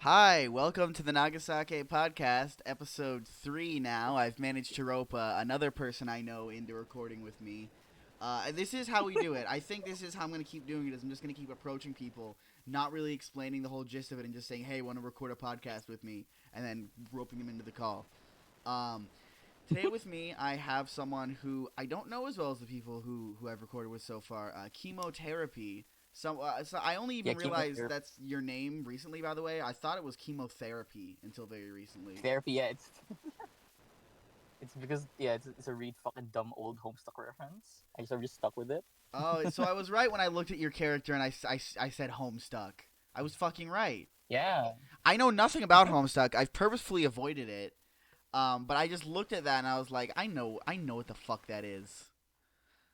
Hi, welcome to the Naga Sake Podcast, episode 3 now. I've managed to rope another person I know into recording with me. This is how we do it. I think this is how I'm going to keep doing it. Is I'm just going to keep approaching people, not really explaining the whole gist of it and just saying, hey, want to record a podcast with me, and then roping them into the call. Um, Today with me, I have someone who I don't know as well as the people who I've recorded with so far, Chemo Terepy. So I only Yeah, even realized chemotherapy. that's your name recently. By the way, I thought it was chemotherapy until very recently. Therapy, yeah, it's because it's a really fucking dumb old Homestuck reference. I'm just stuck with it. Oh, so I was right when I looked at your character and I said Homestuck. I was fucking right. Yeah, I know nothing about Homestuck. I've purposefully avoided it. But I just looked at that and I was like, I know what the fuck that is.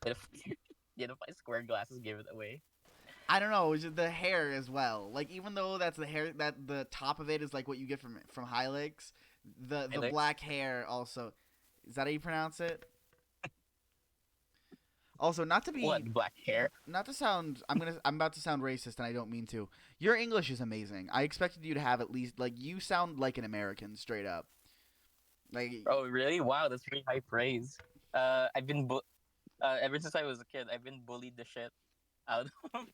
if my square glasses gave it away. I don't know. It was just the hair as well. Like even though that's the hair that the top of it is like what you get from Hilux, the Alex, black hair also. Is that how you pronounce it? Also, not to what be, black hair? not to sound, I'm about to sound racist, and I don't mean to. Your English is amazing. I expected you to have at least, like, you sound like an American, straight up. Like, Oh, really? Wow, that's pretty high praise. I've been ever since I was a kid. I've been bullied the shit out of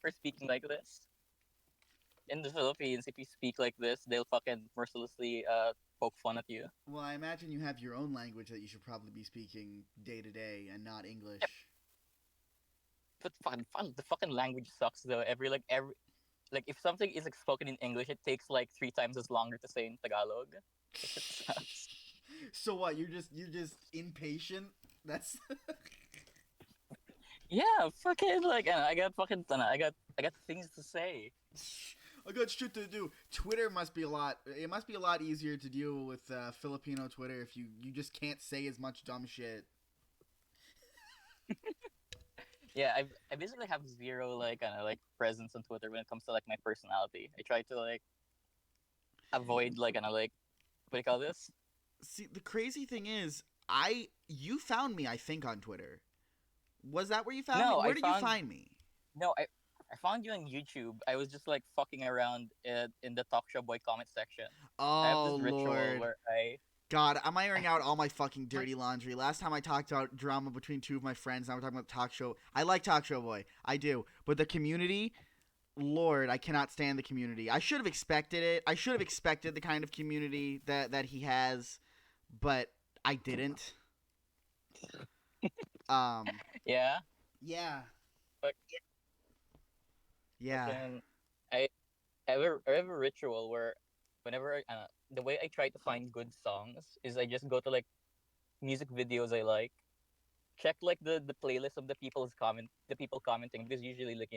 for speaking like this. In the Philippines, if you speak like this, they'll fucking mercilessly poke fun at you. well, I imagine you have your own language that you should probably be speaking day to day and not English. But fucking fun. The fucking language sucks though. Every like if something is like spoken in English, it takes like 3 times as longer to say in Tagalog. It sucks. So what? You're just impatient. That's Yeah, fucking like I got things to say. I got shit to do. Twitter must be a lot. It must be a lot easier to deal with Filipino Twitter if you just can't say as much dumb shit. Yeah, I basically have zero like kind of like presence on Twitter when it comes to like my personality. I try to like avoid like kind of like what do you call this? See, the crazy thing is, you found me, I think, on Twitter. Was that where you found me? No, Where did you find me? no I found you on YouTube. I was just like fucking around in the talk show boy comment section. I have Oh this ritual Lord, where I God, I'm airing out all my fucking dirty laundry. Last time I talked about drama between two of my friends. Now we're talking about talk show. I like talk show boy, I do, but the community. Lord, I cannot stand the community. I should have expected it. I should have expected the kind of community that he has, but I didn't. Um, yeah, yeah, but yeah. fucking I I have a ritual where whenever the way I try to find good songs is I just go to like music videos I like, check like the playlist of the people commenting because usually like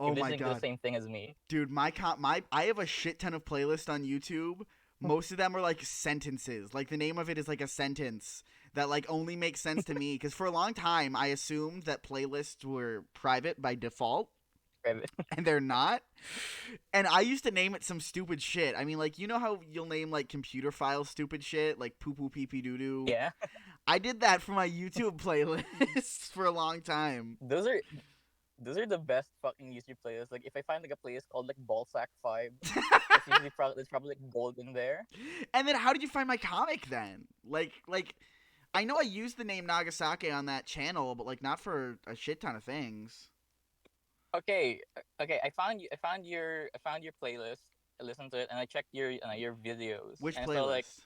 Oh if my listening to the God, same thing as me. dude, my I have a shit ton of playlists on YouTube. Most of them are like sentences. Like the name of it is like a sentence that like only makes sense to me. Because for a long time, I assumed that playlists were private by default, and they're not. And I used to name it some stupid shit. I mean, like you know how you'll name like computer files stupid shit, like poo poo pee pee doo doo. Yeah, I did that for my YouTube playlists for a long time. those are those are the best fucking YouTube playlists. Like if I find like a playlist called like Ballsack Five, that's usually there's probably like gold in there. And then how did you find my comic then? Like I know I used the name Nagasake on that channel, but like not for a shit ton of things. Okay, okay. I found your playlist. I listened to it and I checked your videos Which and I saw like playlist?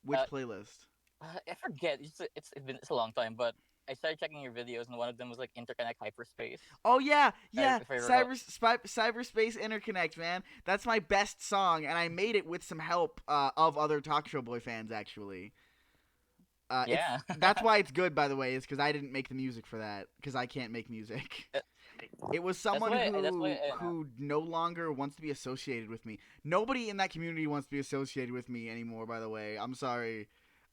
Which uh, playlist? I forget. It's a long time, but I started checking your videos and one of them was like interconnect hyperspace. Oh yeah, yeah, If I recall, cyberspace interconnect, man. That's my best song, and I made it with some help of other Talk Show Boy fans, actually. It's yeah. that's why it's good, by the way, is because I didn't make the music for that, because I can't make music. It was someone That's why who no longer wants to be associated with me. Nobody in that community wants to be associated with me anymore. By the way, I'm sorry.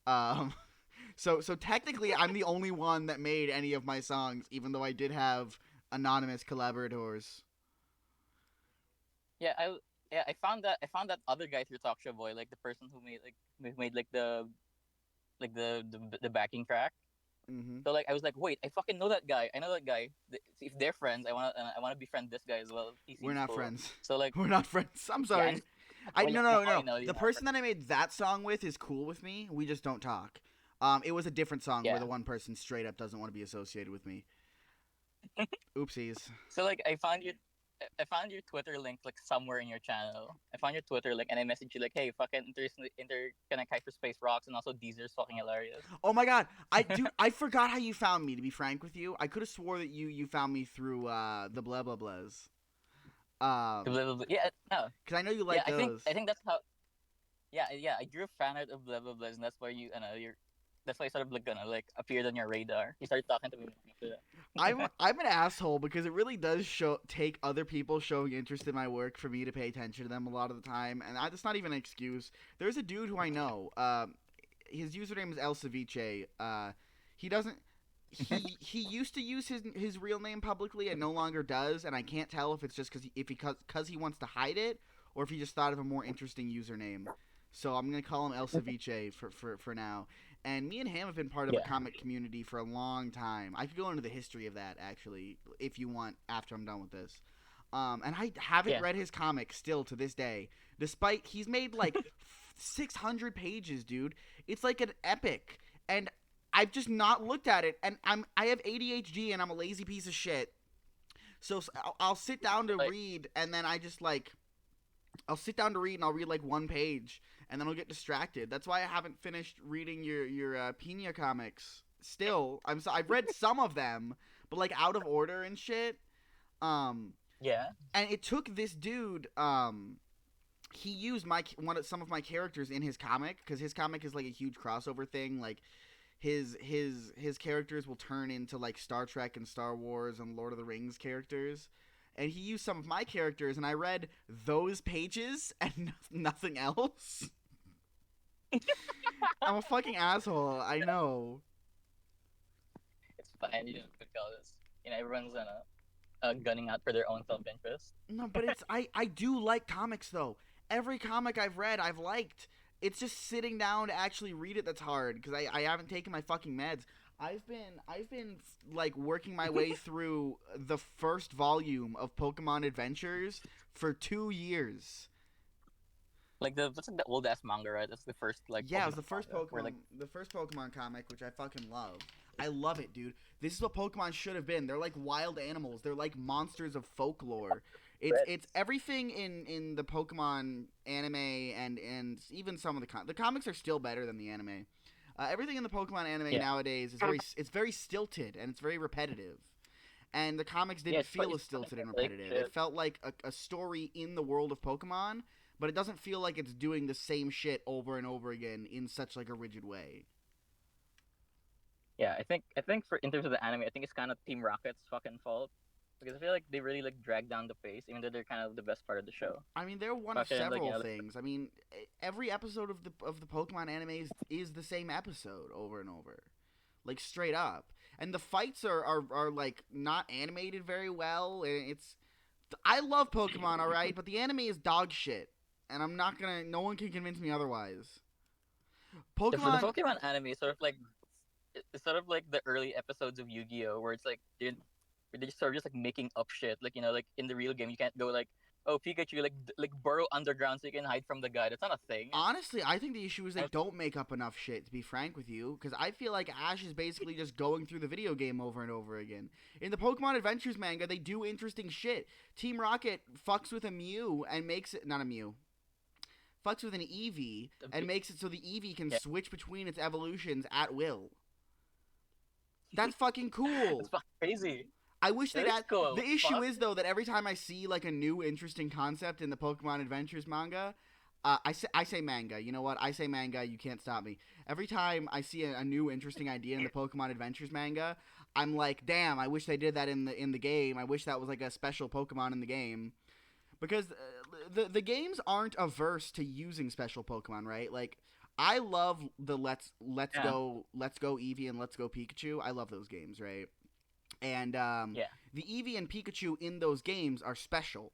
Um, so technically, I'm the only one that made any of my songs, even though I did have anonymous collaborators. yeah I found that other guy through Talk Show Boy, like the person who made like the backing track. Hmm. So like I was like, wait, I fucking know that guy. I know that guy. If they're friends, I wanna befriend this guy as well. He We're seems not cool. friends. So like We're not friends. I'm yeah, sorry. I Well, no yeah, no now I no. know you The have person that I made that song with is cool with me. We just don't talk. It was a different song where Yeah. the one person straight up doesn't want to be associated with me. Oopsies. So like I found your Twitter link like somewhere in your channel. I found your Twitter link and I messaged you like, hey, fucking interconnect hyperspace rocks and also Deezer's fucking hilarious. Oh my god, I forgot how you found me. To be frank with you, I could have swore that you found me through the blah blah blahs. Blah, blah, blah. Yeah, no, Because I know you yeah. like those. I think that's how. Yeah, yeah. I drew a fan art of blah blah blah, and that's why you're. That's why I sort of like gonna like appeared on your radar. You started talking to me after that. I'm an asshole because it really does take other people showing interest in my work for me to pay attention to them a lot of the time, and that's not even an excuse. There's a dude who I know. His username is El Ceviche. He doesn't. He used to use his real name publicly and no longer does, and I can't tell if it's just because he wants to hide it or if he just thought of a more interesting username. So I'm gonna call him El Ceviche for now. And me and him have been part of a Yeah. comic community for a long time. I could go into the history of that actually, if you want, after I'm done with this. And I haven't Yeah. read his comic still to this day, despite he's made like 600 pages, dude. It's like an epic, and I've just not looked at it. And I have ADHD, and I'm a lazy piece of shit. So I'll sit down to Like, read, and then I'll sit down to read, and I'll read like one page, and then I'll get distracted. That's why I haven't finished reading your Pina comics. Still, I've read some of them, but like out of order and shit. Um, yeah. and it took this dude. He used some of my characters in his comic because his comic is like a huge crossover thing. Like his characters will turn into like Star Trek and Star Wars and Lord of the Rings characters. And he used some of my characters, and I read those pages and nothing else. I'm a fucking asshole. I know. It's fine. You know what call this. You know, everyone's gunning out for their own self interest. No, but I do like comics though. Every comic I've read, I've liked. It's just sitting down to actually read it that's hard because I haven't taken my fucking meds. I've been like working my way through the first volume of Pokemon Adventures for 2 years. Like that's like the old ass manga, right? That's the first like. Yeah, it was the first manga, Pokemon, where, like, the first Pokemon comic, which I fucking love. I love it, dude. This is what Pokemon should have been. They're like wild animals. They're like monsters of folklore. It's everything in the Pokemon anime and even some of the comics are still better than the anime. Everything in the Pokemon anime nowadays is very stilted and it's very repetitive. And the comics didn't feel as stilted and repetitive. It felt like a story in the world of Pokemon, but it doesn't feel like it's doing the same shit over and over again in such like a rigid way. Yeah, I think for in terms of the anime, I think it's kind of Team Rocket's fucking fault because I feel like they really like drag down the pace, even though they're kind of the best part of the show. I mean, they're one of Fucking like several things. I mean, every episode of the Pokemon anime is the same episode over and over, like straight up. And the fights are like not animated very well. And I love Pokemon, all right, but the anime is dog shit, and I'm not gonna. No one can convince me otherwise. Pokemon. The Pokemon anime is sort of like it's sort of like the early episodes of Yu-Gi-Oh, where it's like they're just sort of just like making up shit. Like, you know, like in the real game, you can't go like, oh, Pikachu, like burrow underground so you can hide from the guy. That's not a thing. Honestly, I think the issue is they don't make up enough shit, to be frank with you, because I feel like Ash is basically just going through the video game over and over again. In the Pokemon Adventures manga, they do interesting shit. Team Rocket fucks with a Mew and makes it... Not a Mew. Fucks with an Eevee and makes it so the Eevee can switch between its evolutions at will. That's fucking cool. It's fucking crazy. I wish they'd add. Cool. The issue is though that every time I see like a new interesting concept in the Pokemon Adventures manga, I say manga. You know what? I say manga. You can't stop me. Every time I see a new interesting idea in the Pokemon Adventures manga, I'm like, damn! I wish they did that in the game. I wish that was like a special Pokemon in the game, because the games aren't averse to using special Pokemon, right? Like, I love the Let's Go Eevee and Let's Go Pikachu. I love those games, right? And the Eevee and Pikachu in those games are special,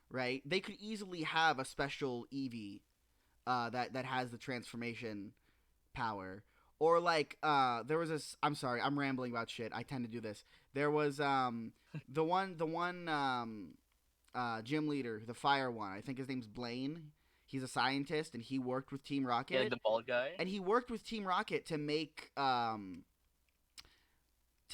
right? They could easily have a special Eevee that has the transformation power. Or like there was this. I'm sorry, I'm rambling about shit. I tend to do this. There was the one gym leader, the fire one. I think his name's Blaine. He's a scientist, and he worked with Team Yeah, like Rocket. the bald guy. And he worked with Team Rocket to make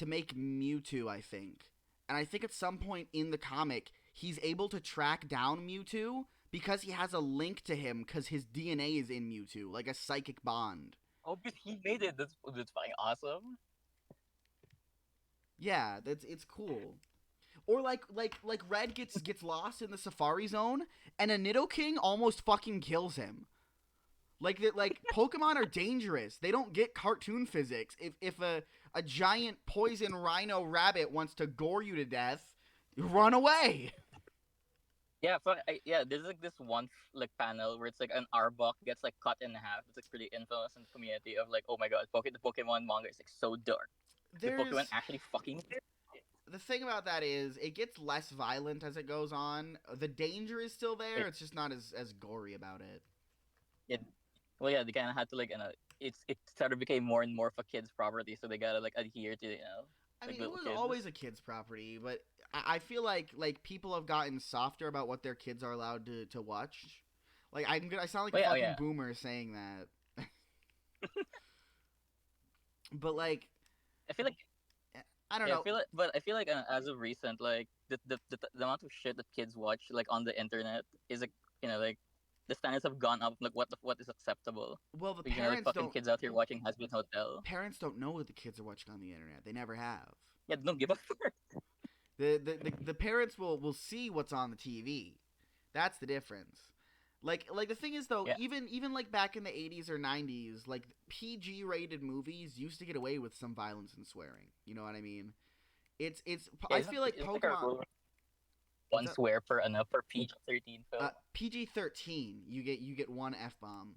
Mewtwo, I think. And I think at some point in the comic, he's able to track down Mewtwo because he has a link to him because his DNA is in Mewtwo, like a psychic bond. Oh, but he made it. That's fucking awesome. Yeah, it's cool. Or like Red gets lost in the Safari Zone, and a Nidoking almost fucking kills him. Like Pokemon are dangerous. They don't get cartoon physics. If a giant poison rhino rabbit wants to gore you to death, run away. Yeah, there's like this one like panel where it's like an Arbok gets like cut in half. It's like pretty infamous in the community of like, oh my god, the Pokemon manga is like so dark. The Pokemon actually fucking. The thing about that is it gets less violent as it goes on. The danger is still there. It's just not as gory about it. Yeah, well, yeah, they kind of had to like, it sort of became more and more of a kid's property, so they gotta like adhere to I like mean, it was kids. always a kid's property, but I feel like people have gotten softer about what their kids are allowed to watch. Like I sound like a fucking boomer saying that. But like, I feel like I don't know. I feel like as of recent, like the amount of shit that kids watch like on the internet is like like the standards have gone up. Like what is acceptable? Well, the like, parents like, fucking don't. Kids out here watching Has Been Hotel. Parents don't know what the kids are watching on the internet. They never have. Yeah, they don't give a fuck. The parents will see what's on the TV. That's the difference. Like the thing is though, even like back in the 80s or 90s, like PG rated movies used to get away with some violence and swearing. You know what I mean? I feel like Pokemon like one swear per PG-13 film. PG-13, you get one F-bomb.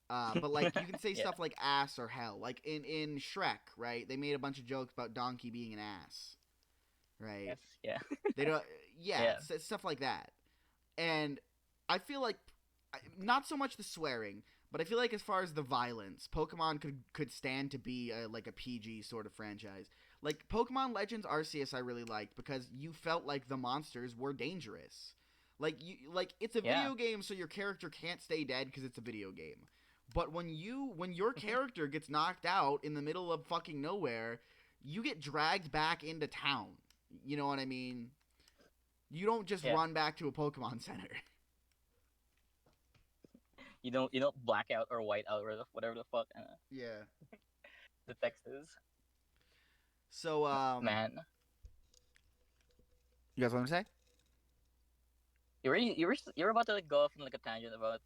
But like you can say stuff like ass or hell. Like in Shrek, right? They made a bunch of jokes about Donkey being an ass. Right? Yes, yeah. They don't stuff like that. And I feel like not so much the swearing, but I feel like as far as the violence, Pokemon could stand to be like a PG sort of franchise. Like Pokemon Legends Arceus I really liked because you felt like the monsters were dangerous. Like it's a video game, so your character can't stay dead because it's a video game. But when your character gets knocked out in the middle of fucking nowhere, you get dragged back into town. You know what I mean? You don't just run back to a Pokemon Center. You don't black out or white out or whatever the fuck. Yeah. The text is. So man. You guys want to say? You were about to like go off on like a tangent about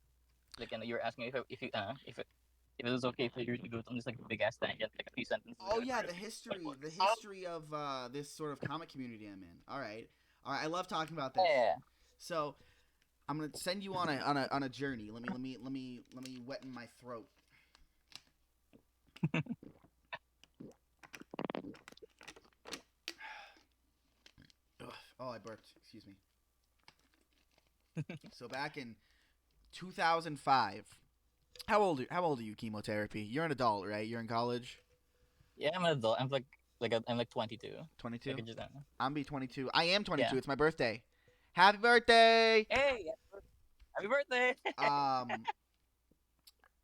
like you were asking if it was okay for you to go on this like big ass tangent like a few sentences. Oh yeah, the history of this sort of comic community I'm in. All right, I love talking about this. Yeah. So I'm gonna send you on a journey. Let me wet in my throat. Oh, I burped. Excuse me. So back in 2005, how old are you, Chemo Terepy? You're an adult, right? You're in college. Yeah, I'm an adult. I'm like 22. 22. Like I'm be 22. I am 22. Yeah. It's my birthday. Happy birthday! Hey, happy birthday!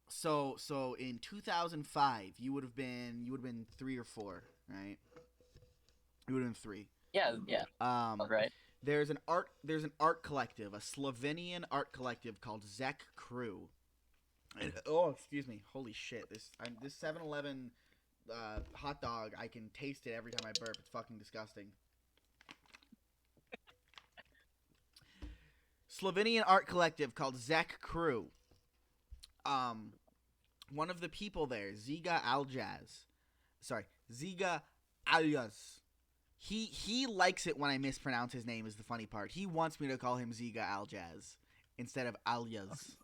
So in 2005, you would have been 3 or 4, right? You would have been 3. Yeah. Right. There's an art collective, a Slovenian art collective called Zek Crew. And, oh, excuse me. Holy shit. This 7-Eleven hot dog, I can taste it every time I burp. It's fucking disgusting. Slovenian art collective called Zek Crew. One of the people there, Ziga Aljaz. He likes it when I mispronounce his name is the funny part. He wants me to call him Ziga Aljaz instead of Aljaz.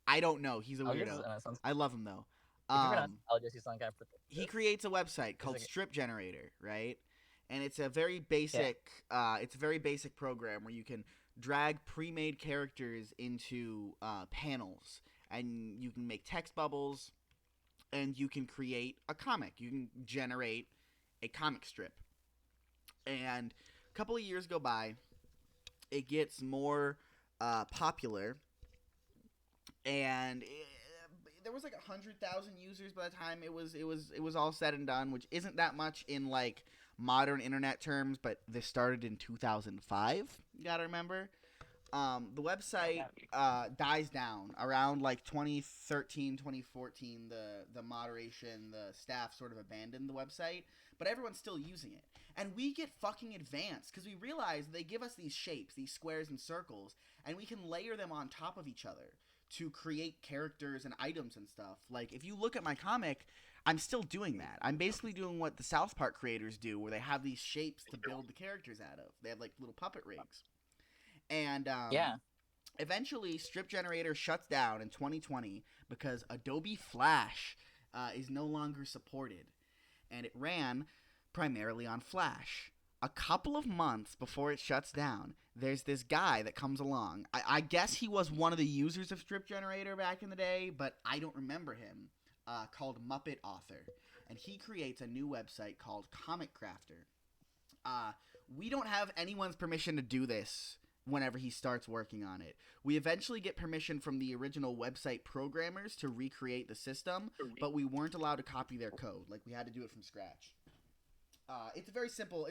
I don't know. He's a weirdo. I love him though. He creates a website called Strip Generator, right? And it's a very basic program where you can drag pre-made characters into panels, and you can make text bubbles, and you can create a comic. You can generate a comic strip. And a couple of years go by, it gets more popular, and there was like 100,000 users by the time it was all said and done, which isn't that much in like modern internet terms, but this started in 2005. You gotta remember. The website dies down around like 2013, 2014. The moderation, the staff sort of abandoned the website, but everyone's still using it. And we get fucking advanced because we realize they give us these shapes, these squares and circles, and we can layer them on top of each other to create characters and items and stuff. Like, if you look at my comic, I'm still doing that. I'm basically doing what the South Park creators do, where they have these shapes to build the characters out of. They have like little puppet rigs. And Yeah. eventually, Strip Generator shuts down in 2020 because Adobe Flash is no longer supported. And it ran primarily on Flash. A couple of months before it shuts down, there's this guy that comes along. I guess he was one of the users of Strip Generator back in the day, but I don't remember him, called Muppet Author. And he creates a new website called Comic Crafter. We don't have anyone's permission to do this whenever he starts working on it. We eventually get permission from the original website programmers to recreate the system, but we weren't allowed to copy their code. Like, we had to do it from scratch. It's a very simple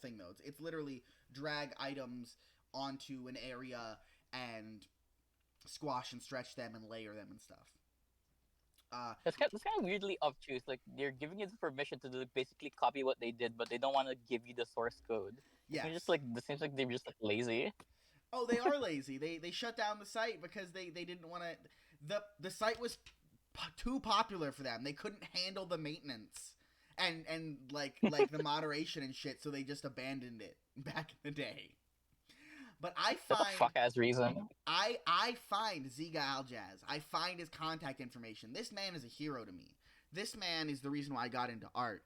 thing though. It's literally drag items onto an area and squash and stretch them and layer them and stuff. That's kind of weirdly obtuse. Like they're giving you the permission to basically copy what they did, but they don't want to give you the source code. Yes. It's just like it seems like they're just like lazy. Oh, they are lazy. They shut down the site because they didn't want to. The site was too popular for them. They couldn't handle the maintenance and like the moderation and shit, so they just abandoned it back in the day. But I That's a find fuck ass reason. I find Ziga Aljaz. I find his contact information. This man is a hero to me. This man is the reason why I got into art.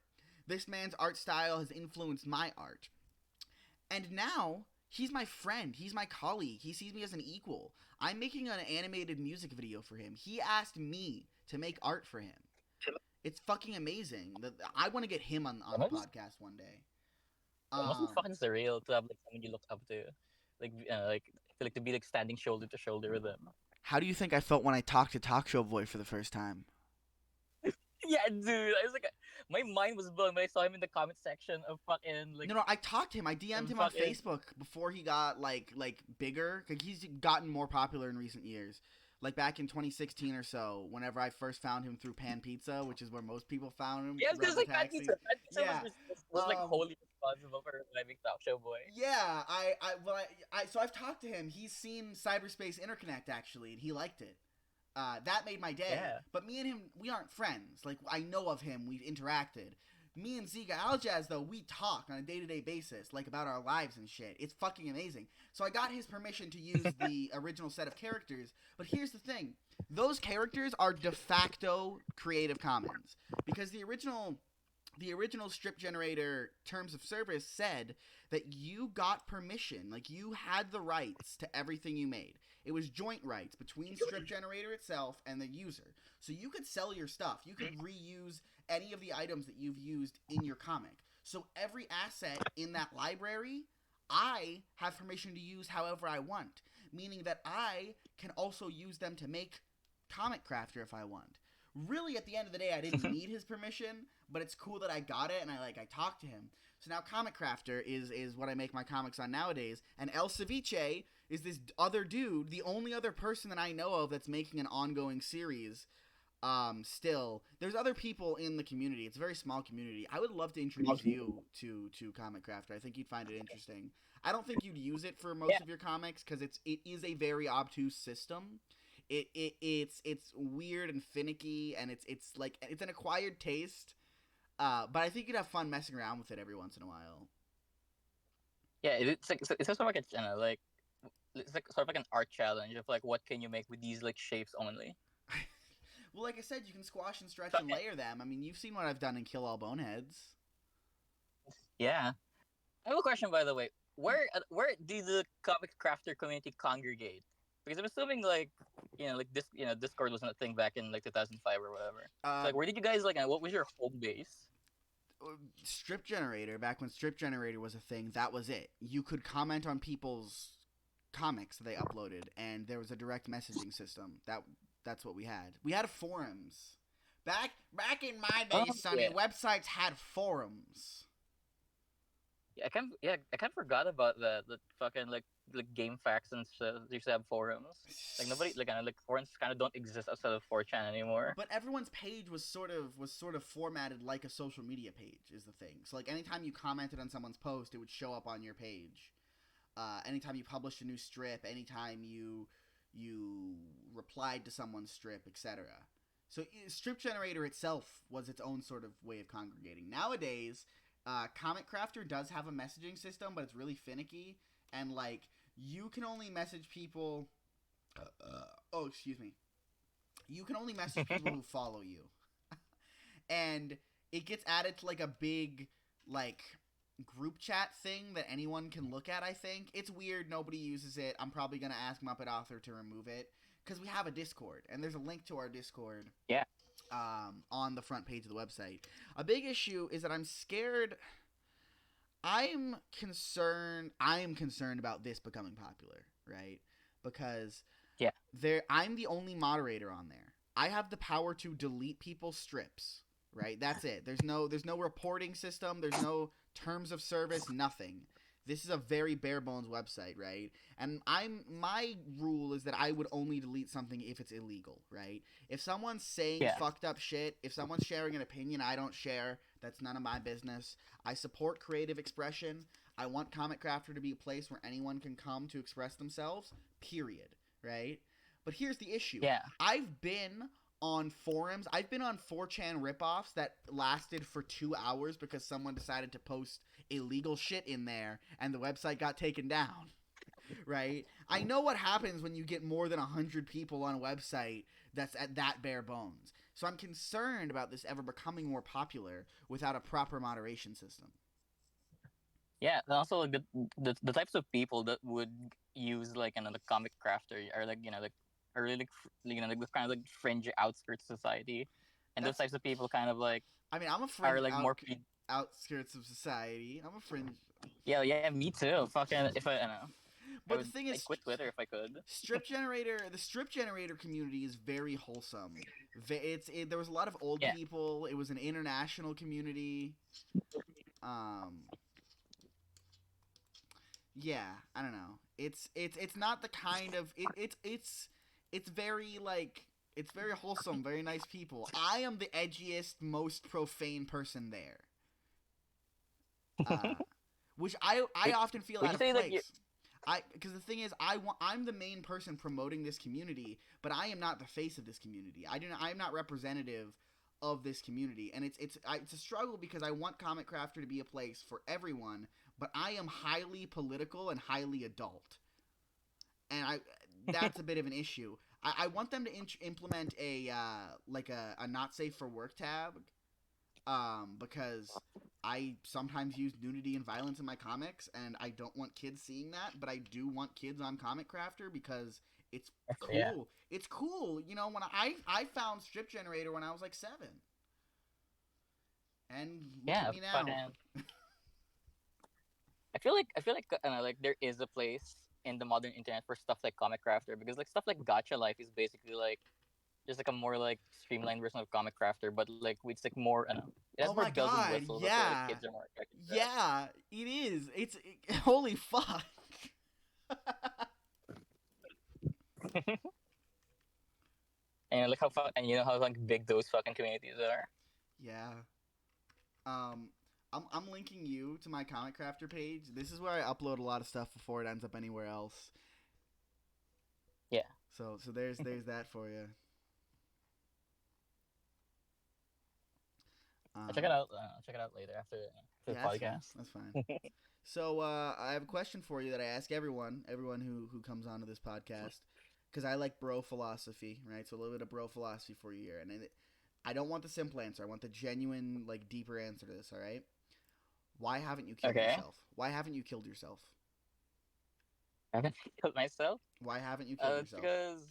This man's art style has influenced my art. And now he's my friend. He's my colleague. He sees me as an equal. I'm making an animated music video for him. He asked me to make art for him. It's fucking amazing. I want to get him on the podcast one day. It must be fucking surreal to have like someone you look up to, like to be like standing shoulder to shoulder with them. How do you think I felt when I talked to Talk Show Boy for the first time? Yeah, dude. I was like, my mind was blown when I saw him in the comment section of fucking like. No, I talked to him. I DM'd him on Facebook before he got like bigger. Cause he's gotten more popular in recent years. Like back in 2016 or so, whenever I first found him through Pan Pizza, which is where most people found him. Yeah, because like Pan Pizza. Pan Pizza yeah. was like wholly responsible for reviving Talk Show Boy. Yeah, so I've talked to him. He's seen Cyberspace Interconnect actually, and he liked it. That made my day. Yeah. But me and him, we aren't friends. Like, I know of him. We've interacted. Me and Ziga Aljaz, though, we talk on a day-to-day basis, like, about our lives and shit. It's fucking amazing. So I got his permission to use the original set of characters. But here's the thing. Those characters are de facto Creative Commons. Because the original Strip Generator terms of service said that you got permission, like you had the rights to everything you made. It was joint rights between Strip Generator itself and the user. So you could sell your stuff. You could reuse any of the items that you've used in your comic. So every asset in that library, I have permission to use however I want, meaning that I can also use them to make Comic Crafter if I want. Really, at the end of the day, I didn't need his permission, but it's cool that I got it, and I talked to him. So now Comic Crafter is what I make my comics on nowadays, and El Ceviche is this other dude, the only other person that I know of that's making an ongoing series. Still, there's other people in the community. It's a very small community. I would love to introduce you to Comic Crafter. I think you'd find it interesting. I don't think you'd use it for most of your comics because it is a very obtuse system. It's weird and finicky, and it's like it's an acquired taste. But I think you'd have fun messing around with it every once in a while. Yeah, it's sort of like it's like sort of like an art challenge of like what can you make with these like shapes only. Well, like I said, you can squash and stretch and layer them. I mean, you've seen what I've done in Kill All Boneheads. Yeah, I have a question by the way. Where do the comic crafter community congregate? Because I'm assuming Discord wasn't a thing back in like 2005 or whatever. So, like, where did you guys what was your home base? Strip Generator, back when Strip Generator was a thing, that was it. You could comment on people's comics that they uploaded, and there was a direct messaging system. That's what we had. We had forums. Back in my Oh day, Sonny, yeah. websites had forums. I kind of forgot about that. The fucking like game facts and stuff. They used to have forums. Like nobody like forums kind of don't exist outside of 4chan anymore. But everyone's page was sort of formatted like a social media page is the thing. So like anytime you commented on someone's post, it would show up on your page. Anytime you published a new strip, anytime you replied to someone's strip, etc. So strip generator itself was its own sort of way of congregating. Nowadays, Comic Crafter does have a messaging system, but it's really finicky, and like you can only message people. Oh, excuse me. You can only message people who follow you, and it gets added to like a big like group chat thing that anyone can look at. I think it's weird. Nobody uses it. I'm probably gonna ask Muppet Author to remove it because we have a Discord, and there's a link to our Discord. Yeah. On the front page of the website. A big issue is that I'm scared. I am concerned about this becoming popular, right? Because Yeah. I'm the only moderator on there. I have the power to delete people's strips, right? That's it. There's no reporting system, there's no terms of service, nothing. This is a very bare bones website, right? And my rule is that I would only delete something if it's illegal, right? If someone's saying Yeah. fucked up shit, if someone's sharing an opinion I don't share, that's none of my business. I support creative expression. I want Comic Crafter to be a place where anyone can come to express themselves, period, right? But here's the issue. Yeah. I've been on forums. I've been on 4chan ripoffs that lasted for 2 hours because someone decided to post illegal shit in there and the website got taken down. Right? I know what happens when you get more than 100 people on a website that's at that bare bones. So I'm concerned about this ever becoming more popular without a proper moderation system. Yeah, and also like the types of people that would use like another comic crafter are like are really like like this kind of like fringe outskirts society, and those That's types of people kind of like I mean, I'm a are fringe like outskirts of society. I'm a fringe. yeah, me too. Fucking if I don't know, But the thing I'd is, quit Twitter if I could. the strip generator community is very wholesome. There was a lot of old Yeah, people. It was an international community. Um, yeah, I don't know. It's not the kind of it's very like it's very wholesome, very nice people. I am the edgiest, most profane person there. Uh, which I would, often feel would out you of say like you? place. Because the thing is, I'm the main person promoting this community, but I am not the face of this community. I'm not representative of this community, and it's a struggle because I want Comic Crafter to be a place for everyone, but I am highly political and highly adult, and that's a bit of an issue. I want them to implement a like a not safe for work tab, because I sometimes use nudity and violence in my comics, and I don't want kids seeing that, but I do want kids on Comic Crafter because it's cool. Yeah, It's cool. You know, when I found Strip Generator when I was like 7, and look at yeah, me now. fucking. I feel like there is a place in the modern internet for stuff like comic crafter because like stuff like Gacha Life is basically like just like a more like streamlined version of comic crafter, but like it's like more I don't know. It has Oh more my bells and god, whistles. I feel like yeah, kids are more attracted to yeah, it is. Holy fuck. that. And like and you know how like big those fucking communities are. Yeah. Um, I'm linking you to my Comic Crafter page. This is where I upload a lot of stuff before it ends up anywhere else. Yeah, So there's that for you. I'll check it Um, out. I'll check it out later after yeah, the that's fine. podcast. That's fine. So I have a question for you that I ask everyone who comes onto this podcast, because I like bro philosophy, right? So a little bit of bro philosophy for you here, and I don't want the simple answer. I want the genuine, like, deeper answer to this. All right? Why haven't you killed Okay, yourself? Why haven't you killed yourself? I haven't killed myself. Why haven't you killed It's yourself? because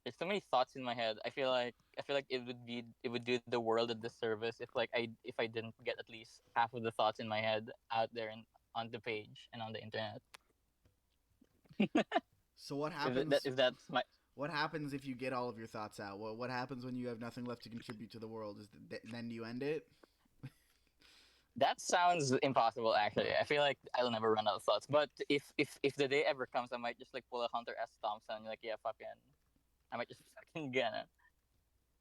there's so many thoughts in my head. I feel like it would do the world a disservice if I didn't get at least half of the thoughts in my head out there and on the page and on the internet. So what Is that happens? is that my What happens if you get all of your thoughts out? What happens when you have nothing left to contribute to the world? Then do you end it? that sounds impossible actually. I feel like I'll never run out of thoughts. But if the day ever comes, I might just like pull a Hunter S. Thompson. Like yeah, fucking. I might just fucking gonna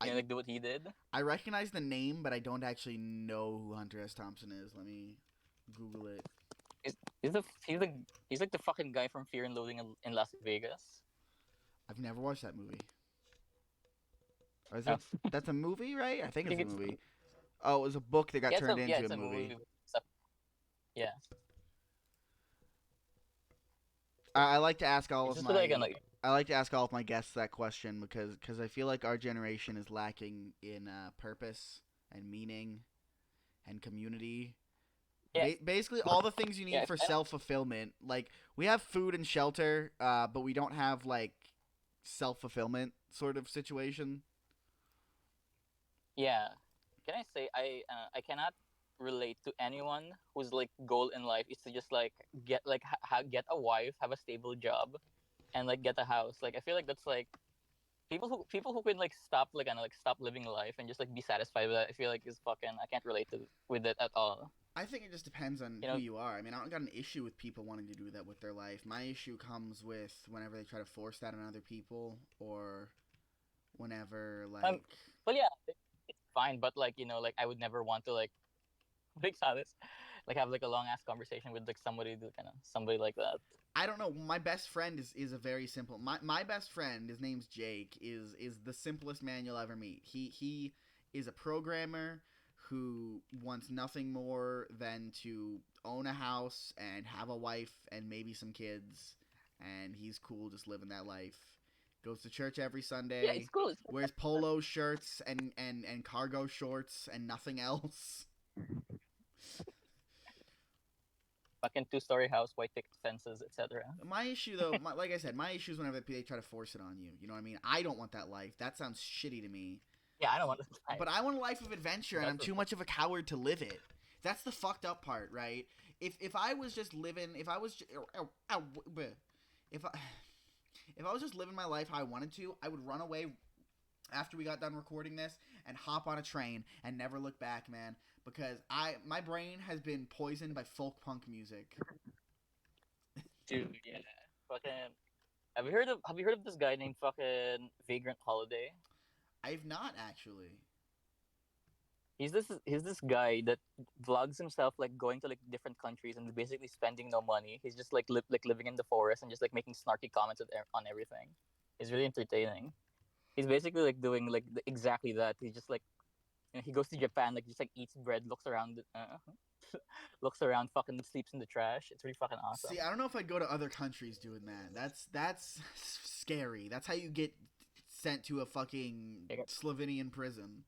I like do what he did. I recognize the name, but I don't actually know who Hunter S. Thompson is. Let me Google it. Is he's the he's like the fucking guy from Fear and Loathing in Las Vegas. I've never watched that movie. Or is Oh. it? That's a movie, right? I think I it's think a it's movie. Oh, it was a book that got turned into a it's a movie. movie. So, yeah, I like to ask all it's of just like my guests that question because I feel like our generation is lacking in purpose and meaning and community. yeah Basically, all the things you need yeah for I know, self fulfillment. Like we have food and shelter, but we don't have like self fulfillment sort of situation. yeah. Can I say I cannot relate to anyone whose like goal in life is to just like get like get a wife, have a stable job, and like get a house. Like I feel like that's like people who can like stop like kind of like stop living life and just like be satisfied with that. I feel like is fucking I can't relate to with it at all. I think it just depends on You who know, you are. I mean, I don't got an issue with people wanting to do that with their life. My issue comes with whenever they try to force that on other people, or whenever um, like well yeah, it's fine, but like like I would never want to like like how this like have like a long ass conversation with like somebody like that. I don't know. My best friend is a very simple. My best friend, his name's Jake, is the simplest man you'll ever meet. He is a programmer who wants nothing more than to own a house and have a wife and maybe some kids, and he's cool just living that life. Goes to church every Yeah, it's Sunday, cool. wears polo shirts and cargo shorts and nothing else. Fucking two-story house, white picket fences, etc. My issue, though, like I said, my issue is whenever they try to force it on you. You know what I mean? I don't want that life. That sounds shitty to me. Yeah, I don't want to die. But I want a life of adventure, and I'm That's too much of a coward to live it. That's the fucked up part, right? If I was just living, if I was, if I, if I was just living my life how I wanted to, I would run away after we got done recording this and hop on a train and never look back, man. Because my brain has been poisoned by folk punk music. dude. Yeah, fucking. Have you heard of this guy named fucking Vagrant Holiday? I've not actually. He's this guy that vlogs himself like going to like different countries and basically spending no money. He's just like living in the forest and just like making snarky comments on everything. It's really entertaining. He's basically like doing like exactly that. He's just like he goes to Japan like just like eats bread, looks around, looks around, fucking sleeps in the trash. It's really fucking See, awesome. I don't know if I'd go to other countries doing that. That's scary. That's how you get sent to a fucking You got, Slovenian prison.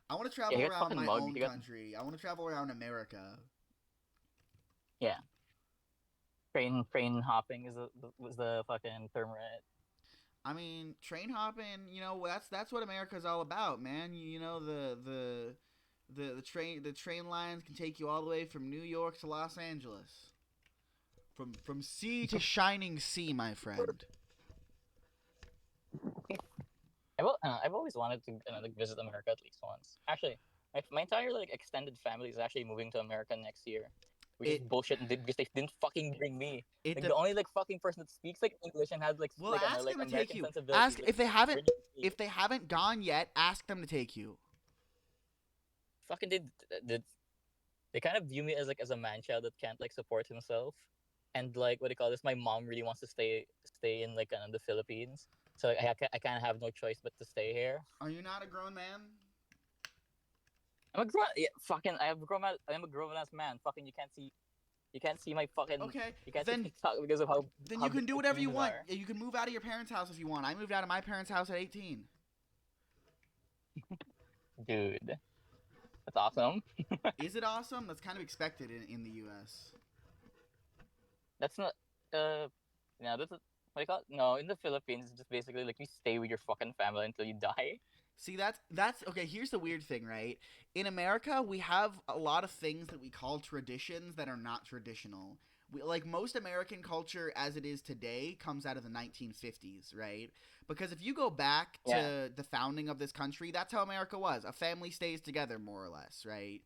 I want to yeah, travel he got around fucking my mugged. own He got country. I want to travel around America. yeah. Train hopping is was the fucking term, right? I mean, train hopping. You know, that's what America's all about, man. You know, the train lines can take you all the way from New York to Los Angeles, from sea to shining sea, my friend. I've always wanted to like visit America at least once. Actually, my entire like extended family is actually moving to America next year, which is It bullshit. Because they didn't fucking bring me. it Like de- the only like fucking person that speaks like English and has like Well, ask like them to take American you. sensibilities Ask like Virginia. if they haven't gone yet. Ask them to take you. Fucking did they kind of view me as like as a man child that can't like support himself, and like what do you call this? My mom really wants to stay in like the Philippines, so like, I kind of have no choice but to stay here. Are you not a grown man? I'm a grown yeah, fucking I'm a grown ass man. Fucking you can't see my fucking Okay, you can't see then TikTok because of then how you big can do my whatever you penises want. are. You can move out of your parents' house if you want. I moved out of my parents' house at 18. Dude, that's awesome. Is it awesome? That's kind of expected in the U.S. That's not no, that's what do you call it? No, in the Philippines, it's just basically like you stay with your fucking family until you die. See, that's okay. Here's the weird thing, right? In America, we have a lot of things that we call traditions that are not traditional. like most American culture as it is today comes out of the 1950s, right? Because if you go back Yeah. to the founding of this country, that's how America was. A family stays together more or less, right?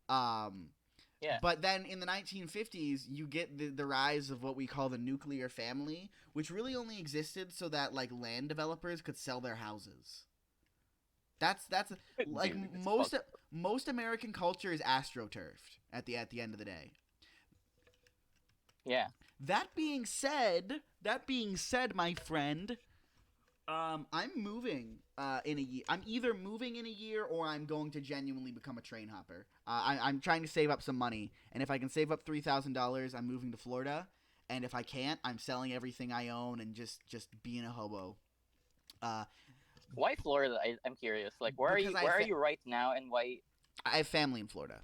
Um, Yeah. but then in the 1950s, you get the rise of what we call the nuclear family, which really only existed so that like land developers could sell their houses. That's like Dude, it's fucked up. most American culture is astroturfed at the end of the day. Yeah. That being said, my friend, I'm moving in a year. I'm either moving in a year or I'm going to genuinely become a train hopper. I'm trying to save up some money, and if I can save up $3,000, I'm moving to Florida. And if I can't, I'm selling everything I own and just being a hobo. Uh, Why Florida? I'm curious. Like, where are because you? Where are you right now, and why? I have family in Florida.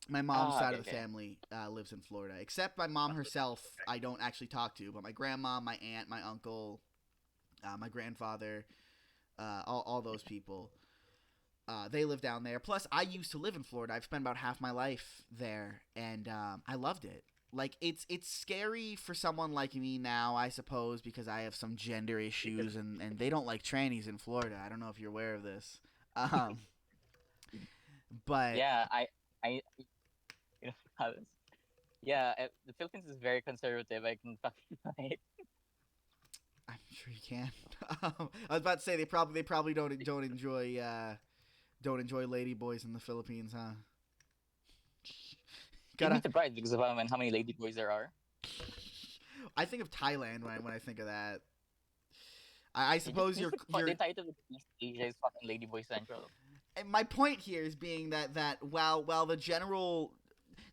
My mom's Ah, side okay, of the okay. family lives in Florida. Except my mom herself, I don't actually talk to. But my grandma, my aunt, my uncle, my grandfather, all those people, they live down there. Plus, I used to live in Florida. I've spent about half my life there, and I loved it. Like it's scary for someone like me now, I suppose, because I have some gender issues, and they don't like trannies in Florida. I don't know if you're aware of this, um, but Yeah, I, you know, how this- yeah, the Philippines is very conservative. I can fucking like, I'm sure you can. I was about to say they probably don't enjoy lady boys in the Philippines, huh? you'd be Gotta. surprised because of how many lady boys there are. I think of Thailand when I think of that. I suppose You you're should the you're. title of East Asia is fucking Lady Boy Central. And my point here is being that while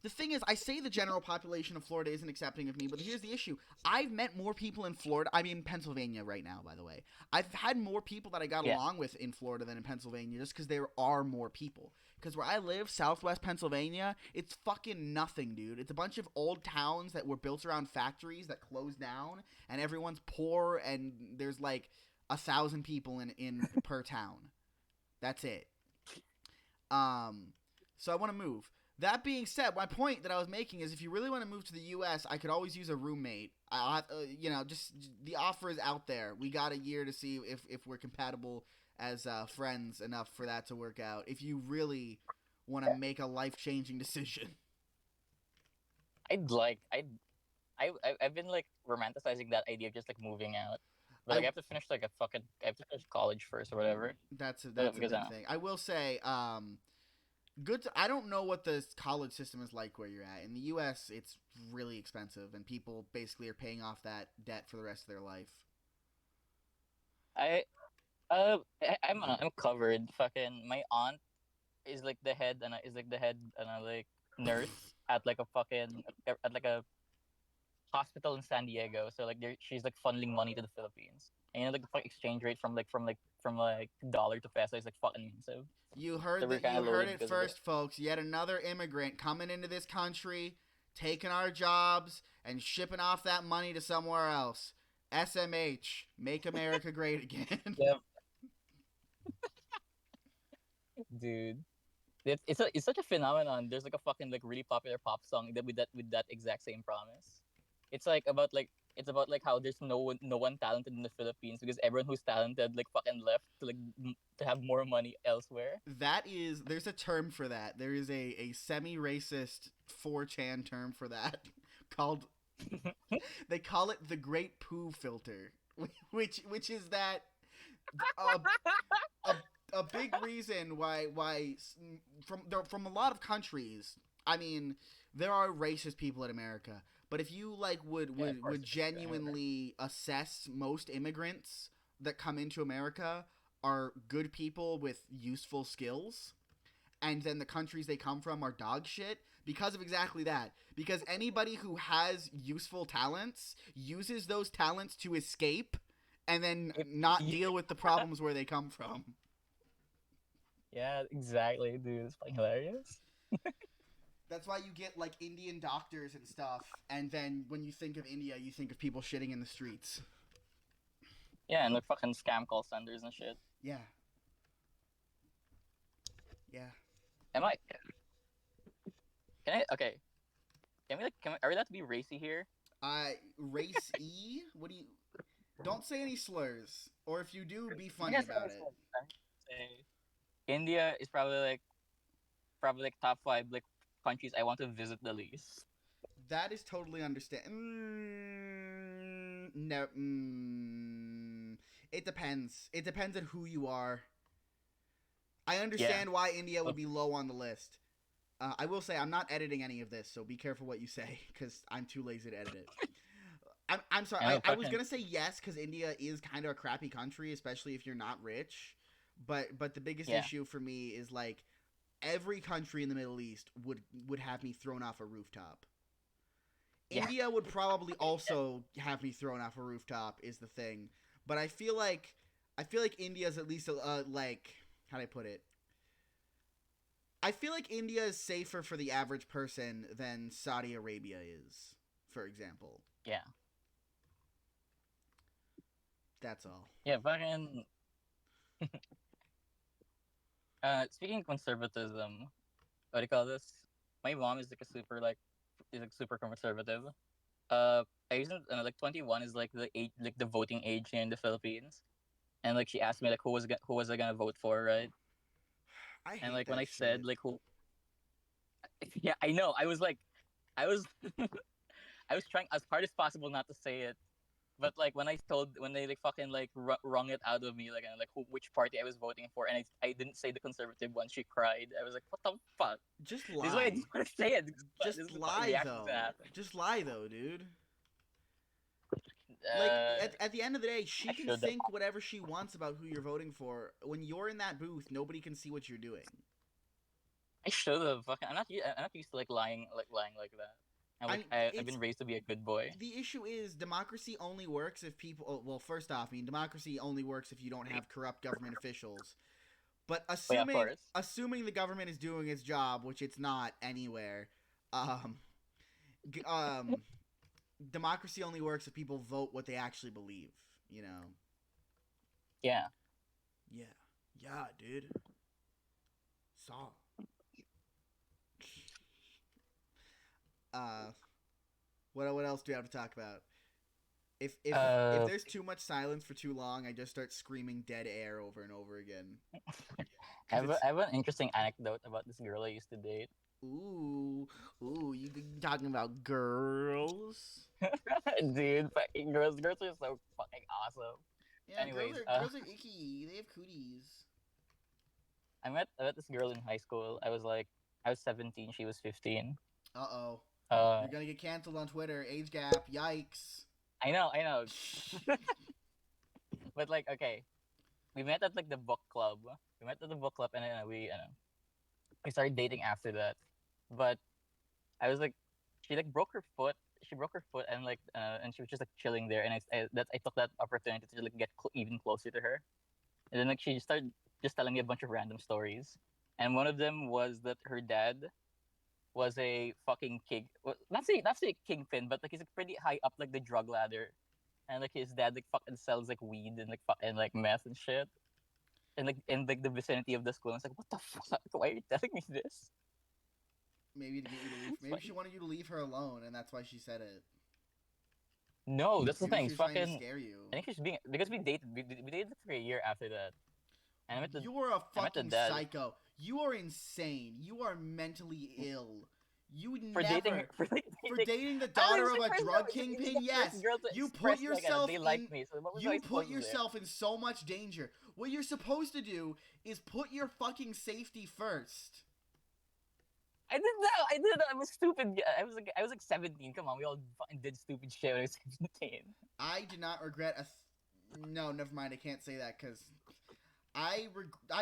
the thing is, I say the general population of Florida isn't accepting of me, but here's the issue. I've met more people in Florida. I'm in Pennsylvania right now, by the way. I've had more people that I got Yeah, along with in Florida than in Pennsylvania just because there are more people. Because where I live, southwest Pennsylvania, it's fucking nothing, dude. It's a bunch of old towns that were built around factories that closed down, and everyone's poor, and there's like 1,000 people in per town. That's it. Um, so I want to move. That being said, my point that I was making is if you really want to move to the U.S., I could always use a roommate. Just the offer is out there. We got a year to see if we're compatible as friends enough for that to work out. If you really want to make a life changing decision, I'd like I've been like romanticizing that idea of just like moving out, but I like I have to finish college first or whatever. that's a Because big thing. I will say, I don't know what the college system is like where you're at. In the U.S., it's really expensive, and people basically are paying off that debt for the rest of their life. I'm covered. Fucking my aunt is like the head and is like the head and like nurse at like a fucking at like a hospital in San Diego. So like she's like funneling money to the Philippines. And you know like the fuck exchange rate from like dollar to peso is like fucking massive. So we're kind You of heard loaded it because of it. first, folks. Yet another immigrant coming into this country, taking our jobs and shipping off that money to somewhere else. SMH, make America great again. Yeah, dude. It's such a phenomenon. There's like a fucking like really popular pop song with that exact same promise. It's like about like it's about like how there's no one talented in the Philippines because everyone who's talented like fucking left to like to have more money elsewhere. There's a term for that. There is a semi racist 4chan term for that called, they call it the Great Poo Filter, which is that uh, a a big reason why from a lot of countries. I mean, there are racist people in America, but if you like Yeah, of course would it is anywhere. genuinely assess most immigrants that come into America are good people with useful skills, and then the countries they come from are dog shit because of exactly that. Because anybody who has useful talents uses those talents to escape and then not deal with the problems where they come from. Yeah, exactly, dude. It's fucking hilarious. That's why you get like Indian doctors and stuff, and then when you think of India, you think of people shitting in the streets. Yeah, and like fucking scam call centers and shit. Yeah, yeah. Am I? Can I? Okay. Are we allowed to be racy here? Race E. What do you? Don't say any slurs, or if you do, be I funny guess about it. I say India is probably like top five like countries I want to visit the least. That is totally understand. No. It depends. It depends on who you are. I Yeah. understand why India Oh, would be low on the list. I will say I'm not editing any of this, so be careful what you say because I'm too lazy to edit it. I'm sorry. I know I was fucking gonna say yes because India is kind of a crappy country, especially if you're not rich. But the biggest yeah. issue for me is like every country in the Middle East would have me thrown off a rooftop. Yeah. India would probably also have me thrown off a rooftop. Is the thing, but I feel like India's at least like how do I put it? I feel like India is safer for the average person than Saudi Arabia is, for example. Yeah. That's all. Yeah, fucking speaking of conservatism, what do you call this? My mom is like a super like is like super conservative. I used like 21 is like the age like the voting age here in the Philippines. And like she asked me like who was I gonna vote for, right? I And hate like when that I said shit. like who yeah, I know. I was I was trying as hard as possible not to say it. But like when they like fucking like wrung it out of me like and like which party I was voting for and I didn't say the conservative one, she cried. I was like, what the fuck? Just This is why I just lie. want to say it. This is Just the fucking lie reaction to though. happen. Just lie though, dude. Like Uh, at the end of the day, I she can should have. think whatever she wants about who you're voting for. When you're in that booth, nobody can see what you're doing. I should have. Fucking, I'm not used to like lying like that. I mean, I've it's been raised to be a good boy. the issue is democracy only works if people. Well, first off, I mean, democracy only works if you don't have corrupt government officials. But But yeah, of assuming course. assuming the government is doing its job, which it's not anywhere, um, um, democracy only works if people vote what they actually believe. You know? Yeah. Yeah, yeah, dude. Saw. Uh, what else do we have to talk about? If Uh, there's too much silence for too long, I just start screaming dead air over and over again. Cause it's I have an interesting anecdote about this girl I used to date. ooh you talking about girls? Dude, fucking girls are so fucking awesome. Yeah, girls Anyways, are girls are icky. They have cooties. I met this girl in high school. I was 17, she was 15. Uh-oh. Uh, You're gonna get canceled on Twitter. Age gap. Yikes. I know, but like okay, we met at like the book club. We met at the book club, and then we started dating after that. But I was like, she like broke her foot. She broke her foot, and she was just like chilling there. And I took that opportunity to like get even closer to her. And then like she started just telling me a bunch of random stories. And one of them was that her dad was a fucking king. Well, not say kingpin, but like he's like pretty high up like the drug ladder. And like his dad like fucking sells like weed and like fucking like meth and shit. And like in like the vicinity of the school. And it's like, what the fuck? Why are you telling me this? Maybe to get you to leave. It's Maybe she fucking wanted you to leave her alone, and that's why she said it. no, that's the Maybe thing. she It's was trying to fucking. scare you. I think she's being because we dated for a year after that, and You are a I met the fucking dad psycho. You are insane. You are mentally ill. You would for dating never for like for dating. dating the I daughter was of the a first drug it was kingpin. the first Yes, girl to you put express like yourself they in. liked me. So what was I You put supposed to do? yourself in so much danger. What you're supposed to do is put your fucking safety first. I did that. I did that. I was stupid. I was like 17. Come on, we all fucking did stupid shit when I was 17. I do not regret no, never mind. I can't say that because I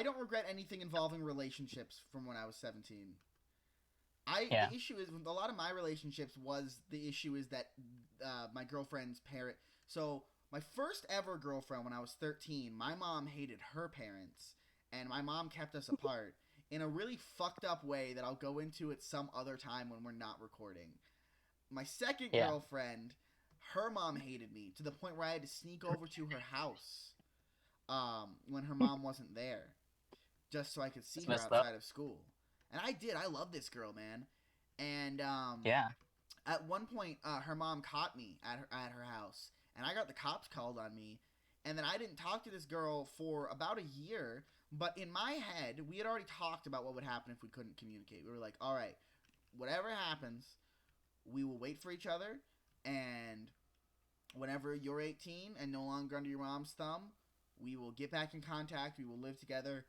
don't regret anything involving relationships from when I was 17. Yeah, The issue is with a lot of my relationships was the issue is that my girlfriend's parent. So my first ever girlfriend when I was 13, my mom hated her parents, and my mom kept us apart in a really fucked up way that I'll go into at some other time when we're not recording. My second yeah. girlfriend, her mom hated me to the point where I had to sneak over to her house when her mom wasn't there, just so I could see It's her messed up. outside of school. And I did. I love this girl, man. And Yeah, At one point, her mom caught me at her house, and I got the cops called on me. And then I didn't talk to this girl for about a year. But in my head, we had already talked about what would happen if we couldn't communicate. We were like, all right, whatever happens, we will wait for each other. And whenever you're 18 and no longer under your mom's thumb, we will get back in contact. We will live together.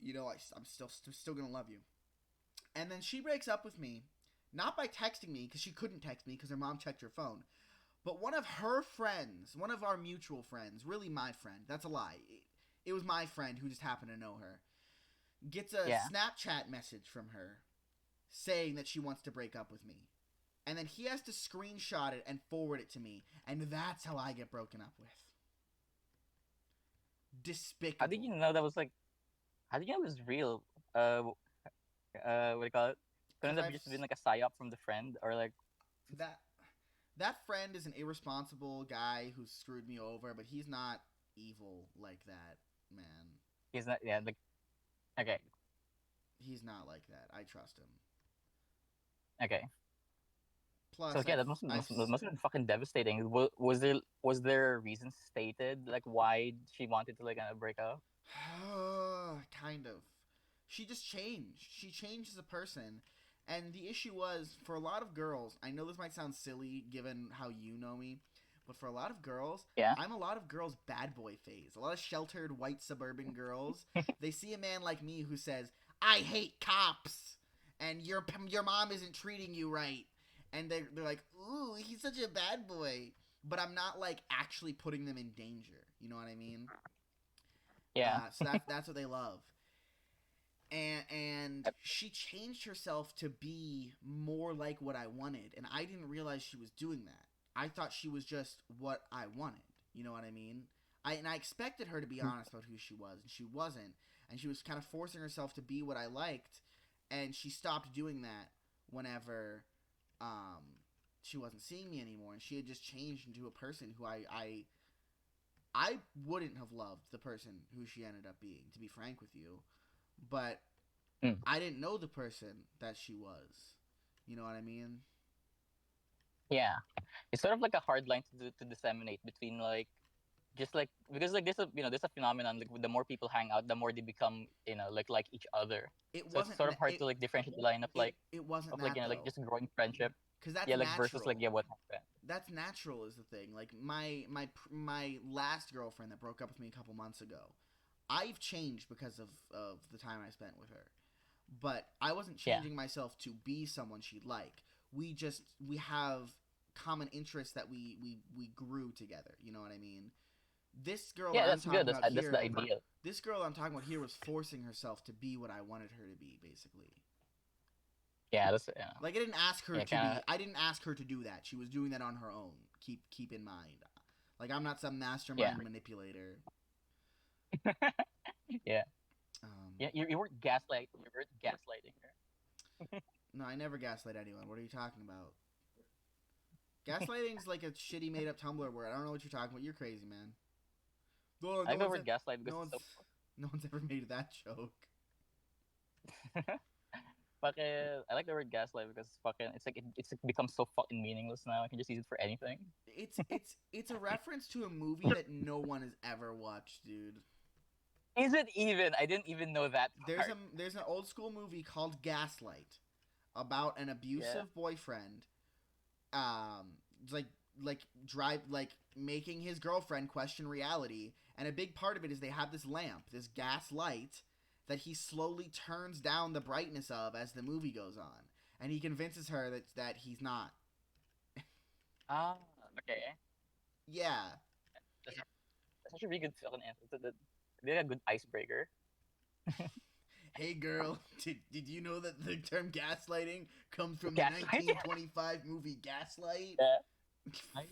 You know, I'm still gonna love you. And then she breaks up with me, not by texting me because she couldn't text me because her mom checked her phone, but one of her friends, one of our mutual friends, really my friend. That's a lie. It was my friend who just happened to know her. Gets a Yeah. Snapchat message from her saying that she wants to break up with me. And then he has to screenshot it and forward it to me. And that's how I get broken up with. Despicable. How did you know that was like? How did you know it was real? What do you call it? Couldn't Because have I've just been like a psyop from the friend or like? that that friend is an irresponsible guy who screwed me over, but he's not evil like that, man. He's not. Yeah. Like. Okay. He's not like that. I trust him. Okay. So Plus, yeah, that must have been fucking devastating. Was there reasons stated like why she wanted to like break up? kind of. She just changed. She changed as a person. And the issue was, for a lot of girls, I know this might sound silly given how you know me, but for a lot of girls, Yeah. I'm a lot of girls' bad boy phase. A lot of sheltered white suburban girls, they see a man like me who says, I hate cops, and your mom isn't treating you right. And they're like, ooh, he's such a bad boy. But I'm not, like, actually putting them in danger. You know what I mean? Yeah. So that's what they love. And she changed herself to be more like what I wanted, and I didn't realize she was doing that. I thought she was just what I wanted. You know what I mean? I expected her to be honest about who she was, and she wasn't. And she was kind of forcing herself to be what I liked, and she stopped doing that whenever she wasn't seeing me anymore, and she had just changed into a person who I wouldn't have loved the person who she ended up being, to be frank with you. But Mm. I didn't know the person that she was. You know what I mean? Yeah. It's sort of like a hard line to disseminate between like just like because like there's a phenomenon like the more people hang out the more they become like each other, It so it's wasn't. sort of hard to like differentiate the line of like It wasn't of like that like though, just growing friendship, because that's yeah, like versus like natural. yeah what happened. That's natural is the thing. Like my last girlfriend that broke up with me a couple months ago, I've changed because of the time I spent with her. But I wasn't Yeah, changing myself to be someone she'd like. We have common interests that we grew together. You know what I mean? This girl that yeah, I'm that's good, talking about that's the here, ideal. this girl that I'm talking about here was forcing herself to be what I wanted her to be, basically. Yeah, that's yeah, Like yeah, kind I didn't ask her to do that. She was doing that on her own. Keep in mind. Like I'm not some yeah. mastermind manipulator. Yeah, Um, yeah, you weren't gaslighting her. no, I never gaslight anyone. What are you talking about? Gaslighting's like a shitty made up Tumblr word. I don't know what you're talking about. You're crazy, man. No, I no like the one's word gaslight no because it's one's so no one's ever made that joke. fucking. I like the word gaslight because fucking it's like become so fucking meaningless now. I can just use it for anything. It's a reference to a movie that no one has ever watched, dude. Is it even? I didn't even know that part. There's an old school movie called Gaslight about an Yeah. abusive boyfriend, um, like drive like making his girlfriend question reality, and a big part of it is they have this lamp, this gas light, that he slowly turns down the brightness of as the movie goes on, and he convinces her that he's not. Ah, okay. Yeah. That's, that's actually a really good fucking answer. They're a good icebreaker. Hey girl, did you know that the term gaslighting comes from the Gaslight. 1925 movie Gaslight? Yeah. Right?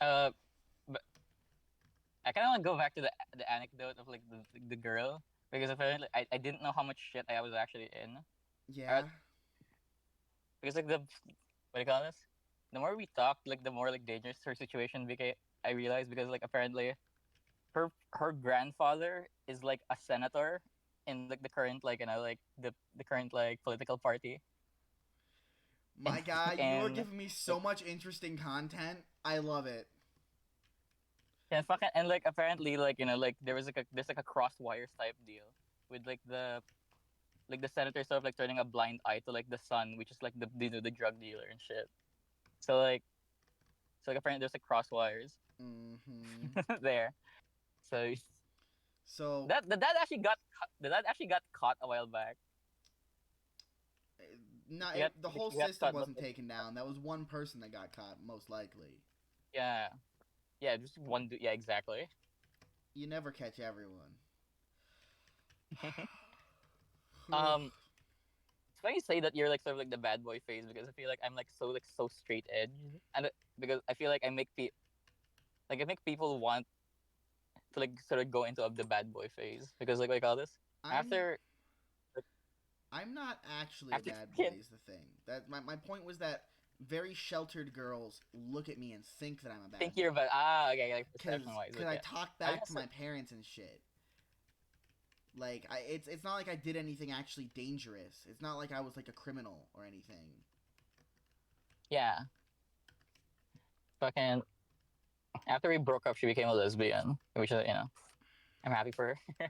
Uh, but I kind of want to go back to the anecdote of like the girl because apparently I didn't know how much shit I was actually in. Uh, Yeah. because like the what do you call this? The more we talked, like the more like dangerous her situation became. I realized because like apparently her grandfather is like a senator in like the current like like the current like political party. My guy, you are and giving me so like much interesting content. I love it. yeah, fucking and like apparently like like there's like a cross wires type deal with like the senator sort of like turning a blind eye to like the son, which is like the drug dealer and shit. So like apparently there's like cross wires Mm-hmm. there. So So, that actually got caught a while back. the whole She got system caught, but wasn't like, taken down. That was one person that got caught, most likely. yeah, yeah, just one. Yeah, exactly. You never catch everyone. It's funny you say that you're like sort of like the bad boy phase because I feel like I'm like so straight edge, and because I feel like I make people want to like sort of go into the bad boy phase because like what I call this I'm after like, I'm not actually a after bad boy fucking is the thing. That my point was that very sheltered girls look at me and think that I'm a think bad you're boy. about okay like perception wise Cause like I yeah talk I back to guess my parents and shit. Like it's not like I did anything actually dangerous. It's not like I was like a criminal or anything. yeah fucking after we broke up she became a lesbian which is I'm happy for her.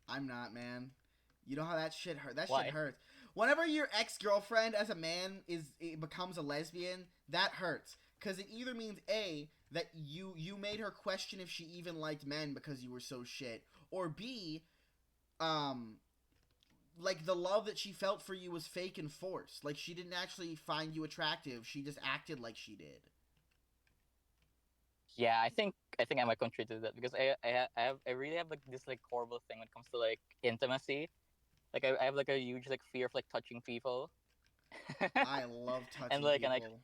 I'm not, man. You know how that shit hurt. That shit Why? hurts. Whenever your ex girlfriend as a man becomes a lesbian, that hurts. Cause it either means A, that you made her question if she even liked men because you were so shit, or B, um, like the love that she felt for you was fake and forced. Like she didn't actually find you attractive. She just acted like she did. Yeah, I think I might contribute to that because I really have like this like horrible thing when it comes to like intimacy. Like I have like a huge like fear of like touching people, I love and touching like and people.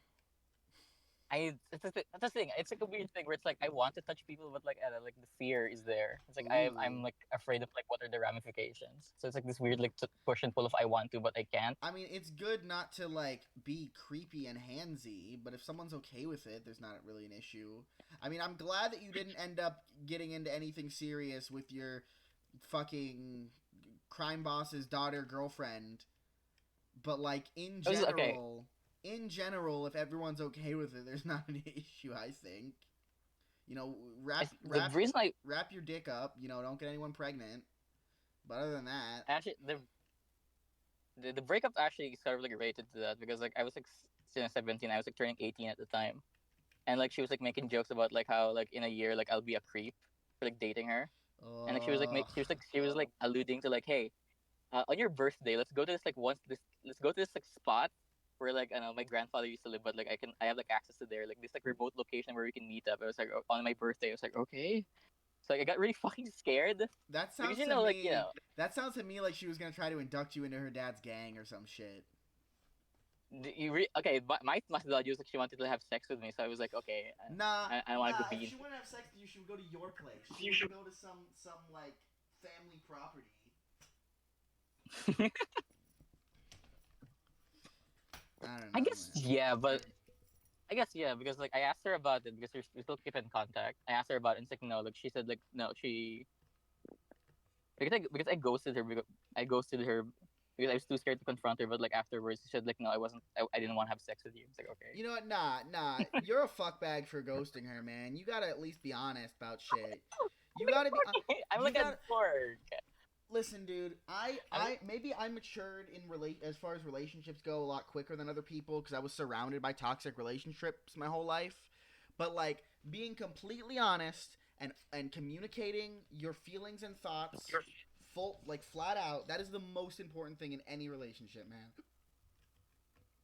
that's the thing. It's like a weird thing where it's like I want to touch people, but like the fear is there. It's like I'm Ooh. like afraid of like what are the ramifications. So it's like this weird like push and pull of I want to but I can't. I mean, it's good not to like be creepy and handsy, but if someone's okay with it, there's not really an issue. I mean, I'm glad that you didn't end up getting into anything serious with your fucking crime boss's daughter girlfriend, but like It was okay. in general, if everyone's okay with it, there's not an issue, I think. You know, The reason I wrap your dick up, you know, don't get anyone pregnant. But other than that, actually the breakup actually sort of like related to that because like I was like 17, I was like turning 18 at the time, and like she was like making jokes about like how like in a year like I'll be a creep for like dating her, and like ugh. she was like alluding to like hey on your birthday let's go to this like spot where like I know my grandfather used to live but like I have like access to there like this like remote location where we can meet up. I was like on my birthday I was like okay, so like I got really fucking scared That because sounds to like me. That sounds to me like she was gonna try to induct you into her dad's gang or some shit. okay but my methodology was like she wanted to have sex with me so I was like okay Nah, I want to nah. If be she wanted to have sex with you, she would go to your place. She wouldn't go to some like family property. I don't I know, guess man. yeah but I guess yeah because like I asked her about it because we still keep in contact. I asked her about it and it's like no like she said like no she because I ghosted her because I ghosted her because I was too scared to confront her. But like afterwards, she said like, no, I wasn't. I didn't want to have sex with you. It's like okay. You know what? Nah. You're a fuckbag for ghosting her, man. You gotta at least be honest about shit. You gotta be. I'm You like a got. dork. Listen, dude. I'm like, Maybe I matured in relate as far as relationships go a lot quicker than other people because I was surrounded by toxic relationships my whole life. But like being completely honest and communicating your feelings and thoughts full like flat out, that is the most important thing in any relationship, man.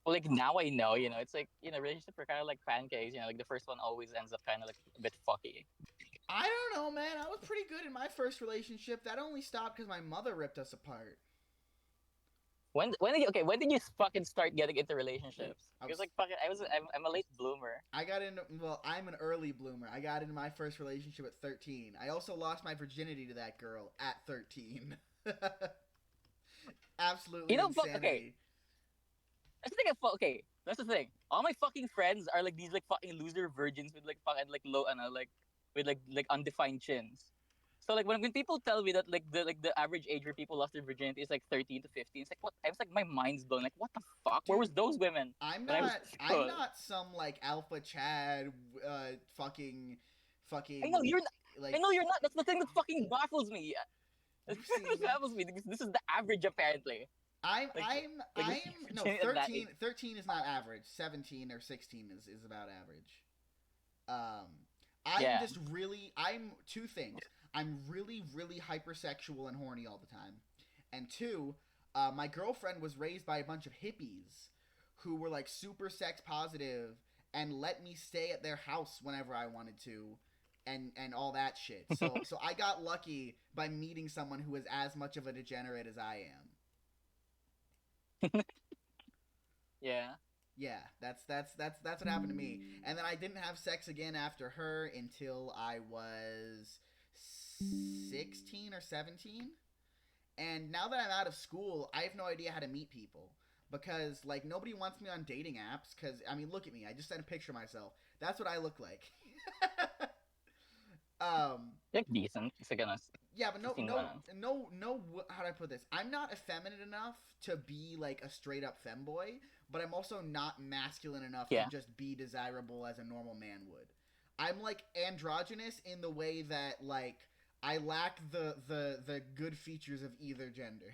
well, like now I know. It's like relationships are kind of like pancakes. Like the first one always ends up kind of like a bit fucky. I don't know, man. I was pretty good in my first relationship. That only stopped because my mother ripped us apart. When did you fucking start getting into relationships? I Because was like fucking I'm a late bloomer. I got into well, I'm an early bloomer. I got into my first relationship at 13. I also lost my virginity to that girl at 13. Absolutely Okay. insanity. That's the thing. Okay, that's the thing. All my fucking friends are like these like fucking loser virgins with like fucking like low and like with like undefined chins. So like when people tell me that like the average age where people lost their virginity is like 13 to 15, it's like what? I was like my mind's blown. Like what the fuck? Where was Dude, those women I'm when I was not in I'm school? not some like alpha Chad fucking I know fucking you're not. I like know you're not. That's the thing that fucking baffles me. you That see baffles me because this is the average apparently. I'm Like I'm like I'm no virginity at that age. 13 is not average. 17 or 16 is about average. Um, I'm Yeah. just really I'm two things. I'm really hypersexual and horny all the time, and two, my girlfriend was raised by a bunch of hippies who were like super sex positive and let me stay at their house whenever I wanted to. And all that shit. So I got lucky by meeting someone who is as much of a degenerate as I am. Yeah. Yeah, that's what happened to me. And then I didn't have sex again after her until I was 16 or 17. And now that I'm out of school, I have no idea how to meet people because like nobody wants me on dating apps cuz I mean, look at me. I just sent a picture of myself. That's what I look like. Like decent. It's like a Yeah, but no, sing no, one. no, no. How do I put this? I'm not effeminate enough to be like a straight up femboy, but I'm also not masculine enough to Yeah. just be desirable as a normal man would. I'm like androgynous in the way that like I lack the good features of either gender.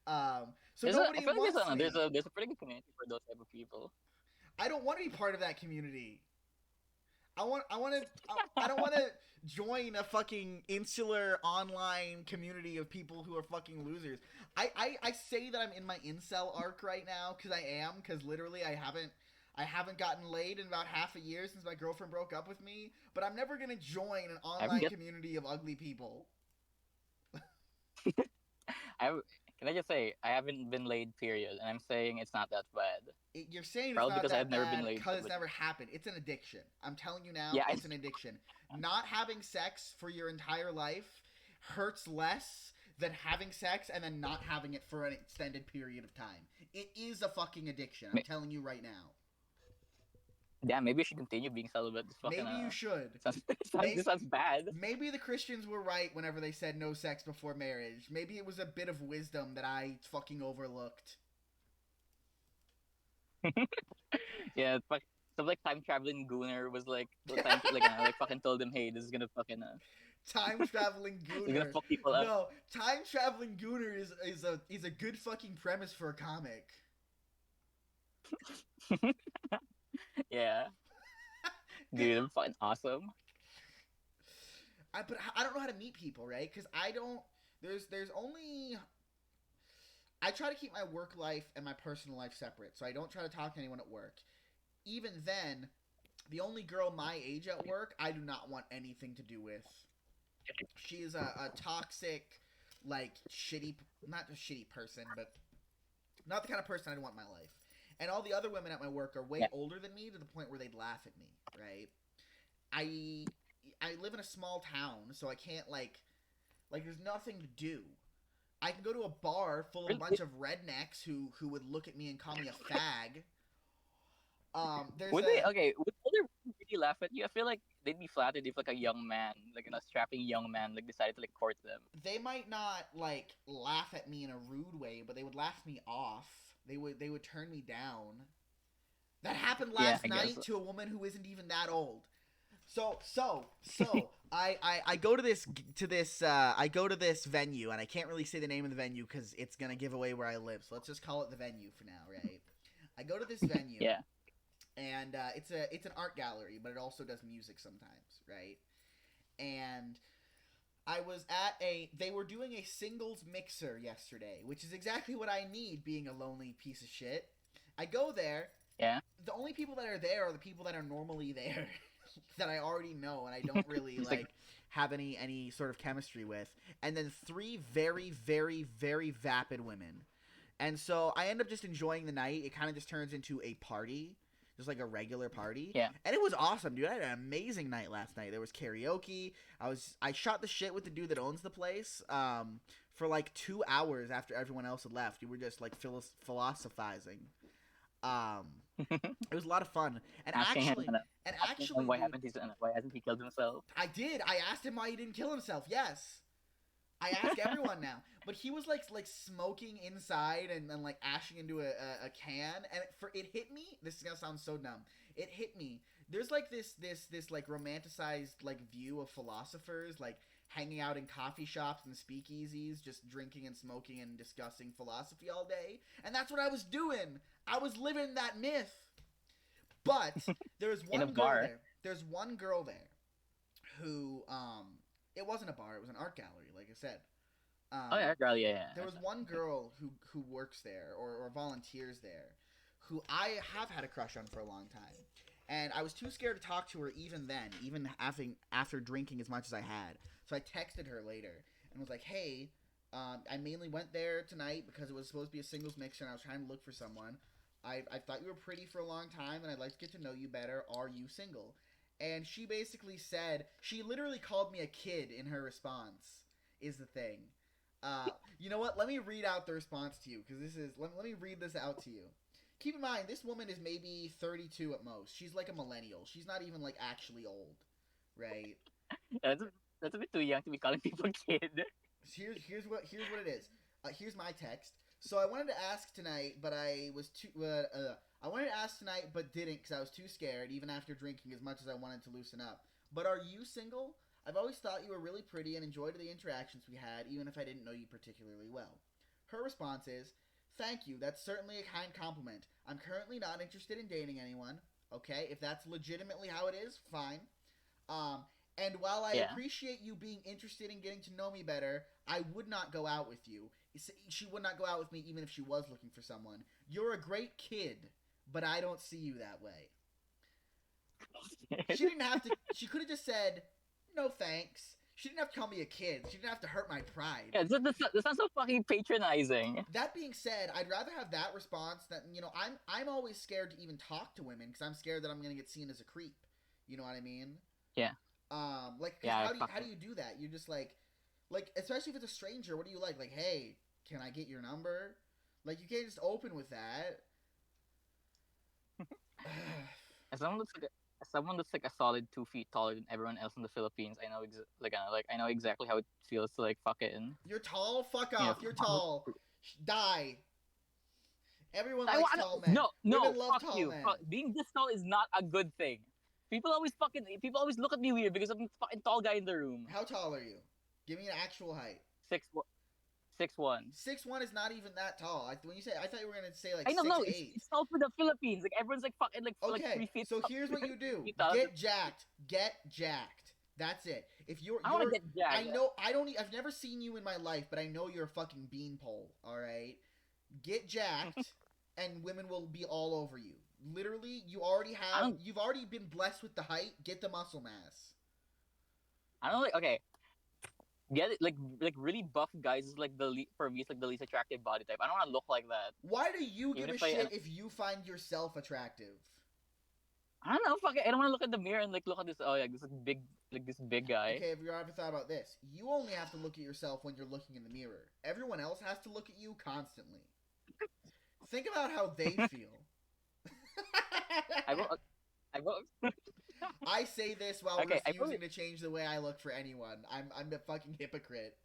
So I nobody feel like wants me. there's a pretty good community for those type of people. I don't want to be part of that community. I don't want to join a fucking insular online community of people who are fucking losers. I say that I'm in my incel arc right now because I am, because literally I haven't gotten laid in about half a year since my girlfriend broke up with me, but I'm never gonna join an I haven't online get community of ugly people. I have, can I just say I haven't been laid period and I'm saying it's not that bad. You're saying it's Probably not because that I've never been bad laid because it's but never happened. It's an addiction. I'm telling you now, yeah, it's an addiction. Not having sex for your entire life hurts less than having sex and then not having it for an extended period of time. It is a fucking addiction. I'm telling you right now. damn, maybe I should continue being celibate. This fucking Maybe you should. this Maybe, sounds bad. maybe the Christians were right whenever they said no sex before marriage. Maybe it was a bit of wisdom that I fucking overlooked. Yeah, fuck. Some like time traveling gooner was like fucking told him, hey, this is gonna fucking Time traveling he's gonna gooner. fuck people up. No, time traveling gooner is a good fucking premise for a comic. Yeah, Cause dude, I'm fucking awesome. but I don't know how to meet people, right? Because I don't. There's only. I try to keep my work life and my personal life separate, so I don't try to talk to anyone at work. Even then, the only girl my age at work, I do not want anything to do with. She is a toxic, like shitty, not a shitty person, but not the kind of person I'd want in my life. And all the other women at my work are way Yeah. older than me to the point where they'd laugh at me, right? I I live in a small town, so I can't like there's nothing to do. I can go to a bar full of a bunch of rednecks who would look at me and call me a fag. There's Would they a okay? Would older women really laugh at you? I feel like they'd be flattered if like a young man, like a strapping young man, like decided to like court them. they might not like laugh at me in a rude way, but they would laugh me off. They would turn me down. That happened Yeah, last I guess. night to a woman who isn't even that old. So I go to this venue, and I can't really say the name of the venue because it's gonna give away where I live. So let's just call it the venue for now, right? I go to this venue, Yeah. and it's an art gallery, but it also does music sometimes, right? And they were doing a singles mixer yesterday, which is exactly what I need, being a lonely piece of shit. I go there. Yeah. The only people that are there are the people that are normally there that I already know and I don't really It's like have any sort of chemistry with. And then three very vapid women. And so I end up just enjoying the night. It kind of just turns into a party, just like a regular party. Yeah. And it was awesome, dude. I had an amazing night last night. There was karaoke. I shot the shit with the dude that owns the place for like 2 hours after everyone else had left. We were just like philosophizing. It was a lot of fun. And asking him, actually, dude, why hasn't he killed himself? I did. I asked him why he didn't kill himself. Yes. I ask everyone now, but he was like smoking inside and like ashing into a can, and it hit me. This is gonna sound so dumb. It hit me. There's like this like romanticized like view of philosophers like hanging out in coffee shops and speakeasies, just drinking and smoking and discussing philosophy all day, and that's what I was doing. I was living that myth. But there's In a one girl bar. there. There's one girl there who it wasn't a bar, it was an art gallery, like I said. Oh yeah, girl, yeah. There was one girl who works there or volunteers there who I have had a crush on for a long time. And I was too scared to talk to her even then, even after drinking as much as I had. So I texted her later and was like, hey, I mainly went there tonight because it was supposed to be a singles mixer and I was trying to look for someone. I thought you were pretty for a long time and I'd like to get to know you better. Are you single? And she basically said, she literally called me a kid in her response, is the thing. You know what? Let me read out the response to you, because let me read this out to you. Keep in mind, this woman is maybe 32 at most. She's like a millennial. She's not even like actually old, right? That's a bit too young to be calling people kid. Here's what it is. Here's my text. So I wanted to ask tonight, but I was too. I wanted to ask tonight, but didn't because I was too scared, even after drinking as much as I wanted to loosen up. But are you single? I've always thought you were really pretty and enjoyed the interactions we had, even if I didn't know you particularly well. Her response is, thank you, that's certainly a kind compliment. I'm currently not interested in dating anyone. Okay, if that's legitimately how it is, fine. And while I appreciate you being interested in getting to know me better, I would not go out with you. She would not go out with me even if she was looking for someone. You're a great kid, but I don't see you that way. She didn't have to. She could have just said, no thanks. She didn't have to call me a kid. She didn't have to hurt my pride. Yeah, this sounds so fucking patronizing. That being said, I'd rather have that response than, I'm always scared to even talk to women because I'm scared that I'm going to get seen as a creep. You know what I mean? Yeah. How do you do that? You're just like, especially if it's a stranger, what do you like? Like, hey, can I get your number? Like, you can't just open with that. As someone that's like a solid 2 feet taller than everyone else in the Philippines, I know exactly how it feels to like fuck it in. You're tall? Fuck off. You're tall. Die. Everyone likes tall men. No, women love fuck tall you. men. Being this tall is not a good thing. People always look at me weird because I'm the fucking tall guy in the room. How tall are you? Give me an actual height. 6'1". 6'1" is not even that tall. When you say, I thought you were gonna say like 6'8". No, it's tall for the Philippines. Like everyone's like fucking like okay. like 3 feet. So here's what you do: get jacked. That's it. If you're, I want to get jacked. I know. I've never seen you in my life, but I know you're a fucking beanpole. All right. Get jacked, and women will be all over you. Literally, you've already been blessed with the height. Get the muscle mass. I don't okay. Get it like really buff guys is like for me it's like the least attractive body type. I don't want to look like that. Why do you give a shit if you find yourself attractive? I don't know. Fuck it. I don't want to look at the mirror and like look at this. Oh yeah, this big guy. Okay, have you ever thought about this? You only have to look at yourself when you're looking in the mirror. Everyone else has to look at you constantly. Think about how they feel. I say this while refusing to change the way I look for anyone. I'm a fucking hypocrite.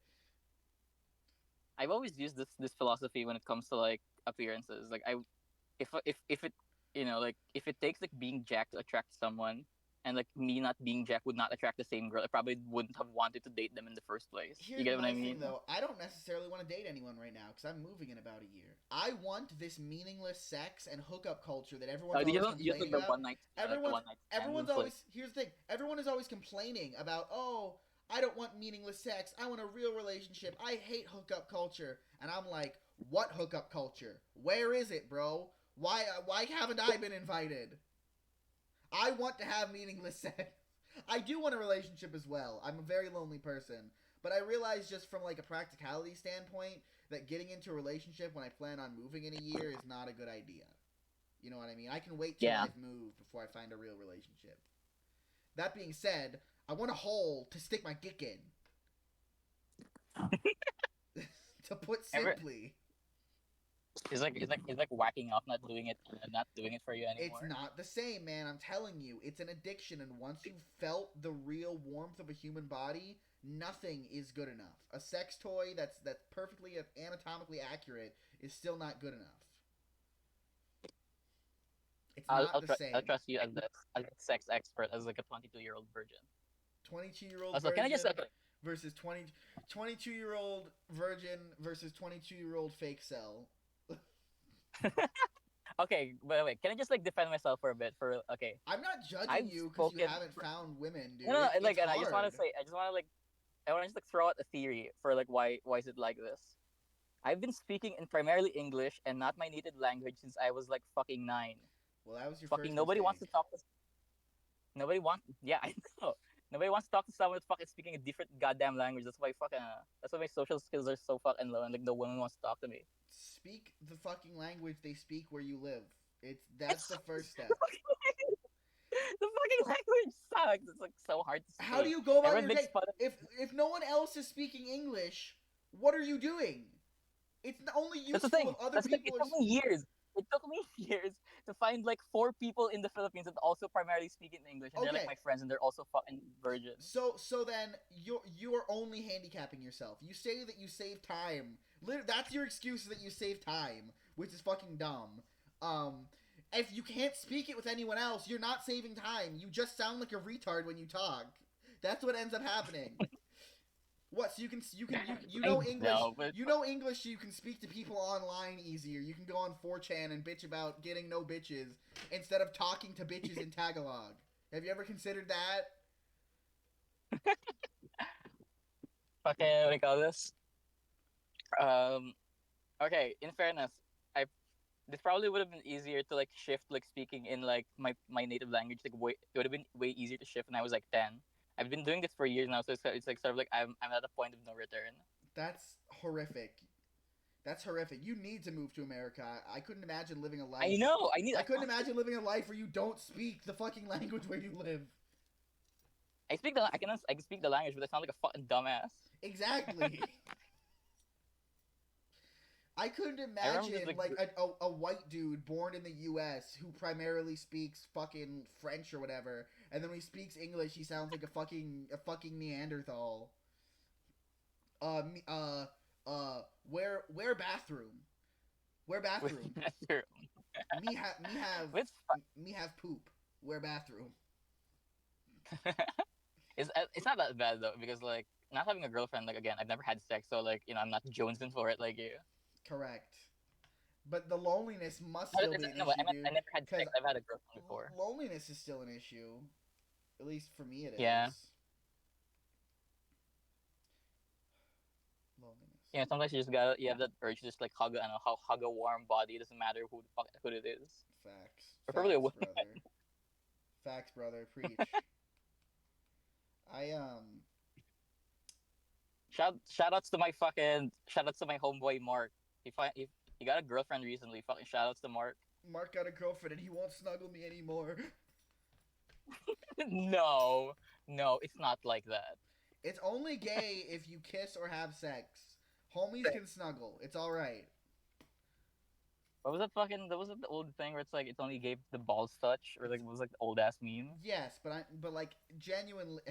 I've always used this philosophy when it comes to like appearances. Like if it if it takes like being jacked to attract someone, and like me not being jacked would not attract the same girl, I probably wouldn't have wanted to date them in the first place. Here's you get what I mean? Thing, though, I don't necessarily want to date anyone right now because I'm moving in about a year. I want this meaningless sex and hookup culture that everyone's always complaining about. Everyone's always here's the thing. Everyone is always complaining about, oh, I don't want meaningless sex. I want a real relationship. I hate hookup culture. And I'm like, what hookup culture? Where is it, bro? Why haven't I been invited? I want to have meaningless sex. I do want a relationship as well. I'm a very lonely person. But I realize just from like a practicality standpoint that getting into a relationship when I plan on moving in a year is not a good idea. You know what I mean? I can wait till I've moved before I find a real relationship. That being said, I want a hole to stick my dick in. To put simply. He's like whacking off, not doing it for you It's anymore. not the same, man. I'm telling you, it's an addiction, and once you've felt the real warmth of a human body, nothing is good enough. A sex toy that's perfectly anatomically accurate is still not good enough. It's not the I'll same. trust you as a sex expert, as like a 22-year-old virgin. 22-year-old Also, can I just virgin okay? versus 22-year-old virgin versus 22-year-old fake cell. Okay, wait. Can I just like defend myself for a bit? For okay, I'm not judging I've you because you spoken. haven't found women, No, dude. no, no, It's and hard. I just want to like, I want to just like throw out a theory for like why is it like this? I've been speaking in primarily English and not my native language since I was like fucking 9. Well, that was your Fucking first nobody wants to mistake. talk to. Nobody wants. Yeah, I know. Nobody wants to talk to someone that's fucking speaking a different goddamn language. That's why my social skills are so fucking low, and like no woman wants to talk to me. Speak the fucking language they speak where you live. That's It's the first the step. fucking the fucking language sucks. It's like so hard to How do speak. you go about Everyone your makes day fun of. if no one else is speaking English? What are you doing? It's only That's the useful thing. if other That's the thing. It people are. took me years. It took me years to find like 4 people in the Philippines that also primarily speak in English, and they're like Okay, my friends, and they're also fucking virgins. so then you're only handicapping yourself. You say that you save time. That's your excuse that you save time, which is fucking dumb. Um, if you can't speak it with anyone else, you're not saving time. You just sound like a retard when you talk. That's what ends up happening. What? So you I know English. know, but You know English. So you can speak to people online easier. You can go on 4chan and bitch about getting no bitches instead of talking to bitches in Tagalog. Have you ever considered that? fucking what do you call this? Um, okay. In fairness, I this probably would have been easier to like shift like speaking in like my native language. Like it would have been way easier to shift when I was like 10. I've been doing this for years now, so it's like sort of like I'm at a point of no return. That's horrific. That's horrific. You need to move to America. I couldn't imagine living a I life. know. I need. I couldn't imagine living a life where you don't speak the fucking language where you live. I can speak the language, but I sound like a fucking dumbass. Exactly. I couldn't I remember just imagine like like a white dude born in the U.S. who primarily speaks fucking French or whatever, and then when he speaks English, he sounds like a fucking Neanderthal. Me, where bathroom? Where with bathroom? bathroom. Me have With me have poop. Where bathroom? it's not that bad though because like not having a girlfriend like again I've never had sex so like I'm not jonesing for it like you. Correct. But the loneliness must No, still be an no, I issue, meant I dude. never had Because sex. I've had a girlfriend before. loneliness is still an issue. At least for me, it Yeah. is. Loneliness. Sometimes you have that urge to just like hug a warm body. It doesn't matter who it is. Facts. Or probably a Facts, woman. brother. Facts, brother. Preach. I Shout outs to my homeboy Mark. If he got a girlfriend recently. Fucking shout outs to Mark. Mark got a girlfriend and he won't snuggle me anymore. No, no, it's not like that. It's only gay if you kiss or have sex. Homies can snuggle. It's all right. What was that fucking? That was the old thing where it's like it's only gave the balls touch, or like it was like the old ass meme. Yes, but like genuinely,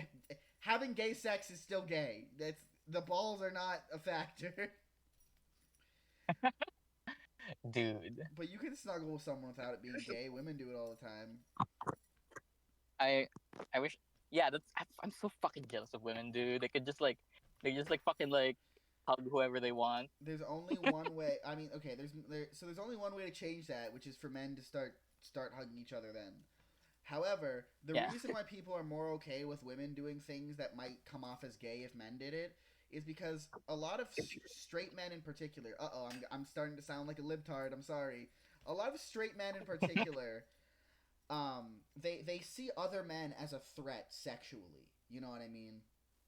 having gay sex is still gay. That's the balls are not a factor. Dude, But you can snuggle with someone without it being gay. Women do it all the time. I I wish. Yeah, I'm so fucking jealous of women, dude. They just like fucking like hug whoever they want. There's only one way. I mean, okay, there's only one way to change that, which is for men to start hugging each other then. However, the Yeah, reason why people are more okay with women doing things that might come off as gay if men did it is because a lot of straight men in particular. I'm starting to sound like a libtard. I'm sorry. A lot of straight men in particular, they see other men as a threat sexually. You know what I mean?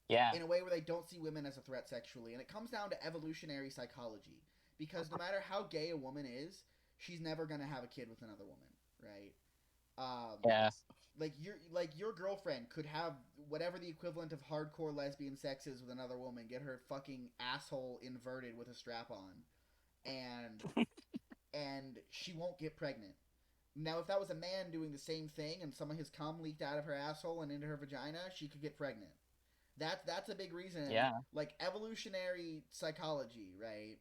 yeah, In a way where they don't see women as a threat sexually, and it comes down to evolutionary psychology. Because no matter how gay a woman is, she's never gonna have a kid with another woman, right? Um, yeah. like your girlfriend could have whatever the equivalent of hardcore lesbian sex is with another woman, get her fucking asshole inverted with a strap on, and and she won't get pregnant. Now, if that was a man doing the same thing and some of his cum leaked out of her asshole and into her vagina, she could get pregnant. That's a big reason, Yeah. like evolutionary psychology, right?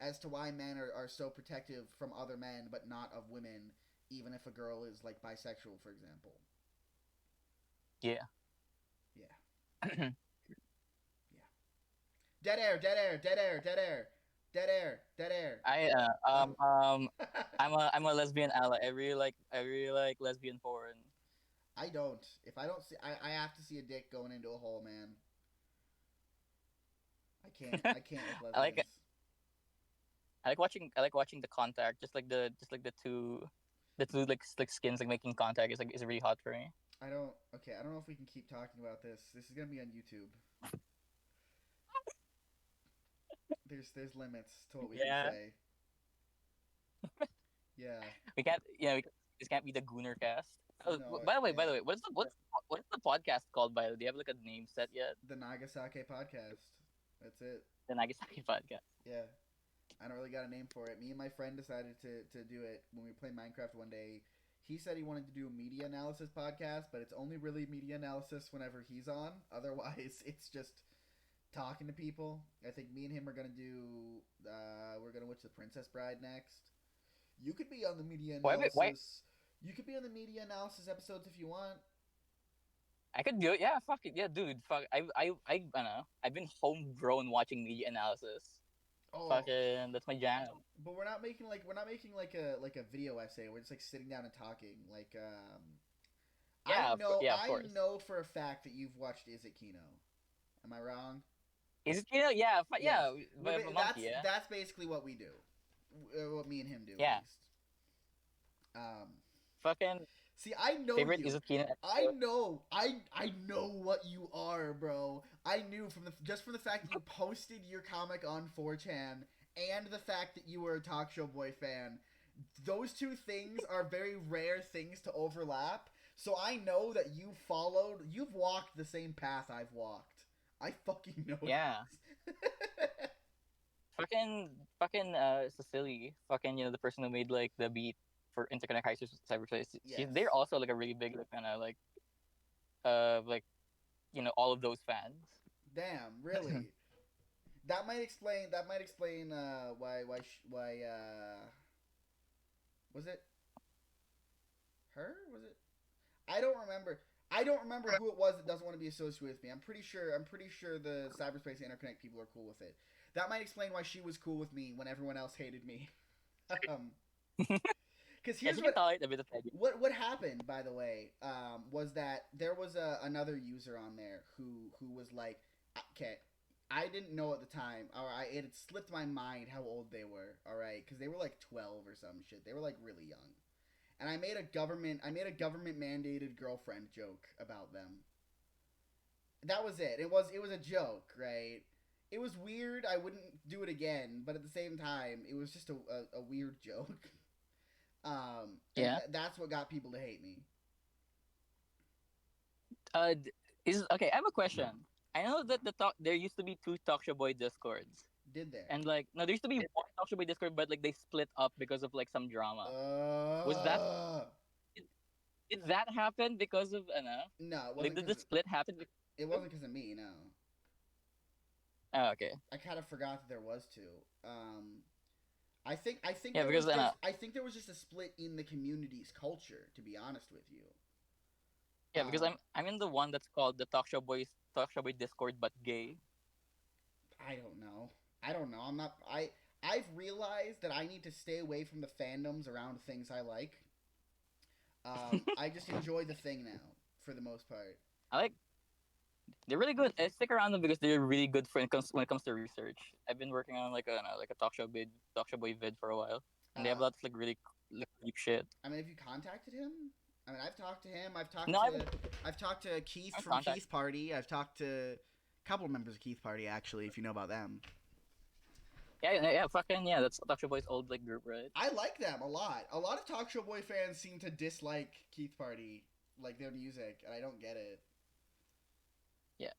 As to why men are so protective from other men, but not of women, even if a girl is like bisexual, for example. Yeah. Yeah, yeah. Dead air, dead air, dead air, dead air, dead air, dead air. I Oh. I'm a lesbian ally. I really like lesbian porn. I don't. If I don't see, I have to see a dick going into a hole, man. I can't. I can't with I like lesbians. I like watching the contact, just like the two like skins like making contact is really hot for me. I don't. Okay, I don't know if we can keep talking about this. This is gonna be on YouTube. There's limits to what we can Yeah. say. Yeah. We can't this can't be the Gooner cast. Oh, No. by the way, what's the podcast called? By the way, do you have like a name set yet? The Naga Sake Podcast. That's it. The Naga Sake Podcast. Yeah. I don't really got a name for it. Me and my friend decided to do it when we played Minecraft one day. He said he wanted to do a media analysis podcast, but it's only really media analysis whenever he's on. Otherwise, it's just talking to people. I think me and him are gonna do. We're gonna watch The Princess Bride next. You could be on the media Why analysis. You could be on the media analysis episodes if you want. I could do it? Yeah, fuck it. Yeah, dude. Fuck. I don't know. I've been homegrown watching media analysis. Oh, Fucking, that's my jam. but we're not making like a video essay. We're just like sitting down and talking. Like Yeah, yeah, of I course. know for a fact that you've watched Is It Kino. Am I wrong? Is it Yeah, Yes. yeah, by a monkey. Yeah, That's basically what we do. What me and him do at yeah. least. Um, Fucking See, I know favorite you. is it Keenan I episode. know. I know what you are, bro. I knew from the just from the fact that you posted your comic on 4chan and the fact that you were a Talk Show Boy fan. Those two things are very rare things to overlap. So I know that you've walked the same path I've walked. I fucking know Yeah, this. fucking Cecily, fucking the person who made like the beat for Interconnect High Cyberspace. Yes. They're also like a really big like kind of like all of those fans. Damn, really? That might explain why was it her? Was it? I don't remember. I don't remember who it was that doesn't want to be associated with me. I'm pretty sure the cyberspace interconnect people are cool with it. That might explain why she was cool with me when everyone else hated me. um, because Yeah, here's she can tolerate a bit of Peggy. what happened, by the way, was that there was another user on there who was like, okay, I didn't know at the time, or it had slipped my mind how old they were. All right, because they were like 12 or some shit. They were like really young, and I made a government mandated girlfriend joke about them. That was it. It was a joke, right? It was weird. I wouldn't do it again, but at the same time, it was just a weird joke. And Yeah. that's what got people to hate me. Is okay. I have a question. I know that there used to be two Talk Show Boy discords, Did there? and like no, there used to be one Talk Show Boy discord, but like they split up because of like some drama. Was that Uh, did, did that happen because of no, it like wasn't did the because split happen? it wasn't because of me. No, Oh, okay. I kind of forgot that there was two. I think Yeah, there because was just I think there was just a split in the community's culture. To be honest with you, yeah, because um, I'm in the one that's called the Talk Show Boy Discord, but gay. I don't know. I don't know. I'm not. I've realized that I need to stay away from the fandoms around things I like. I just enjoy the thing now for the most part. I like they're really good. I stick around them because they're really good for when it comes to research. I've been working on like a Talk Show Boy vid for a while, and they have Uh, lots of like really like, deep shit. I mean, have you contacted him? I mean, I've talked to him. No, I've talked to Keith I'm from contact. Keith Party. I've talked to a couple members of Keith Party actually, if you know about them. Yeah, fucking yeah. That's Talk Show Boy's old like group, right? I like them a lot. A lot of Talk Show Boy fans seem to dislike Keith Party, like their music, and I don't get it. Yeah,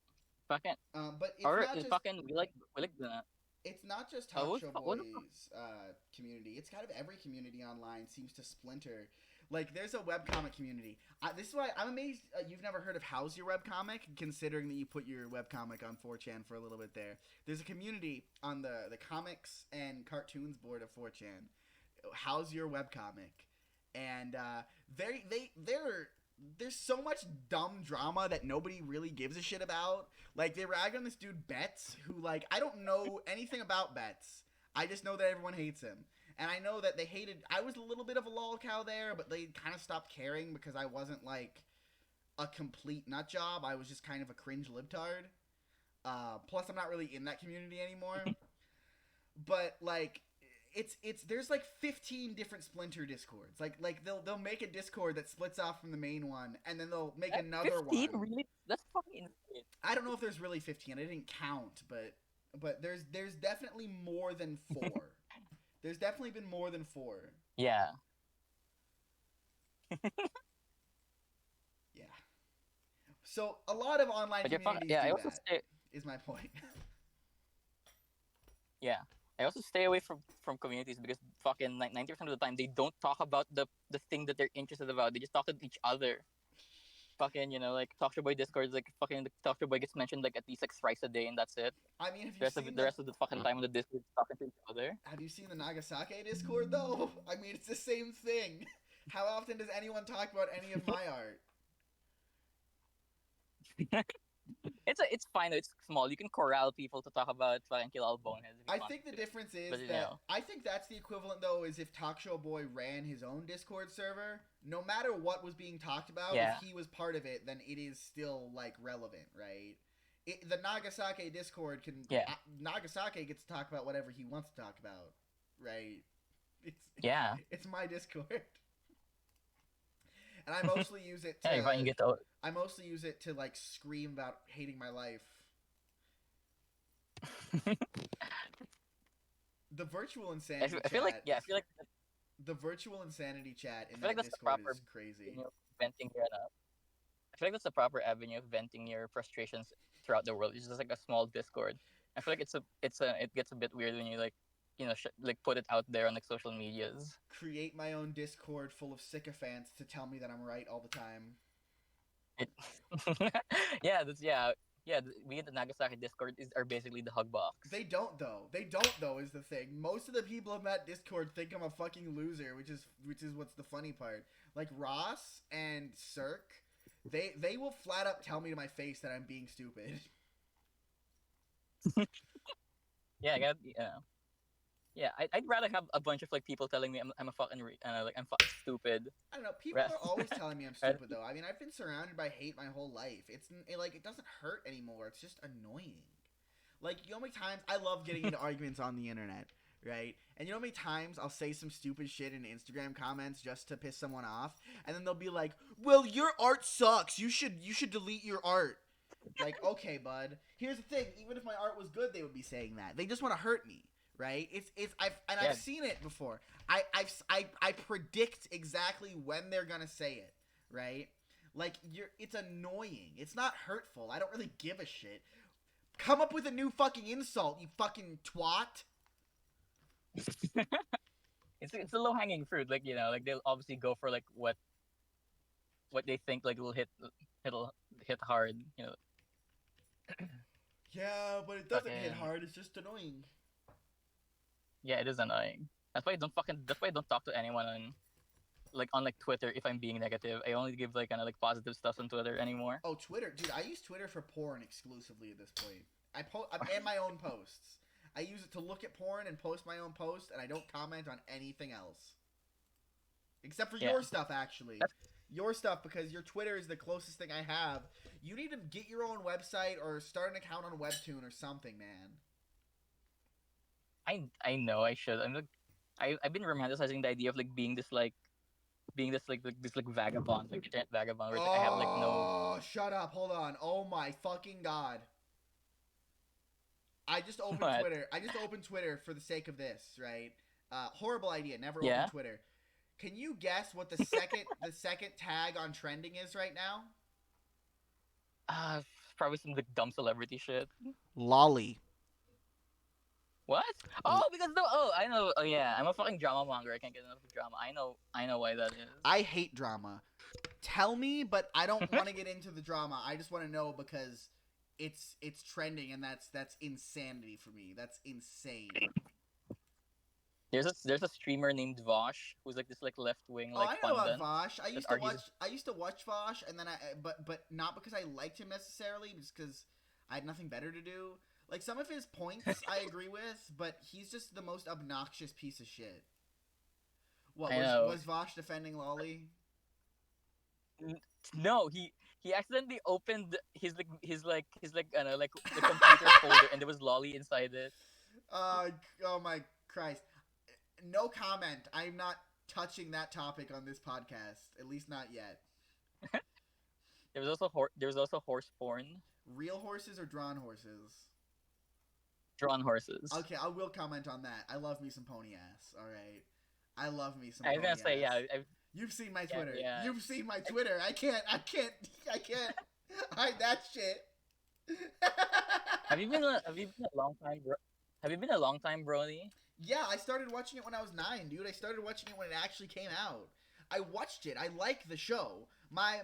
fucking But it's or not just fucking we like the it's not just Uh, Talk what, Show what the fuck? Boys community. It's kind of every community online seems to splinter. Like, there's a webcomic community. This is why I'm amazed you've never heard of How's Your Webcomic, considering that you put your webcomic on 4chan for a little bit there. There's a community on the comics and cartoons board of 4chan. How's Your Webcomic? And they're there's so much dumb drama that nobody really gives a shit about. Like, they rag on this dude Betts, who, like, I don't know anything about Betts. I just know that everyone hates him. And I know that they hated. I was a little bit of a lol cow there, but they kind of stopped caring because I wasn't, like, a complete nut job. I was just kind of a cringe libtard. Plus, I'm not really in that community anymore. But, like, it's there's like 15 different splinter discords. Like they'll make a discord that splits off from the main one, and then they'll make another 15? one. Really? That's fucking insane. I don't know if there's really 15. I didn't count, but there's definitely more than 4. There's definitely been more than 4. Yeah. Yeah. So a lot of online But you're fucking. communities Yeah, I do also that. stay. Is my point. Yeah. I also stay away from communities because fucking like 90% of the time they don't talk about the thing that they're interested about. They just talk to each other. Fucking, like Talk Show Boy Discord, like fucking the Talk Show Boy gets mentioned like at least like thrice a day and that's it. I mean, have The you rest of seen the rest of the fucking time on the Discord is talking to each other. have you seen the Naga Sake Discord though? I mean, it's the same thing. How often does anyone talk about any of my art? It's fine though. It's small. You can corral people to talk about fucking kill all boneheads if you I want think the to. difference is But that I think that's the equivalent though is if Talk Show Boy ran his own Discord server, no matter what was being talked about, Yeah. if he was part of it, then it is still like relevant, right? The Nagasake Discord can Yeah. Nagasake gets to talk about whatever he wants to talk about, right? It's Yeah. it's my Discord. And I mostly use it to Yeah, you fucking get to. I mostly use it to like scream about hating my life. The virtual insanity I feel like chat. yeah, I feel like The virtual insanity chat in I feel like that that's the Discord proper is crazy. venting your I feel like that's the proper avenue of venting your frustrations throughout the world. It's just like a small Discord. I feel like it gets a bit weird when you like like put it out there on like social medias. Create my own Discord full of sycophants to tell me that I'm right all the time. It, yeah. We in the Nagasaki Discord are basically the hug box. They don't though. They don't though is the thing. Most of the people in that Discord think I'm a fucking loser, which is what's the funny part. Like Ross and Cirque, they will flat up tell me to my face that I'm being stupid. Yeah, I got yeah. I'd rather have a bunch of like people telling me I'm a fucking like I'm fucking stupid. I don't know. People are always telling me I'm stupid though. I mean, I've been surrounded by hate my whole life. It doesn't hurt anymore. It's just annoying. Like, you know how many times I love getting into arguments on the internet, right? And you know how many times I'll say some stupid shit in Instagram comments just to piss someone off, and then they'll be like, "Well, your art sucks. You should delete your art." Like, okay, bud. Here's the thing. Even if my art was good, they would be saying that. They just want to hurt me, right? I've seen it before. I predict exactly when they're gonna say it, right? Like, it's annoying. It's not hurtful. I don't really give a shit. Come up with a new fucking insult, you fucking twat. It's a low hanging fruit. Like like they'll obviously go for like what they think like it'll hit hard. Yeah, but it doesn't hit Fucking hard. It's just annoying. yeah, it is annoying. That's why I don't talk to anyone on like Twitter if I'm being negative. I only give like kind of like positive stuff on Twitter anymore. Oh, Twitter, dude! I use Twitter for porn exclusively at this point. And my own posts. I use it to look at porn and post my own post, and I don't comment on anything else, except for your stuff. Actually, your stuff, because your Twitter is the closest thing I have. You need to get your own website or start an account on Webtoon or something, man. I know I should. I've been romanticizing the idea of like being this like vagabond, like giant vagabond, where like, I have like no. Oh, shut up! Hold on. Oh my fucking god! I just opened What? Twitter. I just opened Twitter for the sake of this, right? Horrible idea. Never Yeah? open Twitter. Can you guess what the second tag on trending is right now? Probably some like dumb celebrity shit. Lolly. What? Oh, because I know. Oh yeah, I'm a fucking drama monger. I can't get enough of drama. I know why that is. I hate drama. Tell me, but I don't want to get into the drama. I just want to know because it's trending, and that's insanity for me. That's insane. There's a streamer named Vosh who's like this like left wing Oh, like I know about pundit Vosh. that argues. I used to watch Vosh, and then but not because I liked him necessarily, just because I had nothing better to do. Like some of his points, I agree with, but he's just the most obnoxious piece of shit. What I was know. was Vosh defending Lolly? No, he accidentally opened his like the computer folder and there was lolly inside it. Uh, oh my Christ! No comment. I'm not touching that topic on this podcast. At least not yet. There was also horse porn, Real horses or drawn horses? drawn horses. Okay, I will comment on that. I love me some pony ass. All right, I love me some I was pony gonna say ass. yeah. You've seen my Yeah, Twitter. yeah. You've seen my Twitter. I can't hide that shit. Have you been a long time bro? Have you been a long time brony? Yeah, I started watching it when I was 9, dude. I started watching it when it actually came out. I watched it. I like the show. My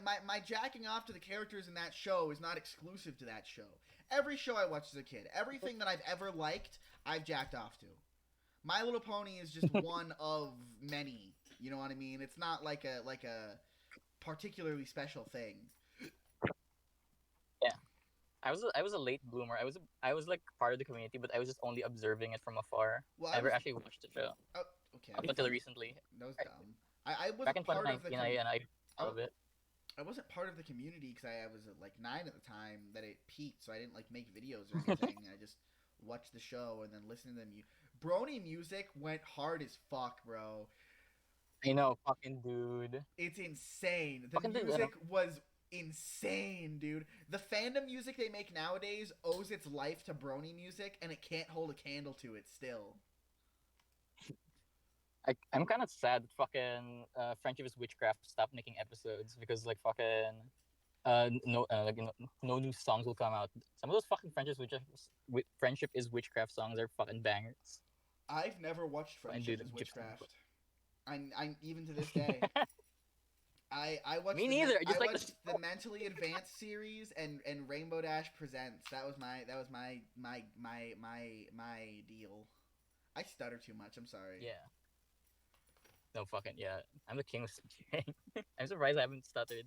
jacking off to the characters in that show is not exclusive to that show. Every show I watched as a kid, everything that I've ever liked, I've jacked off to. My Little Pony is just one of many. You know what I mean? It's not like a particularly special thing. Yeah, I was a late bloomer. I was like part of the community, but I was just only observing it from afar. Well, I never actually watched the show oh, okay. up until recently. That was I- dumb. I Back wasn't in part of the 2019, I love it. I wasn't part of the community because I was like 9 at the time that it peaked, so I didn't like make videos or anything. I just watched the show and then listened to them. Brony music went hard as fuck, bro. I know, fucking dude. It's insane. The Fucking dude, music was insane, dude. The fandom music they make nowadays owes its life to Brony music, and it can't hold a candle to it still. I'm kind of sad that fucking Friendship is Witchcraft stopped making episodes because like fucking no new songs will come out. Some of those fucking Friendship is Witchcraft songs are fucking bangers. I've never watched Friendship dude, is Witchcraft. I'm even to this day. I watched Me neither. I Just watched the Mentally Advanced series and Rainbow Dash Presents. That was my deal. I stutter too much. I'm sorry. yeah. No fucking yeah. I'm the king of stuttering. I'm surprised I haven't stuttered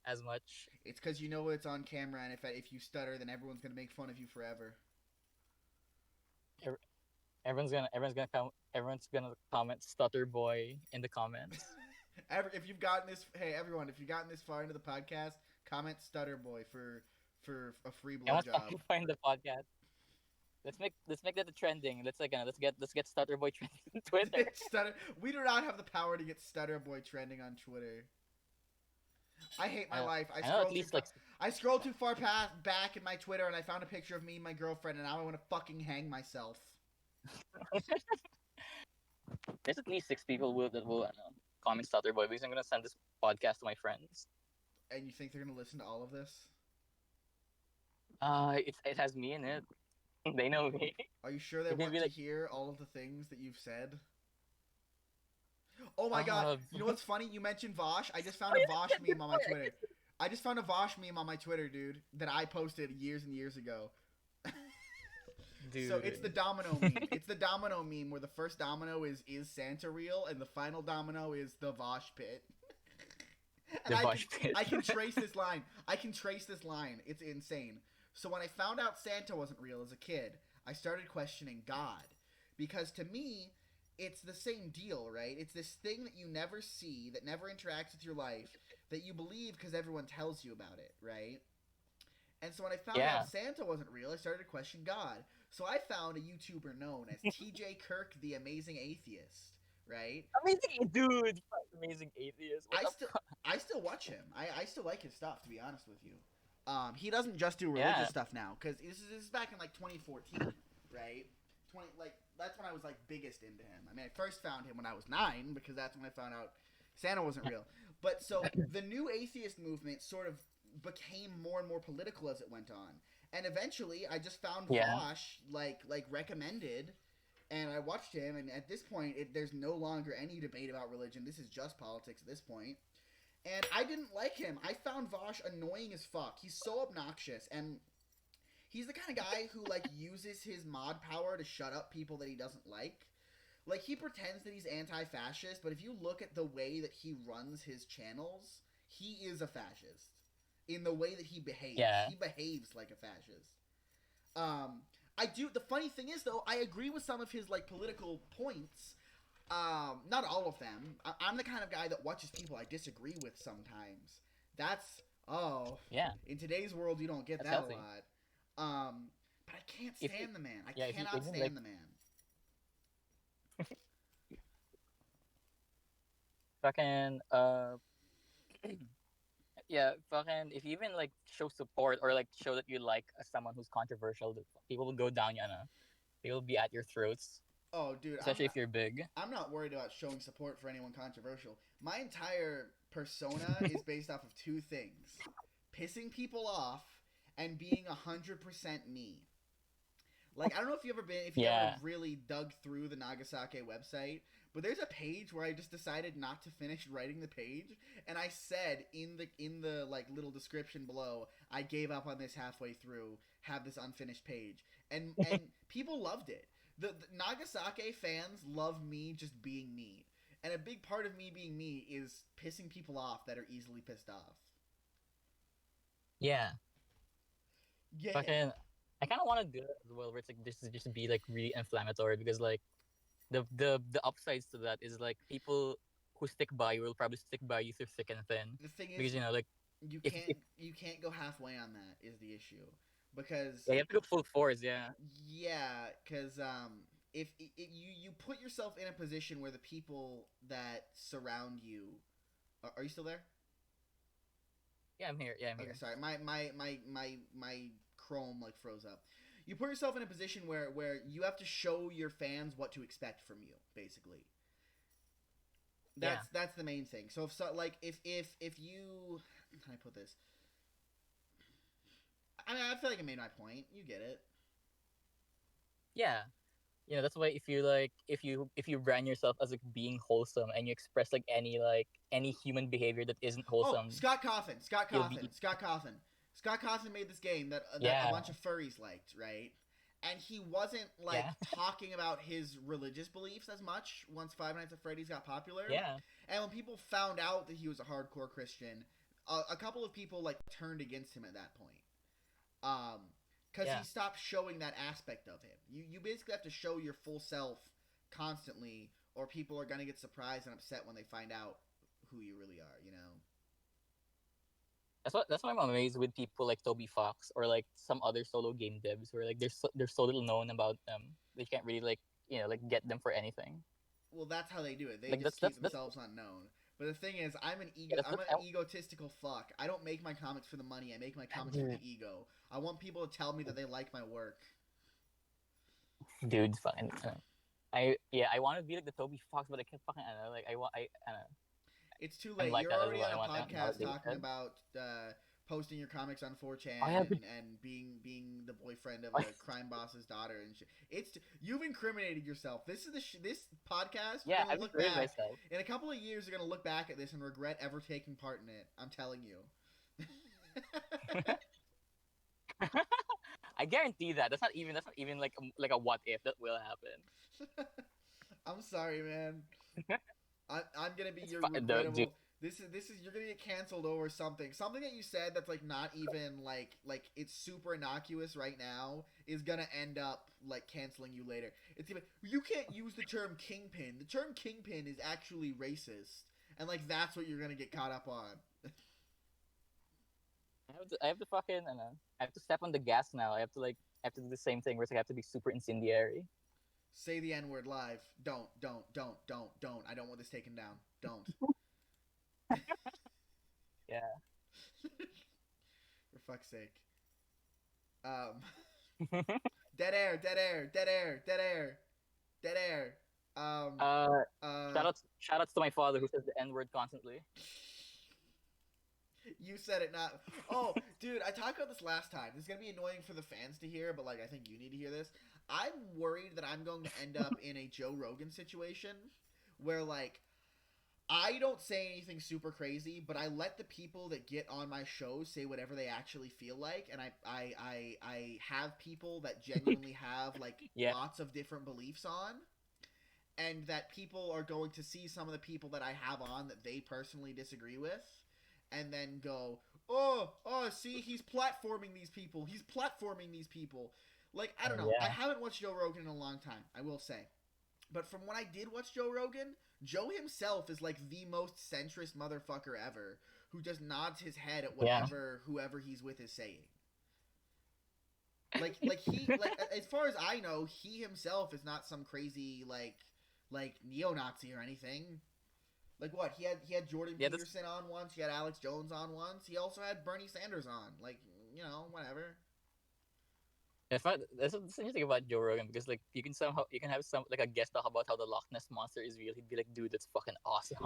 as much. It's because you know it's on camera, and if you stutter, then everyone's gonna make fun of you forever. Everyone's gonna comment stutter boy in the comments. If you've gotten this, hey everyone, if you've gotten this far into the podcast, comment stutter boy for a free I want blowjob. to find the podcast. Let's make that the trending. Let's get stutter boy trending on Twitter. Stutter. We do not have the power to get stutter boy trending on Twitter. I hate my life. I scrolled too far back in my Twitter, and I found a picture of me and my girlfriend, and now I want to fucking hang myself. There's at least 6 people that will comment stutter boy because I'm gonna send this podcast to my friends. And you think they're gonna listen to all of this? It has me in it. They know me. Are you sure they They're gonna want be to like- hear all of the things that you've said? Oh my god! You know what's funny? You mentioned Vosh. I just found a Vosh meme on my Twitter. I just found a Vosh meme on my Twitter, dude, that I posted years and years ago. Dude. So it's the domino meme. It's the domino meme where the first domino is Santa real, and the final domino is the Vosh pit. And The Vosh pit. I can trace this line. It's insane. So when I found out Santa wasn't real as a kid, I started questioning God. Because to me, it's the same deal, right? It's this thing that you never see, that never interacts with your life, that you believe because everyone tells you about it, right? And so when I found out Santa wasn't real, I started to question God. So I found a YouTuber known as TJ Kirk, the Amazing Atheist, right? Amazing dude, amazing atheist. I still watch him. I still like his stuff, to be honest with you. He doesn't just do religious stuff now, because this is back in like 2014, right? That's when I was like biggest into him. I mean, I first found him when I was 9 because that's when I found out Santa wasn't real. But so the new atheist movement sort of became more and more political as it went on, and eventually I just found Vosh like recommended And I watched him, and at this point, there's no longer any debate about religion. This is just politics at this point. And I didn't like him. I found Vosh annoying as fuck. He's so obnoxious, and he's the kind of guy who like uses his mod power to shut up people that he doesn't like. Like he pretends that he's anti-fascist, but if you look at the way that he runs his channels, he is a fascist in the way that he behaves. Yeah. He behaves like a fascist. I do. The funny thing is, though, I agree with some of his like political points. Not all of them. I'm the kind of guy that watches people I disagree with sometimes. That's Yeah. In today's world, you don't get That's that healthy. a lot. But I can't stand the man. I cannot stand like, the man. fucking yeah, fucking if you even like show support or like show that you like someone who's controversial, people will go down, People will be at your throats, Oh, dude, especially if you're big. I'm not worried about showing support for anyone controversial. My entire persona is based off of two things: pissing people off and being 100% me. Like, I don't know if you ever really dug through the Naga Sake website, but there's a page where I just decided not to finish writing the page, and I said in the like little description below, I gave up on this halfway through, have this unfinished page, and people loved it. The Naga Sake fans love me just being me, and a big part of me being me is pissing people off that are easily pissed off. Yeah. Yeah. Fucking, I kind of want to do it as well, where it's like just be like really inflammatory, because like the upsides to that is like people who stick by you will probably stick by you through thick and thin. The thing is, because like you if, can't go halfway on that is the issue, because you have to go full force. Yeah. because if you put yourself in a position where the people that surround you are you still there? Yeah, I'm here. Yeah, I'm Okay, here. sorry. My Chrome like froze up. You put yourself in a position where you have to show your fans what to expect from you, basically. That's the main thing. So if you, how can I put this? I mean, I feel like I made my point. You get it. Yeah. That's why if you brand yourself as like being wholesome, and you express like any human behavior that isn't Oh, wholesome. Scott Coffin made this game that a bunch of furries liked, right? And he wasn't like talking about his religious beliefs as much once Five Nights at Freddy's got popular. Yeah. And when people found out that he was a hardcore Christian, a couple of people like turned against him at that point. Because he stopped showing that aspect of him. You basically have to show your full self constantly, or people are gonna get surprised and upset when they find out who you really are. That's why I'm amazed with people like Toby Fox or like some other solo game devs, where like there's so little known about them. They can't really like get them for anything. Well, that's how they do it. They like, just keep themselves unknown. But the thing is, I'm an egotistical fuck. I don't make my comics for the money. I make my comics for the ego. I want people to tell me that they like my work. Dude, fucking. I want to be like the Toby Fox, but I can't fucking. It's too late. You're already on a podcast talking about posting your comics on 4chan and being the boyfriend of a crime boss's daughter and shit. You've incriminated yourself. This is this podcast. Yeah, I've incriminated myself. In a couple of years, you're gonna look back at this and regret ever taking part in it. I'm telling you. I guarantee that. That's not even like a what if. That will happen. I'm sorry, man. I'm gonna be your regrettable. This is you're gonna get canceled over something that you said that's like not even like it's super innocuous right now is gonna end up like canceling you later. It's gonna you can't use the term kingpin. The term kingpin is actually racist, and like that's what you're gonna get caught up on. I have to fucking I have to step on the gas now. I have to do the same thing where it's like I have to be super incendiary. Say the N-word live. Don't. I don't want this taken down. Don't. Yeah. For fuck's sake. Dead air. Shoutouts to my father who says the N-word constantly. You said it, not. Oh, dude, I talked about this last time. This is gonna be annoying for the fans to hear, but like I think you need to hear this. I'm worried that I'm going to end up in a Joe Rogan situation where like I don't say anything super crazy, but I let the people that get on my show say whatever they actually feel like, and I have people that genuinely have like Yeah. lots of different beliefs on, and that people are going to see some of the people that I have on that they personally disagree with, and then go, see, he's platforming these people. He's platforming these people. Like, I don't know. I Yeah. haven't watched Joe Rogan in a long time, I will say. But from when I did watch Joe Rogan, Joe himself is like the most centrist motherfucker ever, who just nods his head at Yeah. whatever whoever he's with is saying. Like he like as far as I know, he himself is not some crazy like neo-Nazi or anything. Like what? He had Jordan Yeah. Peterson on once. He had Alex Jones on once. He also had Bernie Sanders on. Like, whatever. That's what's interesting about Joe Rogan, because like you can have some like a guest talk about how the Loch Ness monster is real. He'd be like, dude, that's fucking awesome.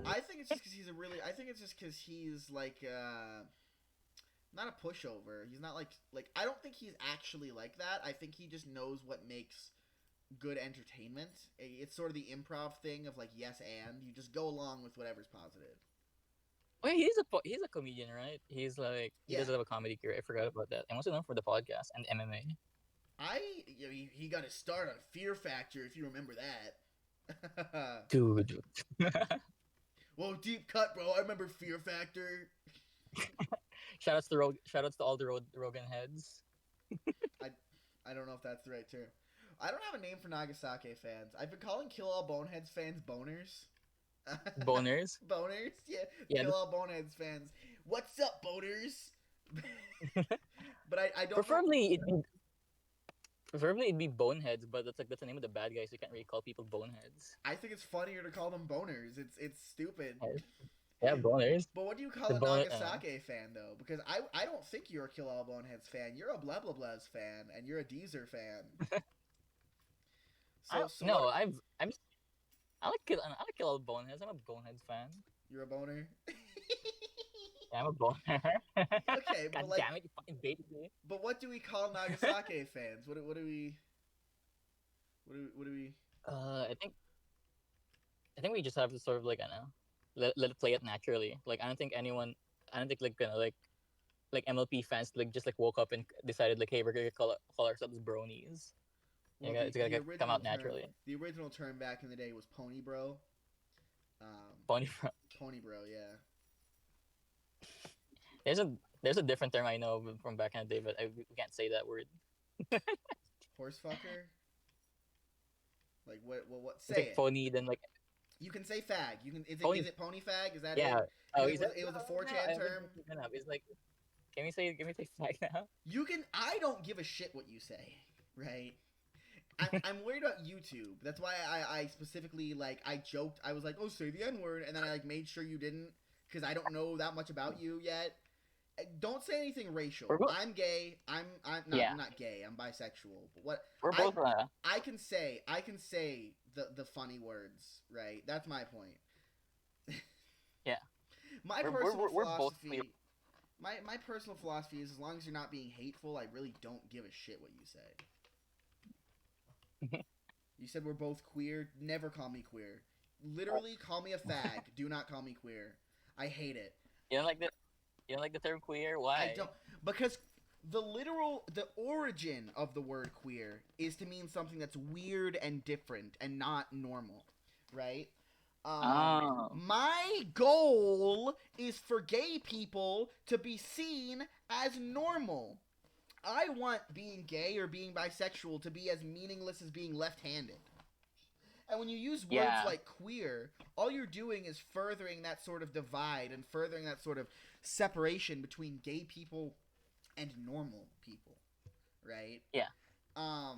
I think it's just because I think it's just because he's like not a pushover. He's not like I don't think he's actually like that. I think he just knows what makes good entertainment. It's sort of the improv thing of like yes and you just go along with whatever's positive. Wait, he's a comedian, right? He's like he Yeah. does have a comedy career. I forgot about that. I also know him for the podcast and MMA. He got his start on Fear Factor, if you remember that. Dude. Whoa, deep cut, bro. I remember Fear Factor. Shoutouts to all the Rogan heads. I don't know if that's the right term. I don't have a name for Naga Sake fans. I've been calling Kill All Boneheads fans boners. Boners. Boners? Yeah. Yeah. Kill All Boneheads fans. What's up, boners? But I don't Preferably it'd be boneheads, but that's the name of the bad guys. You can't really call people boneheads. I think it's funnier to call them boners. It's stupid. Yeah, boners. But what do you call The a boner- Nagasake fan though? Because I don't think you're a Kill All Boneheads fan. You're a Blah Blah Blahs fan, and you're a Deezer fan. No, what- I like kill all boneheads. I'm a boneheads fan. you're a boner. Yeah, I'm a boner. Okay, but God like, damn it, you fucking baited me. but what do we call Nagasake fans? What do we? I think we just have to sort of like I don't know, let it play it naturally. Like I don't think like like MLP fans like just like woke up and decided like, hey, we're gonna call ourselves bronies. Well, It's gotta come out term, naturally. The original term back in the day was pony bro. Pony bro. Pony bro, yeah. There's a different term I know from back in the day, but we can't say that word. Horse fucker. Like what? It's Say like it. pony, then like You can say fag. You can. Pony. Is it pony fag? Is that yeah. it? Oh, It was a 4chan term. It's like, can we say fag now? You can. I don't give a shit what you say, right? I'm worried about YouTube. That's why I specifically like I joked. I was like, oh, say the N word, and then I like made sure you didn't because I don't know that much about you yet. Don't say anything racial. I'm gay. I'm not gay. I'm bisexual. But what We're both. I can say the funny words, right? That's my point. Yeah. My We're both philosophy. My personal philosophy is as long as you're not being hateful, I really don't give a shit what you say. You said we're both queer. Never call me queer. Literally, call me a fag. Do not call me queer. I hate it. You don't like the term queer? Why? I don't, because the origin of the word queer is to mean something that's weird and different and not normal, right? My goal is for gay people to be seen as normal. I want being gay or being bisexual to be as meaningless as being left-handed. And when you use words like queer, all you're doing is furthering that sort of divide and furthering that sort of separation between gay people and normal people, right? Yeah. I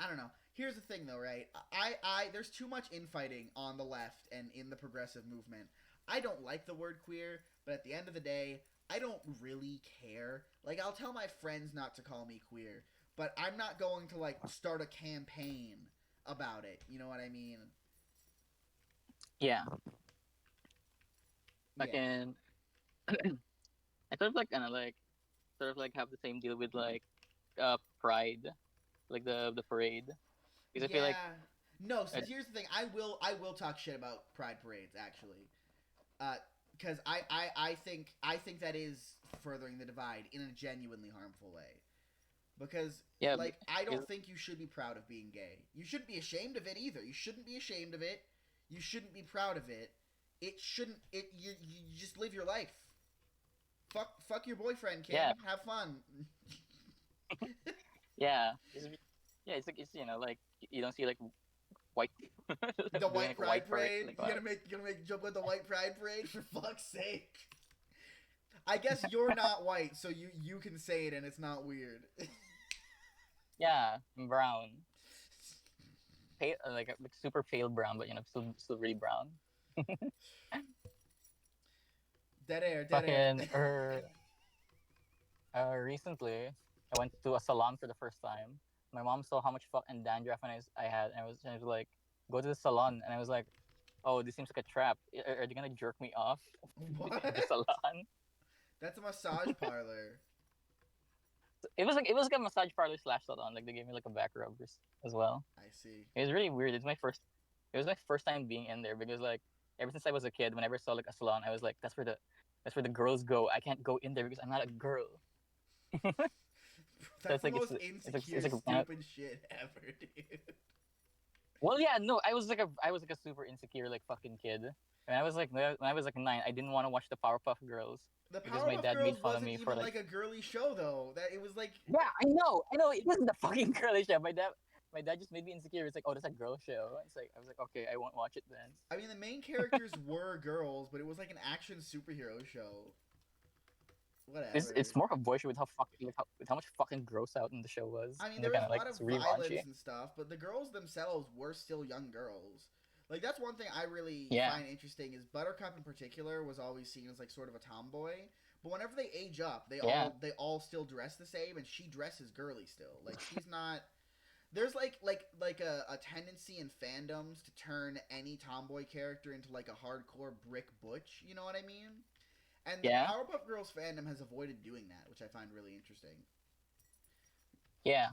don't know. Here's the thing, though, right? There's too much infighting on the left and in the progressive movement. I don't like the word queer, but at the end of the day, I don't really care. Like, I'll tell my friends not to call me queer, but I'm not going to, like, start a campaign about it. You know what I mean? Yeah. Yeah. I sort of like kind of like have the same deal with like Pride, like the parade, because I feel like Yeah. No, so uh, here's the thing. I will talk shit about pride parades actually. Because I think that is furthering the divide in a genuinely harmful way. Because yeah, like I don't because, think you should be proud of being gay. You shouldn't be ashamed of it either. You shouldn't be ashamed of it. You shouldn't be proud of it. It shouldn't. You just live your life. Fuck your boyfriend, yeah, Kim. Have fun. yeah, yeah. It's like it's like you don't see like white The doing white like a white pride parade parade. like You what? gonna make a joke with the white pride parade for fuck's sake. I guess you're not white, so you can say it and it's not weird. Yeah, I'm brown, pale, like super pale brown, but still really brown. Dead air, dead air. Fucking recently, I went to a salon for the first time. My mom saw how much fucking dandruff I had, and I was like, "Go to the salon," and I was like, "Oh, this seems like a trap. Are they gonna jerk me off in the What? salon?" That's a massage parlor. It was like a massage parlor slash salon. Like they gave me like a back rub as well. I see. It was really weird. It was my first time being in there because like ever since I was a kid, whenever I saw like a salon, I was like, that's where the girls go. I can't go in there because I'm not a girl. So That's it's the like most it's insecure, like stupid shit ever, dude. well, yeah, no, I was like a super insecure like fucking kid. And when I was like 9, I didn't want to watch the Powerpuff Girls The because my Powerpuff dad made Girls fun of wasn't me for even like like a girly show though. That it was like yeah, I know, it wasn't a fucking girly show. My dad just made me insecure. It's like, oh, that's a girl show. It's like I was like, okay, I won't watch it then. I mean the main characters were girls, but it was like an action superhero show. It's Whatever. more of a boy show with with how much fucking gross out in the show was, I mean, and there they was kind of a like lot of it's really raunchy. violence and stuff, but the girls themselves were still young girls. Like that's one thing I really Yeah, find interesting is Buttercup in particular was always seen as like sort of a tomboy, but whenever they age up, they yeah, all still dress the same, and she dresses girly still. Like she's not. There's like a tendency in fandoms to turn any tomboy character into like a hardcore brick butch. You know what I mean? And the yeah, Powerpuff Girls fandom has avoided doing that, which I find really interesting. yeah.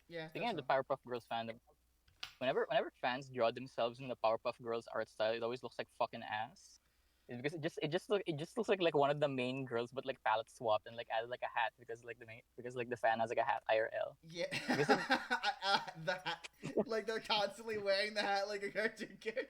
Yeah, Speaking that's of the all. Powerpuff Girls fandom, whenever fans draw themselves in the Powerpuff Girls art style, it always looks like fucking ass. It's because it just looks like one of the main girls, but like palette swapped and like added like a hat because like the fan has like a hat IRL. Yeah, Because like that like they're constantly wearing the hat like a cartoon character.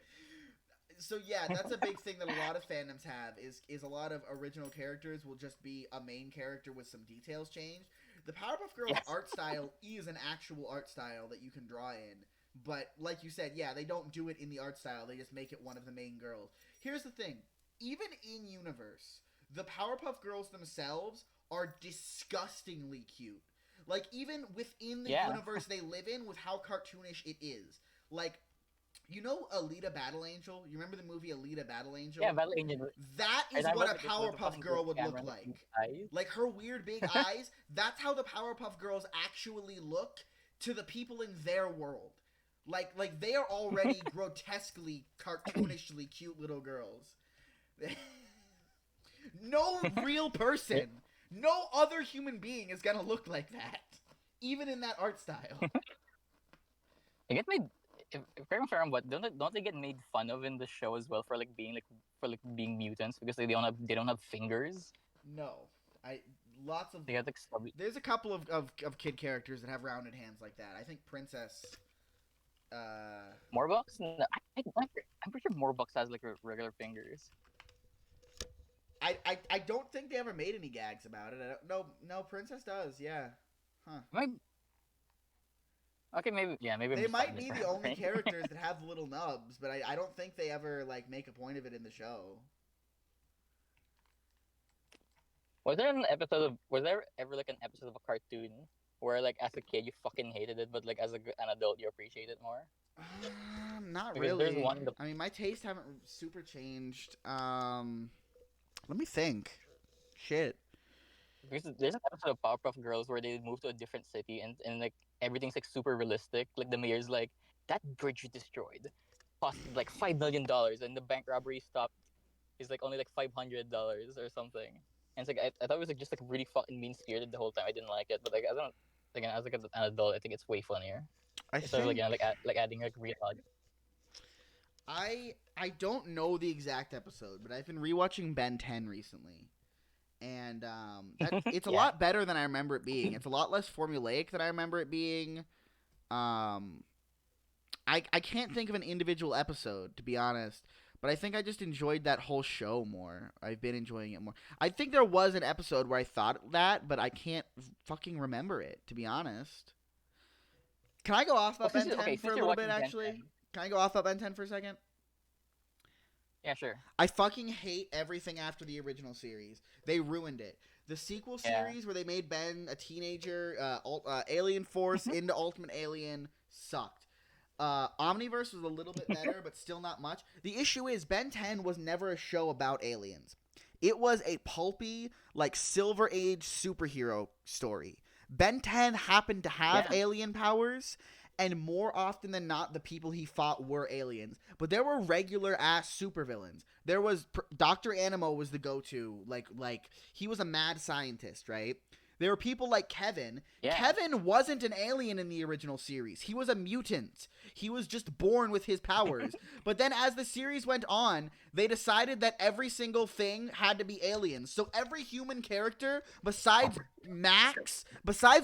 So yeah, that's a big thing that a lot of fandoms have is a lot of original characters will just be a main character with some details changed. The Powerpuff Girls yes, art style is an actual art style that you can draw in, but like you said, yeah, they don't do it in the art style. They just make it one of the main girls. Here's the thing: even in universe, the Powerpuff Girls themselves are disgustingly cute. Like even within the yeah, universe they live in, with how cartoonish it is. Like you know Alita Battle Angel? You remember the movie Alita Battle yeah. Angel? Battle Angel. That I is remember what a with the Powerpuff fucking green Girl would camera look and the like. huge eyes. Like her weird big eyes, that's how the Powerpuff Girls actually look to the people in their world. Like they are already grotesquely, cartoonishly cute little girls. No real person, no other human being is gonna look like that, even in that art style. They get made. If I'm fair on what don't they get made fun of in the show as well for like being mutants because they don't have fingers. No, I lots of They got like stubby. there's a couple of kid characters that have rounded hands like that. I think Princess. Uh, Morbox? No, I'm pretty sure Morbox has like regular fingers. I don't think they ever made any gags about it. No, Princess does. Yeah, huh? Am okay, maybe yeah, maybe I'm They just might fucking be the only misremembering. characters that have little nubs, but I don't think they ever like make a point of it in the show. Was there ever like an episode of a cartoon where like as a kid you fucking hated it, but like as an adult you appreciate it more? Not Because there's really. one the I mean, my tastes haven't super changed. Let me think. Shit. because there's an episode of Powerpuff Girls where they move to a different city and like everything's like super realistic. Like the mayor's like that bridge you destroyed cost like $5 million, and the bank robbery stopped is like only like $500 or something. And it's like I thought it was like just like really fucking mean spirited the whole time. I didn't like it, but like I don't. again, as like an adult, I think it's way funnier. I Instead of like, think like adding like real logic. I don't know the exact episode, but I've been rewatching Ben 10 recently. And it's a Yeah. lot better than I remember it being. It's a lot less formulaic than I remember it being. I can't think of an individual episode, to be honest, but I think I just enjoyed that whole show more. I've been enjoying it more. I think there was an episode where I thought that, but I can't fucking remember it, to be honest. Can I go off about Ben 10 for a little bit, actually? Can I go off about Ben 10 for a second? Yeah, sure. I fucking hate everything after the original series. They ruined it. The sequel series where they made Ben a teenager, Alien Force into Ultimate Alien, sucked. Omniverse was a little bit better, but still not much. The issue is Ben 10 was never a show about aliens. It was a pulpy, like, Silver Age superhero story. Ben 10 happened to have alien powers, and more often than not, the people he fought were aliens. But there were regular-ass supervillains. There was... Dr. Animo was the go-to. Like, he was a mad scientist, right? There were people like Kevin. Yeah. Kevin wasn't an alien in the original series. He was a mutant. He was just born with his powers. But then as the series went on, they decided that every single thing had to be aliens. So every human character, besides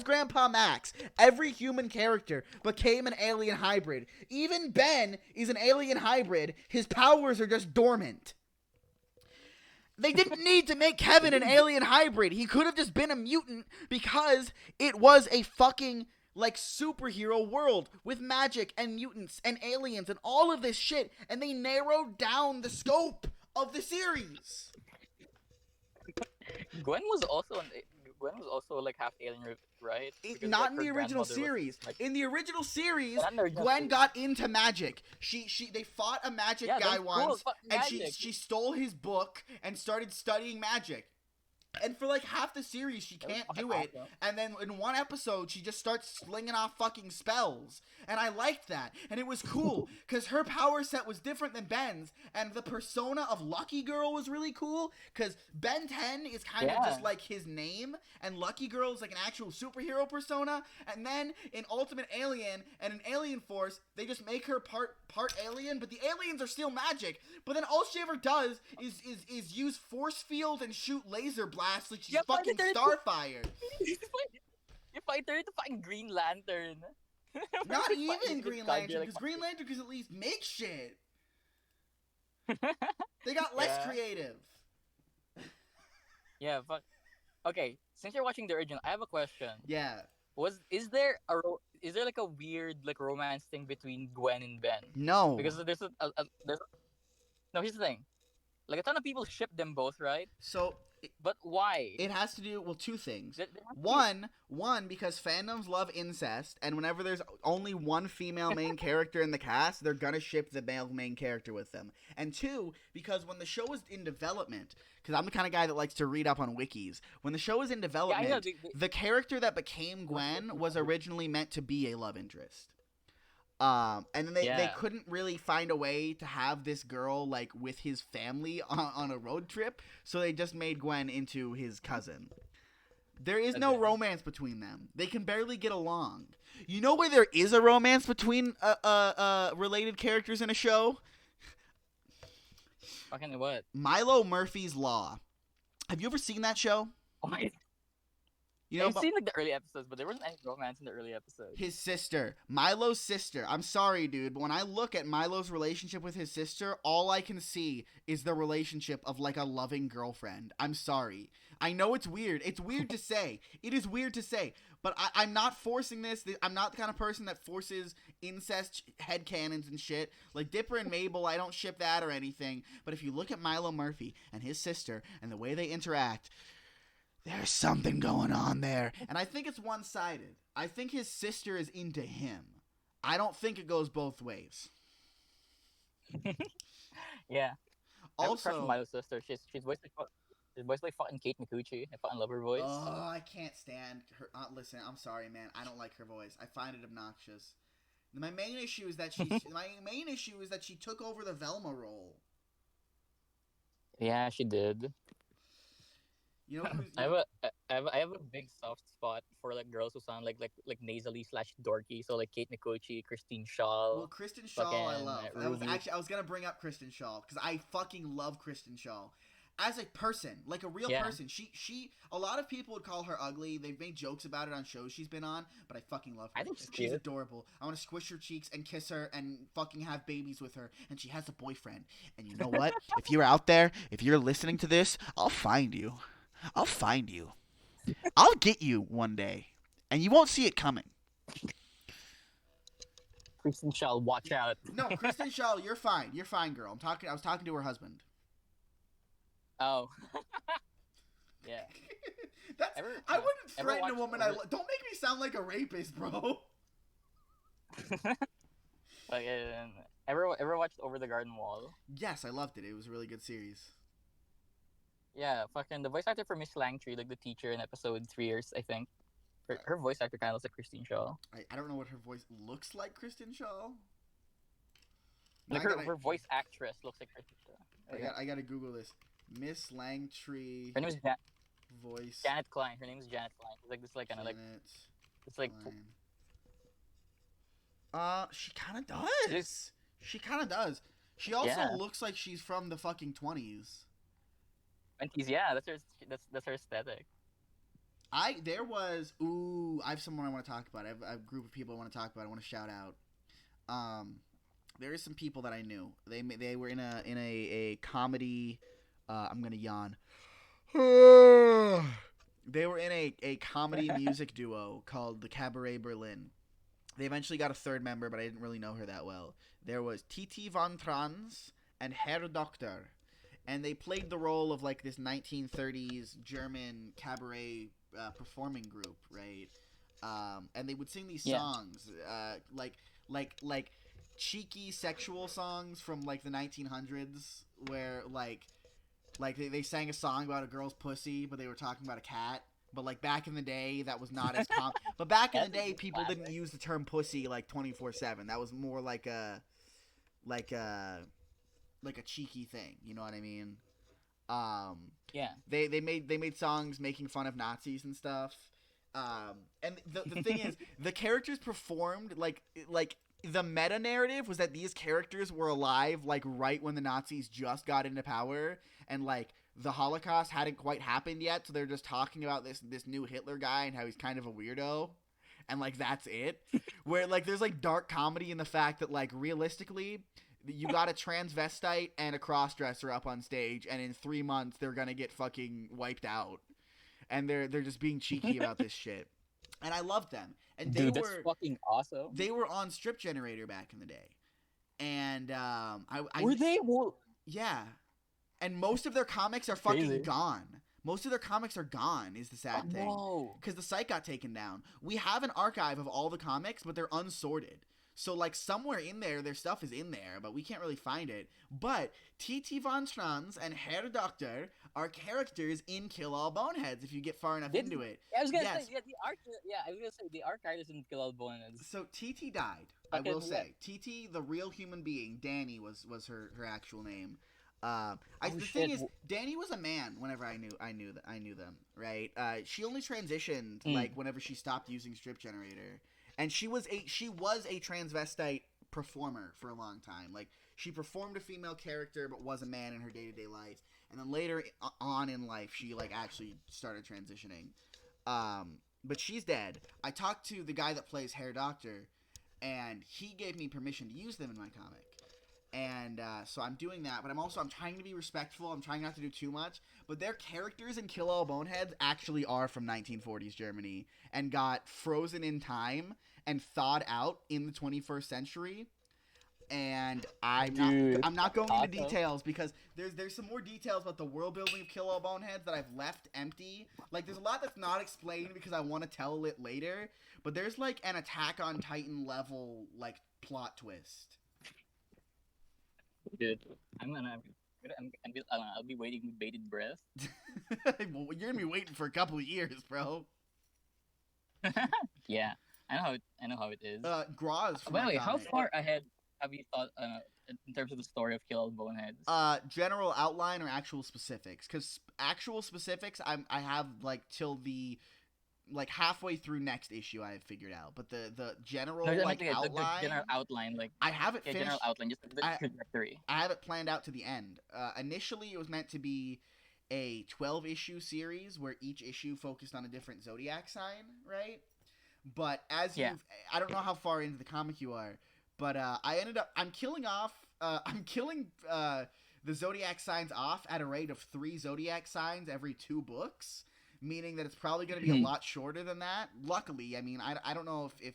Grandpa Max, every human character became an alien hybrid. Even Ben is an alien hybrid. His powers are just dormant. They didn't need to make Kevin an alien hybrid. He could have just been a mutant because it was a fucking, like, superhero world with magic and mutants and aliens and all of this shit, and they narrowed down the scope of the series. Gwen was also like half alien, right? Not in the original series. In the original series, Gwen got into magic. They fought a magic guy once, and she stole his book and started studying magic. And for like half the series, she can't do it. And then in one episode, she just starts slinging off fucking spells. And I liked that. And it was cool because her power set was different than Ben's. And the persona of Lucky Girl was really cool because Ben 10 is kind of just like his name. And Lucky Girl is like an actual superhero persona. And then in Ultimate Alien and in Alien Force, they just make her part alien. But the aliens are still magic. But then all she ever does is use force field and shoot laser blasts like she's fucking Starfire. You fight her to fucking Green Lantern. Not even Green Lantern, because Green Lantern can at least make shit. They got less creative. Yeah, fuck. Okay, since you're watching the original, I have a question. Yeah. Is there like a weird like romance thing between Gwen and Ben? No. Because no, here's the thing. Like a ton of people ship them both, right? So but why? It has to do, well, two things. One, because fandoms love incest, and whenever there's only one female main character in the cast, they're gonna ship the male main character with them. And two, because when the show was in development, because I'm the kind of guy that likes to read up on wikis, when the show was in development, the character that became Gwen was originally meant to be a love interest. And then they couldn't really find a way to have this girl, like, with his family on a road trip, so they just made Gwen into his cousin. There is no romance between them. They can barely get along. You know where there is a romance between related characters in a show? Fucking what? Milo Murphy's Law. Have you ever seen that show? Oh my... You know, I've seen like the early episodes, but there wasn't any romance in the early episodes. His sister, Milo's sister. I'm sorry, dude, but when I look at Milo's relationship with his sister, all I can see is the relationship of like a loving girlfriend. I'm sorry. I know it's weird. It's weird to say. It is weird to say. But I'm not forcing this. I'm not the kind of person that forces incest headcanons and shit. Like Dipper and Mabel, I don't ship that or anything. But if you look at Milo Murphy and his sister and the way they interact, there's something going on there. And I think it's one-sided. I think his sister is into him. I don't think it goes both ways. Yeah. Also, my sister. She's voiced like fucking Kate Micucci. I fucking love her voice. Oh, I can't stand her. Listen, I'm sorry, man. I don't like her voice. I find it obnoxious. My main issue is that she took over the Velma role. Yeah, she did. You know who's I you have know I have a big soft spot for like girls who sound like nasally slash dorky. So like Kate Mikuchi, Christine well, Shaw, Kristen Shaw I fucking love. Rumi. I was gonna bring up Kristen Shaw because I fucking love Kristen Shaw. As a person, like a real Yeah, person, a lot of people would call her ugly. They've made jokes about it on shows she's been on, but I fucking love I her. think she's She's cute. adorable. I want to squish her cheeks and kiss her and fucking have babies with her. And she has a boyfriend. And you know what? If you're out there, if you're listening to this, I'll find you. I'll find you. I'll get you one day, and you won't see it coming. Kristen Shaw, watch out. No, Kristen Shaw, you're fine. You're fine, girl. I was talking to her husband. Oh, yeah. That's. Ever I yeah. wouldn't Ever threaten a watched woman. over Don't make me sound like a rapist, bro. like ever watched Over the Garden Wall? Yes, I loved it. It was a really good series. Yeah, fucking the voice actor for Miss Langtree, like the teacher in episode 3 years, I think. Her voice actor kind of looks like Christine Shaw. I don't know what her voice looks like, Kristen Shaw. No, Like her voice actress looks like Christine Shaw. Okay. I gotta Google this. Miss Langtree Her name is voice. Janet Klein. Her name is Janet Klein. It's like this, like kind of like Janet it's like Klein. She kind of She's- does. She kind of does. She also Yeah. looks like she's from the fucking 20s. 20s. Yeah, that's her aesthetic. I have someone I want to talk about. I have a group of people I want to talk about. I want to shout out. There is some people that I knew. They were in a comedy. I'm gonna yawn. They were in a comedy music duo called the Cabaret Berlin. They eventually got a third member, but I didn't really know her that well. There was Titi von Trans and Herr Doktor, and they played the role of like this 1930s German cabaret performing group, right? And they would sing these songs, like cheeky sexual songs from like the 1900s, where like they sang a song about a girl's pussy, but they were talking about a cat. But like back in the day, that was not as common. But back in the day, people didn't use the term pussy like 24/7. That was more like a cheeky thing. You know what I mean? Yeah. They made songs making fun of Nazis and stuff. And the thing is, the characters performed like the meta narrative was that these characters were alive like right when the Nazis just got into power, and like the Holocaust hadn't quite happened yet, so they're just talking about this new Hitler guy and how he's kind of a weirdo, and like that's it. Where like there's like dark comedy in the fact that like realistically you got a transvestite and a crossdresser up on stage, and in 3 months they're gonna get fucking wiped out, and they're just being cheeky about this shit. And I loved them. And Dude, that's fucking awesome. They were on Strip Generator back in the day, and were they? Yeah, and most of their comics are fucking Crazy. gone. Most of their comics are gone. Is the sad thing, because the site got taken down. We have an archive of all the comics, but they're unsorted. So, like, somewhere in there, their stuff is in there, but we can't really find it. But T.T. Von Trans and Herr Doktor are characters in Kill All Boneheads, if you get far enough into it. I was gonna say, I was gonna say, the art artist in Kill All Boneheads. So, T.T. died, I will say. T.T., the real human being, Danny was her actual name. The thing is, Danny was a man whenever I knew them, right? She only transitioned, like, whenever she stopped using Strip Generator. And she was a transvestite performer for a long time. Like, she performed a female character but was a man in her day-to-day life. And then later on in life, she like actually started transitioning. But she's dead. I talked to the guy that plays Herr Doktor, and he gave me permission to use them in my comic. And so I'm doing that, but I'm trying to be respectful. I'm trying not to do too much. But their characters in Kill All Boneheads actually are from 1940s Germany and got frozen in time and thawed out in the 21st century. And I'm not going into details because there's some more details about the world building of Kill All Boneheads that I've left empty. Like, there's a lot that's not explained because I want to tell it later. But there's like an Attack on Titan level like plot twist. Dude, I'll be waiting with bated breath. Well, you're gonna be waiting for a couple of years, bro. Yeah, I know how it is. Graz. By the way, how far ahead have you thought in terms of the story of Kill All Boneheads? General outline or actual specifics? Because actual specifics, I have like till the like halfway through next issue I have figured out. But the No, general I mean like the outline, general outline, like I have it yeah, general finished. outline, just the I trajectory. I have it planned out to the end. Initially, it was meant to be a 12 issue series where each issue focused on a different zodiac sign, right? But as Yeah. you've, I don't know how far into the comic you are, but I'm killing off, I'm killing the zodiac signs off at a rate of 3 zodiac signs every 2 books, meaning that it's probably going to be a lot shorter than that. Luckily, I mean, I don't know if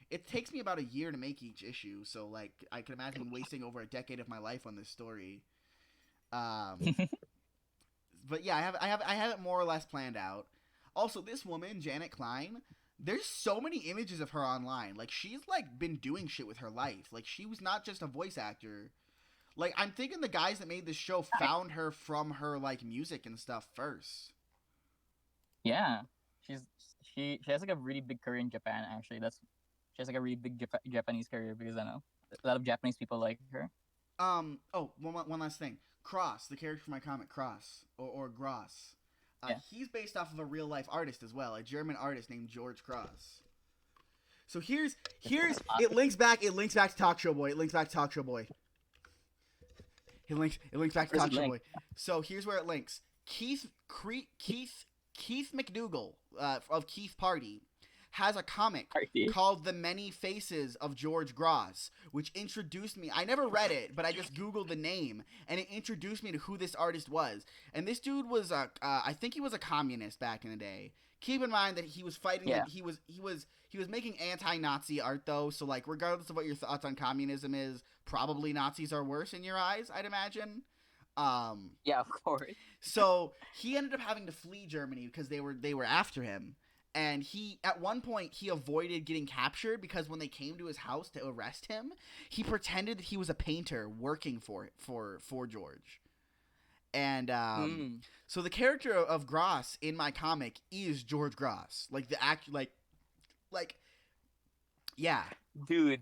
it takes me about a year to make each issue, so like I can imagine wasting over a decade of my life on this story. Um, but yeah, I have it more or less planned out. Also, this woman, Janet Klein, there's so many images of her online. Like she's like been doing shit with her life. Like she was not just a voice actor. Like I'm thinking the guys that made this show found her from her like music and stuff first. Yeah, she's she has like a really big career in Japan. Actually, that's she has like a really big Japanese career because I know a lot of Japanese people like her. Oh, one last thing. Cross, the character from my comic, Cross or Gross. Yeah, He's based off of a real life artist as well, a German artist named George Cross. So here's it links back to Talk Show Boy. It links back to Talk Show Boy. It links back to where's Talk it Show linked? Boy. So here's where it links. Keith McDougal of Keith Party has a comic Party. called The Many Faces of George Gross, which introduced me. I never read it, but I just Googled the name, and it introduced me to who this artist was. And this dude was, I think he was a communist back in the day. Keep in mind that he was fighting, Yeah, he was making anti-Nazi art though. So like, regardless of what your thoughts on communism is, probably Nazis are worse in your eyes, I'd imagine. Um, yeah, of course. so he ended up having to flee Germany because they were after him. And he at one point he avoided getting captured because when they came to his house to arrest him, he pretended that he was a painter working for George. And Mm. so the character of Gross in my comic is George Gross, like the act, like yeah. Dude,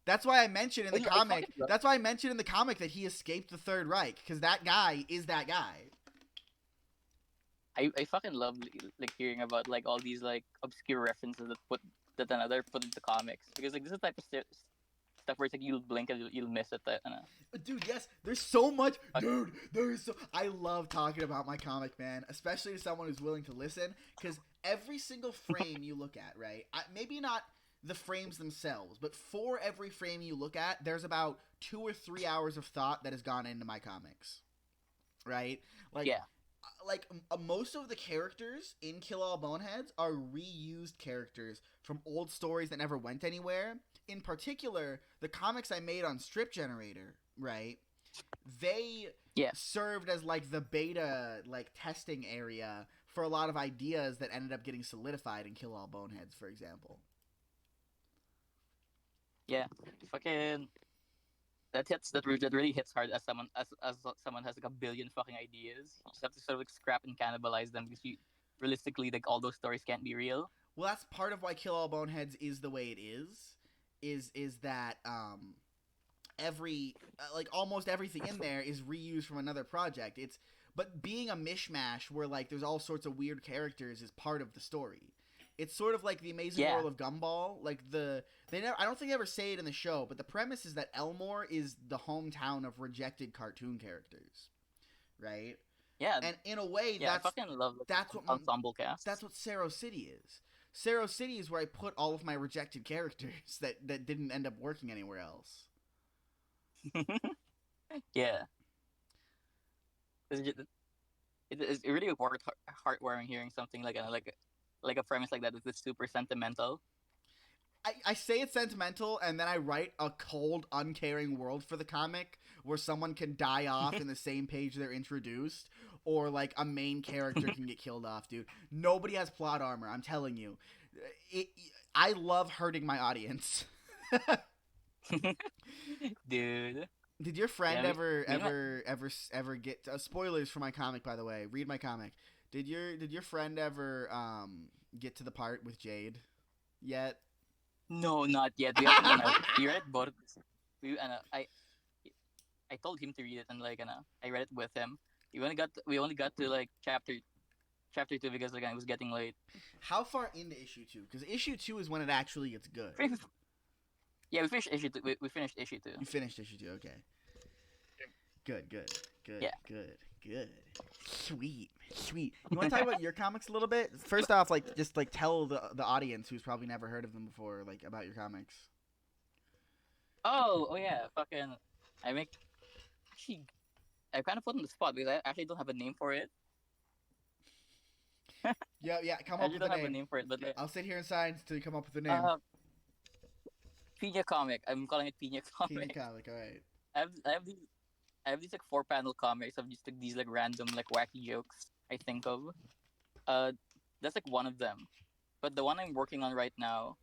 That's why I mentioned in the I comic. fucking love. That's why I mentioned in the comic that he escaped the Third Reich because that guy is that guy. I fucking love like hearing about like all these like obscure references that another put into comics because like this is the type of stuff where it's like you'll blink and you'll miss it. Dude, yes, there's so much. Dude, there is so. I love talking about my comic, man, especially to someone who's willing to listen, because every single frame you look at, right? Maybe not the frames themselves, but for every frame you look at, there's about 2 or 3 hours of thought that has gone into my comics, right? Like, Yeah, most of the characters in Kill All Boneheads are reused characters from old stories that never went anywhere. In particular, the comics I made on Strip Generator, right? They yeah, served as like the beta like testing area for a lot of ideas that ended up getting solidified in Kill All Boneheads, for example. yeah. Fucking that really hits hard as someone has like a billion fucking ideas. You just have to sort of like scrap and cannibalize them because you realistically like all those stories can't be real. Well, that's part of why Kill All Boneheads is the way it is. Is that every like almost everything in there is reused from another project. It's but being a mishmash where like there's all sorts of weird characters is part of the story. It's sort of like the Amazing Yeah, World of Gumball. Like they never I don't think they ever say it in the show, but the premise is that Elmore is the hometown of rejected cartoon characters, right? yeah, And in a way, yeah. I fucking love like, that's what ensemble casts. that's what Sero City is. Sero City is where I put all of my rejected characters that didn't end up working anywhere else. Yeah, it's really heartwarming hearing something like a premise like that that's super sentimental. I say it's sentimental, and then I write a cold, uncaring world for the comic where someone can die off in the same page they're introduced, or like a main character can get killed off, dude. Nobody has plot armor, I'm telling you. It, I love hurting my audience. Dude, Did your friend yeah, ever get spoilers for my comic? By the way, read my comic. Did your friend ever get to the part with Jade yet? no, not yet. We haven't done it. You read both of this. I told him to read it, and like I read it with him. We only got to like chapter 2 because like I was getting late. How far into issue 2? Because issue 2 is when it actually gets good. Yeah, we finished issue 2. We finished issue 2. You finished issue 2, okay. Good. Yeah. Sweet. You want to talk about your comics a little bit? First off, like just like tell the audience who's probably never heard of them before, like about your comics. Oh yeah, fucking. I make actually. I kind of put on the spot because I actually don't have a name for it. Yeah. Come I up actually with a don't have a name. name for it, but like, I'll sit here in silence until you come up with a name. Pina Comic. I'm calling it Pina Pina Comic. comic, all right. I have these like 4 panel comics of just like these like random like wacky jokes I think of. Uh, that's like one of them. But the one I'm working on right now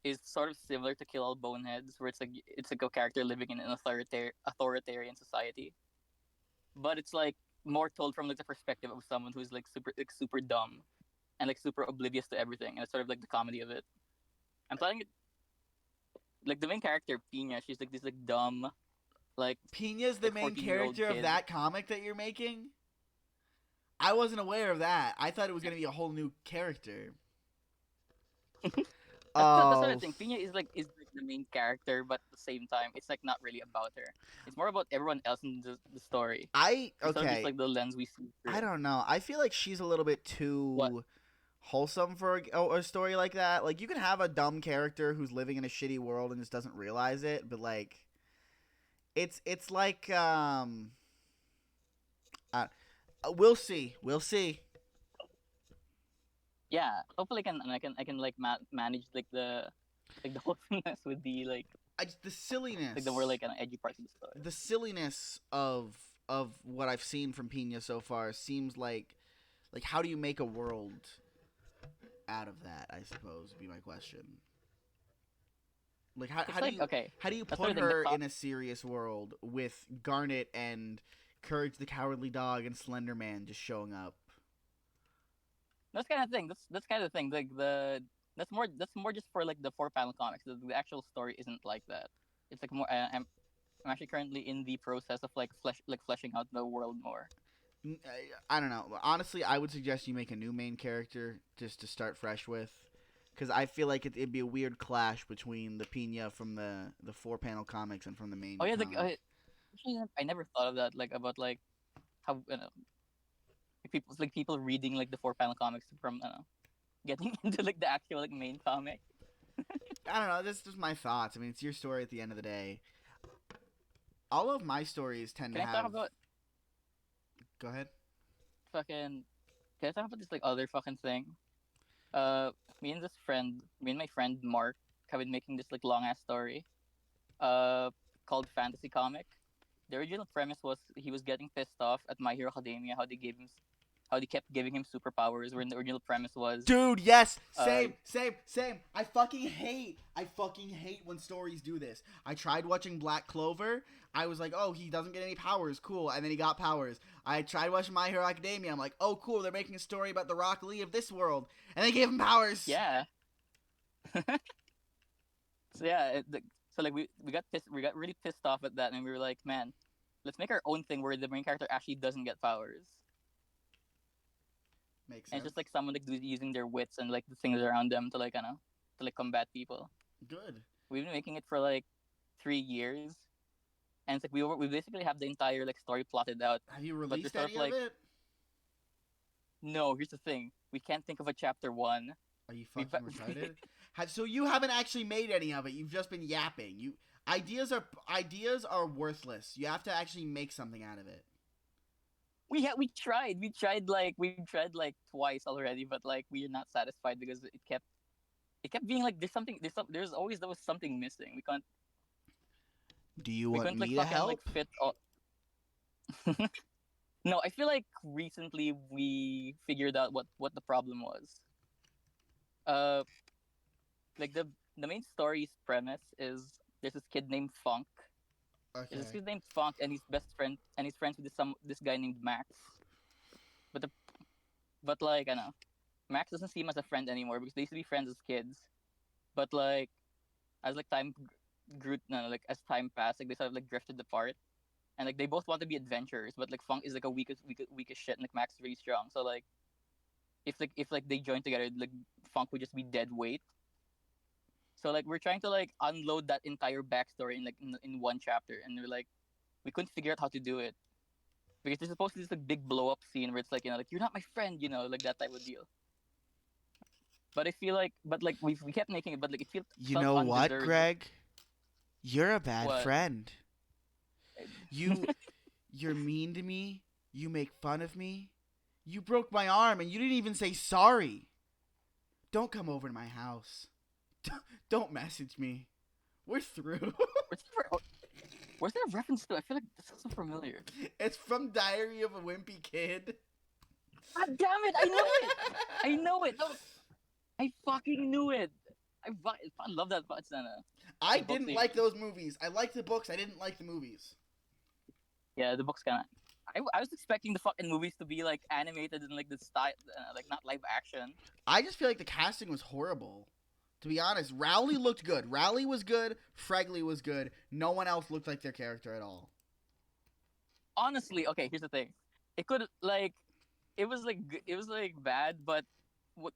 is sort of similar to Kill All Boneheads, where it's like a character living in an authoritarian society, but it's like more told from like the perspective of someone who's like super dumb and like super oblivious to everything, and it's sort of like the comedy of it. I'm planning it like the main character Pina. She's like this like dumb, like Pina's the like main 14-year-old character of kid. that comic that you're making? I wasn't aware of that. I thought it was going to be a whole new character. That's what I think. Pina is like the main character, but at the same time, it's like not really about her. It's more about everyone else in the story. It's sort of just Okay. like the lens we see through. I don't know. I feel like she's a little bit What? too wholesome for a story like that. Like you can have a dumb character who's living in a shitty world and just doesn't realize it, but like it's like uh, we'll see. Yeah, hopefully I can like manage like the wholesomeness with the The silliness, like the more like edgy parts of the story. the silliness of what I've seen from Pina so far seems like how do you make a world out of that? I suppose would be my question. Like It's like okay, how do you that's what put I think. her in a serious world with Garnet and Courage the Cowardly Dog and Slender Man just showing up? That's kind of thing. That's kind of thing. Like that's more just for like the 4 panel comics. The actual story isn't like that. It's like more. I'm actually currently in the process of fleshing out the world more. I don't know. Honestly, I would suggest you make a new main character just to start fresh with, because I feel like it'd be a weird clash between the Pina from the 4 panel comics and from the main. Oh yeah, comic. actually, I never thought of that. Like about like how people reading like the 4 panel comics from getting into like the actual like main comic. I don't know. This is just my thoughts. I mean, it's your story at the end of the day. All of my stories tend Can to I talk have. about Go ahead. fucking? Can I talk about this like other fucking thing? Uh, me and my friend Mark have been making this like long ass story. Called Fantasy Comic. The original premise was he was getting pissed off at My Hero Academia how they kept giving him superpowers. Where the original premise was Dude, yes, uh same. I fucking hate when stories do this. I tried watching Black Clover. I was like, oh, he doesn't get any powers, cool, and then he got powers. I tried watching My Hero Academia. I'm like, oh, cool, they're making a story about the Rock Lee of this world, and they gave him powers. yeah. So yeah, so like we got really pissed off at that, and we were like, man, let's make our own thing where the main character actually doesn't get powers, Makes and sense. it's just like someone like using their wits and like the things around them to like to like combat people. Good. We've been making it for like 3 years, and it's like we basically have the entire like story plotted out, Have you but we're released sort of any of like, it? no, here's the thing, we can't think of a chapter one. Are you We fucking retarded? So you haven't actually made any of it. You've just been yapping. Ideas are worthless. You have to actually make something out of it. We tried like twice already, but like we're not satisfied because it kept being like there's always there was something missing. Do you We want couldn't like me to fucking like help? fit all. No, I feel like recently we figured out what the problem was. Uh, like the main story's premise is there's this kid named Funk. There's this Okay. kid named Funk, and he's best friend, and he's friends with this guy named Max. But like I know, Max doesn't see him as a friend anymore because they used to be friends as kids. But like as like time grew no, like as time passed, like they sort of like drifted apart, and like they both want to be adventurers, but like Funk is like a weakest shit, and like Max is really strong. So like if they join together, like Funk would just be dead weight. So like we're trying to like unload that entire backstory in in one chapter, and we're like we couldn't figure out how to do it because there's supposed to be this like big blow up scene where it's like like you're not my friend, like that type of deal. But I feel like, but like we kept making it, but like it You felt know what, undeserved. Greg? You're a bad What? friend. You you're mean to me. You make fun of me. You broke my arm and you didn't even say sorry. Don't come over to my house. Don't message me. We're through. Where's that a reference to? I feel like this is so familiar. It's from Diary of a Wimpy Kid. God damn it! I know it. I know it. No, I fucking knew it. I love that scene. I didn't like those movies. I liked the books. I didn't like the movies. Yeah, the book's kind of. I was expecting the fucking movies to be like animated in like the style, like not live action. I just feel like the casting was horrible. To be honest, Rowley looked good. Rowley was good. Fregley was good. No one else looked like their character at all. Honestly, okay, here's the thing. It could like, it was like bad, but what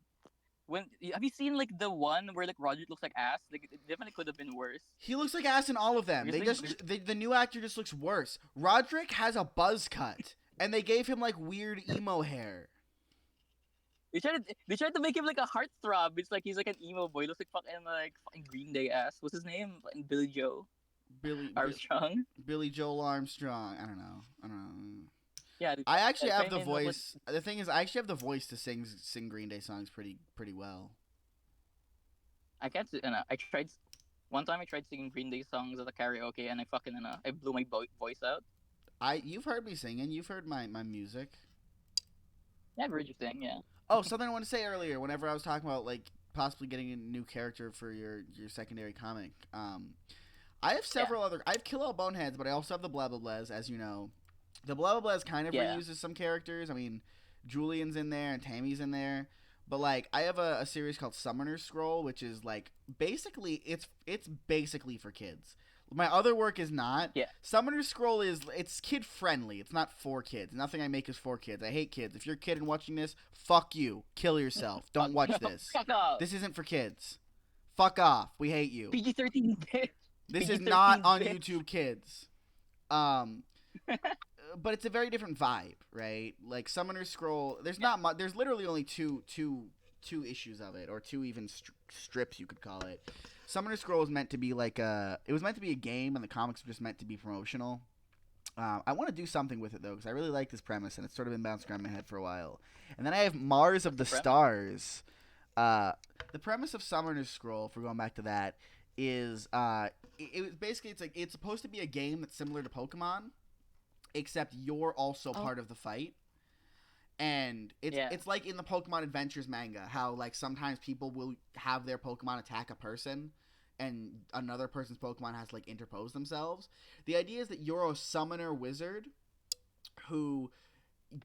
when have you seen like the one where like Roger looks like ass? Like it definitely could have been worse. He looks like ass in all of them. The new actor just looks worse. Roderick has a buzz cut, and they gave him like weird emo hair. They tried to make him like a heartthrob. It's like he's like an emo boy. He looks like fucking Green Day ass. What's his name? Like Billy Joe Armstrong. Billy Joel Armstrong. I don't know. Yeah, I actually have the voice. The thing is, I actually have the voice to sing Green Day songs pretty well. I can't. I tried one time. I tried singing Green Day songs at a karaoke, and I fucking I blew my voice out. You've heard me singing. You've heard my music. Yeah, I've heard you sing. Yeah. Oh, something I want to say earlier. Whenever I was talking about like possibly getting a new character for your secondary comic, I have several other. I have Kill All Boneheads, but I also have the Blah Blah Blahs, as you know. The Blah Blah Blahs kind of reuses some characters. I mean, Julian's in there and Tammy's in there, but like I have a series called Summoner's Scroll, which is like basically it's basically for kids. My other work is not. Yeah. Summoner's Scroll it's kid friendly. It's not for kids. Nothing I make is for kids. I hate kids. If you're a kid and watching this, fuck you. Kill yourself. Don't watch this. Fuck off. This isn't for kids. Fuck off. We hate you. PG-13 bitch. This is not on YouTube Kids. But it's a very different vibe, right? Like Summoner's Scroll, there's not much. There's literally only two issues of it, or two even strips you could call it. Summoner's Scroll is meant to be like it was meant to be a game, and the comics were just meant to be promotional. I want to do something with it though, because I really like this premise, and it's sort of been bouncing around my head for a while. And then I have Mars of the Stars. The premise of Summoner's Scroll, if we're going back to that, is it's supposed to be a game that's similar to Pokemon, except you're also part of the fight. And it's like in the Pokemon Adventures manga, how like sometimes people will have their Pokemon attack a person, and another person's Pokemon has to like interpose themselves. The idea is that you're a summoner wizard who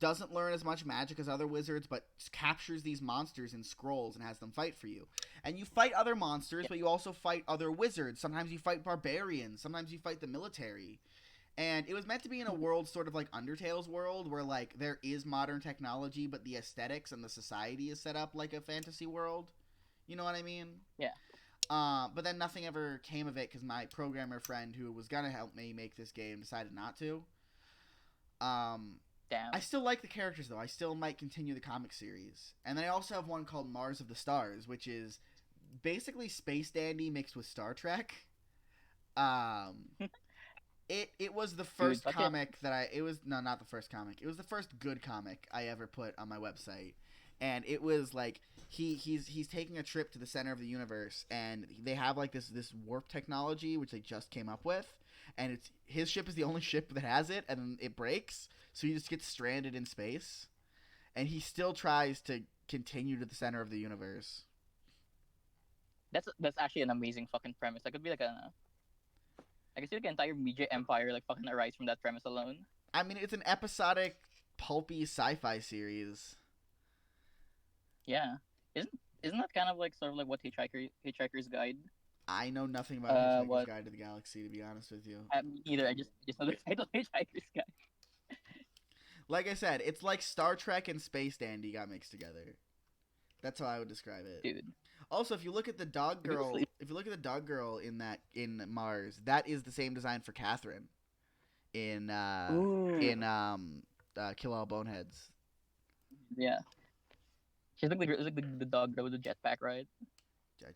doesn't learn as much magic as other wizards, but captures these monsters in scrolls and has them fight for you. And you fight other monsters, but you also fight other wizards. Sometimes you fight barbarians. Sometimes you fight the military. And it was meant to be in a world sort of like Undertale's world, where like there is modern technology, but the aesthetics and the society is set up like a fantasy world. You know what I mean? Yeah. But then nothing ever came of it because my programmer friend who was gonna help me make this game decided not to. Damn. I still like the characters though. I still might continue the comic series. And then I also have one called Mars of the Stars, which is basically Space Dandy mixed with Star Trek. It was the first comic that not the first comic. It was the first good comic I ever put on my website. And it was like he's taking a trip to the center of the universe, and they have like this warp technology which they just came up with, and his ship is the only ship that has it, and it breaks, so he just gets stranded in space, and he still tries to continue to the center of the universe. That's actually an amazing fucking premise. That could be like I can see like an entire media empire like fucking arise from that premise alone. I mean, it's an episodic, pulpy sci-fi series. Yeah, isn't that kind of like sort of like what Hitchhiker's Guide? I know nothing about Hitchhiker's What? Guide to the Galaxy, to be honest with you. Me neither. I just know the title Hitchhiker's Guide. Like I said, it's like Star Trek and Space Dandy got mixed together. That's how I would describe it. Dude. Also, if you look at the dog girl, Seriously? in Mars, that is the same design for Catherine in Ooh. Kill All Boneheads. Yeah. She's like the dog girl with the jetpack, right?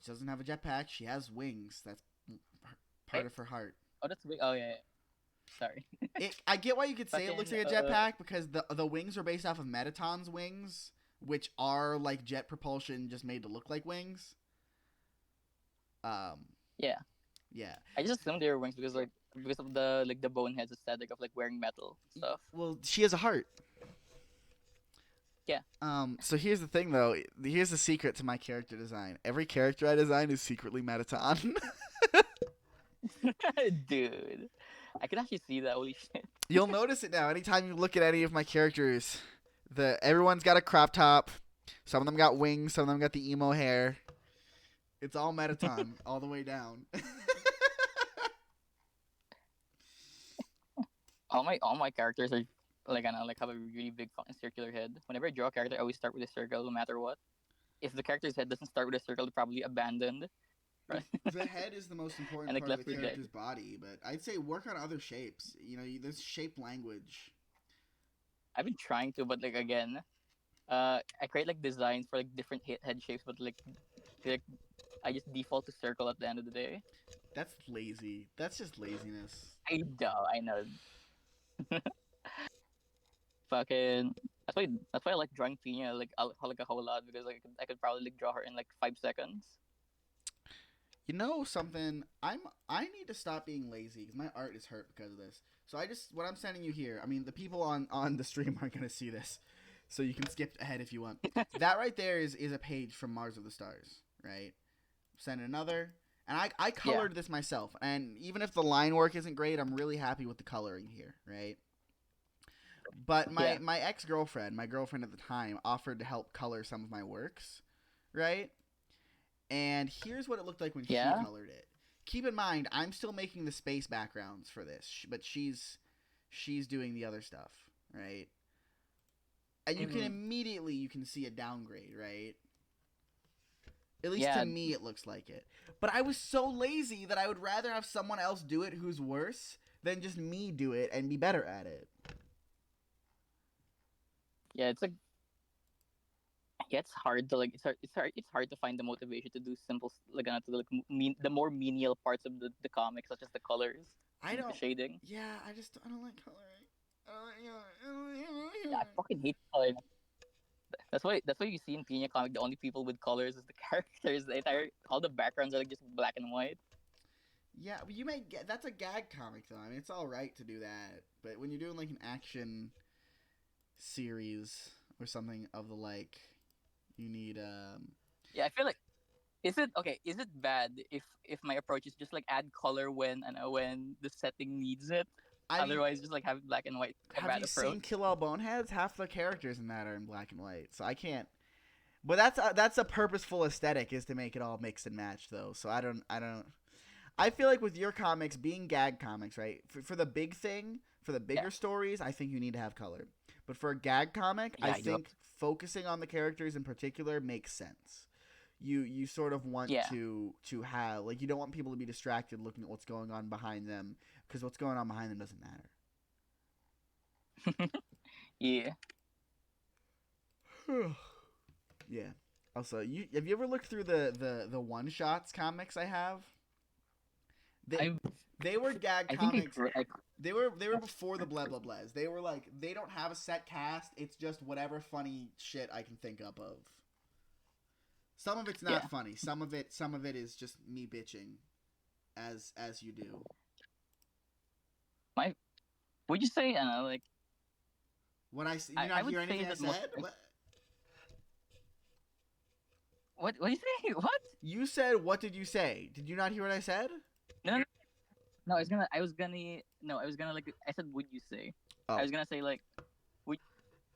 She doesn't have a jetpack. She has wings. That's part Right? of her heart. Oh, that's big. Oh yeah. Sorry. I get why you could say it looks like a Fucking, jetpack because the wings are based off of Metaton's wings, which are like jet propulsion, just made to look like wings. Yeah. Yeah. I just assumed they were wings because of the boneheads aesthetic of like wearing metal stuff. Well, she has a heart. Yeah. So here's the thing, though. Here's the secret to my character design. Every character I design is secretly Metaton. Dude, I can actually see that. Holy shit. You'll notice it now. Anytime you look at any of my characters, everyone's got a crop top. Some of them got wings. Some of them got the emo hair. It's all Metaton all the way down. All my characters are like have a really big fucking circular head. Whenever I draw a character, I always start with a circle, no matter what. If the character's head doesn't start with a circle, they're probably abandoned. Right? The head is the most important And, like, part of the left for dead. character's body, but I'd say work on other shapes. There's shape language. I've been trying to, but like again, I create like designs for like different head shapes, but like I just default to circle at the end of the day. That's lazy. That's just laziness. I know. Fucking. That's why I like drawing Pina like a whole lot because like I could probably like draw her in like 5 seconds. You know something? I need to stop being lazy because my art is hurt because of this. So what I'm sending you here. I mean, the people on the stream aren't gonna see this, so you can skip ahead if you want. That right there is a page from Mars of the Stars, right? Send another, and I colored this myself. And even if the line work isn't great, I'm really happy with the coloring here, right? But my ex-girlfriend, my girlfriend at the time, offered to help color some of my works, right? And here's what it looked like when she colored it. Keep in mind, I'm still making the space backgrounds for this, but she's doing the other stuff, right? And you can immediately see a downgrade, right? At least to me, it looks like it. But I was so lazy that I would rather have someone else do it who's worse than just me do it and be better at it. Yeah, it's like. Yeah, it's hard to like. It's hard to find the motivation to do simple like to like the more menial parts of the comic, such as the colors, the shading. Yeah, I don't like coloring. Yeah, I fucking hate coloring. That's why you see in Pina comic the only people with colors is the characters. All the backgrounds are like just black and white. Yeah, but that's a gag comic though. I mean, it's all right to do that, but when you're doing like an action series or something of the like, you need Yeah, I feel like is it bad if my approach is just like add color when the setting needs it? Otherwise, just like have it black and white. Have you seen Kill All Boneheads? Half the characters in that are in black and white, so I can't. But that's a purposeful aesthetic, is to make it all mix and match though. So I don't. I feel like with your comics being gag comics, right? For the big thing, for the bigger stories, I think you need to have color. But for a gag comic, I think focusing on the characters in particular makes sense. You sort of want to have, like, you don't want people to be distracted looking at what's going on behind them, because what's going on behind them doesn't matter. Yeah. Yeah. Also, have you ever looked through the one shots comics I have? They were gag comics. They were before the blah blah blahs. They were like, they don't have a set cast. It's just whatever funny shit I can think up of. Some of it's not funny. Some of it is just me bitching, as you do. Would you say like? What I you not hear anything I said? What did you say? What? You said, what did you say? Did you not hear what I said? No, I was gonna like, I said, would you say? Oh. I was gonna say like, would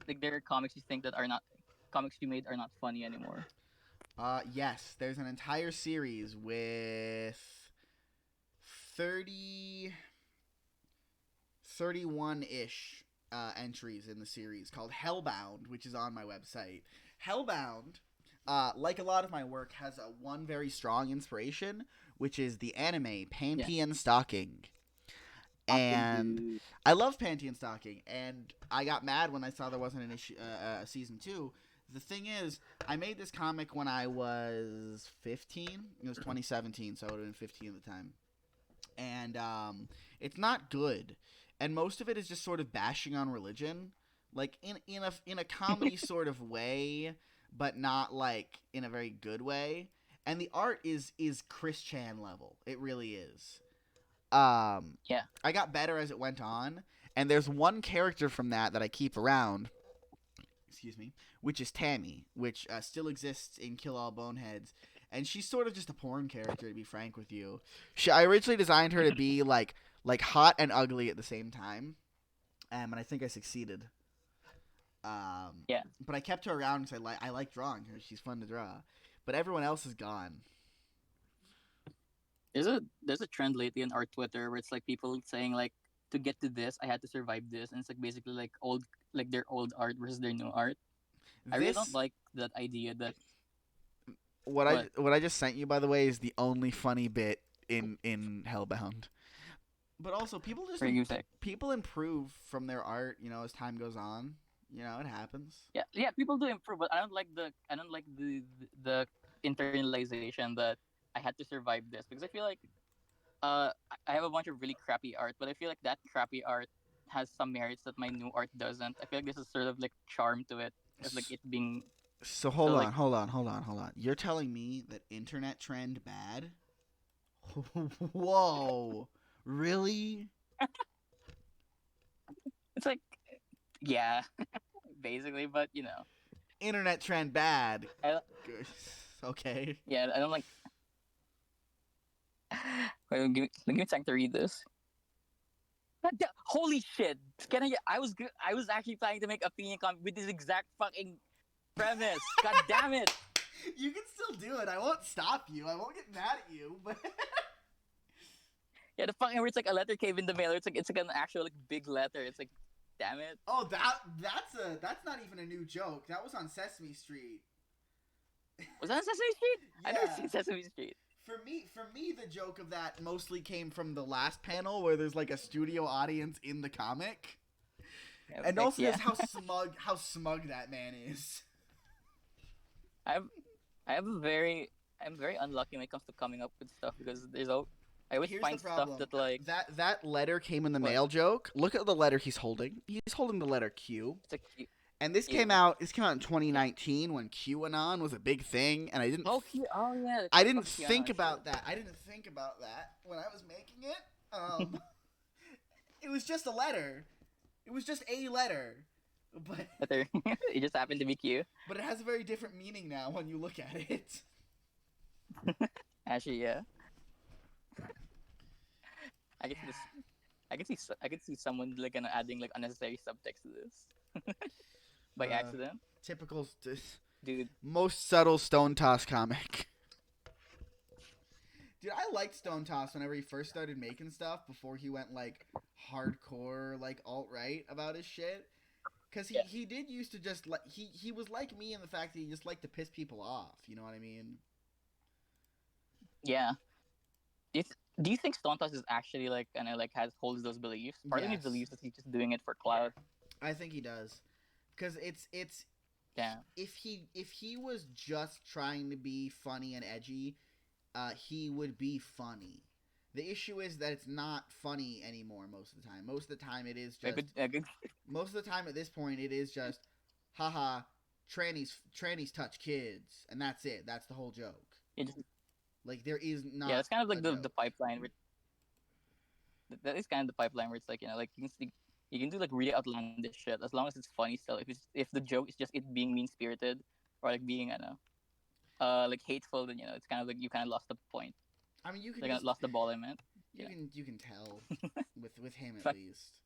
like there are comics you think that are not comics you made are not funny anymore. Yes, there's an entire series with 30, 31-ish entries in the series called Hellbound, which is on my website. Hellbound, like a lot of my work, has one very strong inspiration, which is the anime Yeah. Panty and Stocking. Fucking And dude. I love Panty and Stocking, and I got mad when I saw there wasn't an issue, season 2. The thing is, I made this comic when I was 15. It was 2017, so I would have been 15 at the time. And it's not good. And most of it is just sort of bashing on religion, like in a comedy sort of way, but not like in a very good way. And the art is Chris Chan level. It really is. Yeah. I got better as it went on, and there's one character from that I keep around. Excuse me, which is Tammy, which still exists in Kill All Boneheads, and she's sort of just a porn character, to be frank with you. I originally designed her to be like hot and ugly at the same time, and I think I succeeded. Yeah. But I kept her around because I like drawing her. She's fun to draw, but everyone else is gone. There's a trend lately on art Twitter where it's like people saying like to get to this I had to survive this, and it's like basically like their old art versus their new art. I really don't This like that idea that what I just sent you, by the way, is the only funny bit in Hellbound. But also, people improve from their art, as time goes on. It happens. yeah, people do improve, but I don't like the internalization that I had to survive this, because I feel like I have a bunch of really crappy art, but I feel like that crappy art has some merits that my new art doesn't. I feel like this is sort of like charm to it, as like it being So so like hold on. You're telling me that internet trend bad? Whoa, really? it's like yeah, basically, but Internet trend bad. I, Good. Okay. yeah, I don't like. Wait, give me a second to read this. Holy shit! Can I? I was actually planning to make a opinion comic with this exact fucking premise. God damn it! You can still do it. I won't stop you. I won't get mad at you. But Yeah, the fucking where it's like a letter came in the mail. It's like an actual like big letter. It's like, damn it. oh, that's not even a new joke. That was on Sesame Street. Was that on Sesame Street? I never Yeah. seen Sesame Street. For me, the joke of that mostly came from the last panel where there's like a studio audience in the comic, Yeah, and like, also yeah. just how smug that man is. I'm very unlucky when it comes to coming up with stuff, because I always Here's find the problem. stuff that like that letter came in the what? mail joke. Look at the letter he's holding. He's holding the letter Q. It's like And this Q. came out. This came out in 2019 when QAnon was a big thing, and I didn't. Oh, Q. Oh yeah. I didn't Fuck think QAnon about shit. that. I didn't think about that when I was making it. It was just a letter. It was just a letter, but It just happened to be Q. but it has a very different meaning now when you look at it. Actually, yeah. I can see this. I can see someone like adding like unnecessary subtext to this by accident, Typical, dude. most subtle Stone Toss comic. Dude, I liked Stone Toss whenever he first started making stuff before he went like hardcore like alt-right about his shit. Cause he did used to just like he was like me in the fact that he just liked to piss people off. You know what I mean? Yeah. Do you think Stone Toss is actually like kind of like holds those beliefs? Part of me Yes. believes that he's just doing it for clout. I think he does. Cause it's Yeah. if he was just trying to be funny and edgy, he would be funny. The issue is that it's not funny anymore most of the time. Most of the time it is just most of the time at this point it is just haha trannies touch kids and that's it. That's the whole joke. Like there is not. Yeah, it's kind of like the joke. pipeline where that is kind of the pipeline where it's like like you can do like really outlandish shit as long as it's funny still. If the joke is just it being mean spirited or like being like hateful, then it's kind of like you kind of lost the point. I mean, you can Like lost the ball, I meant. you can tell with him at least.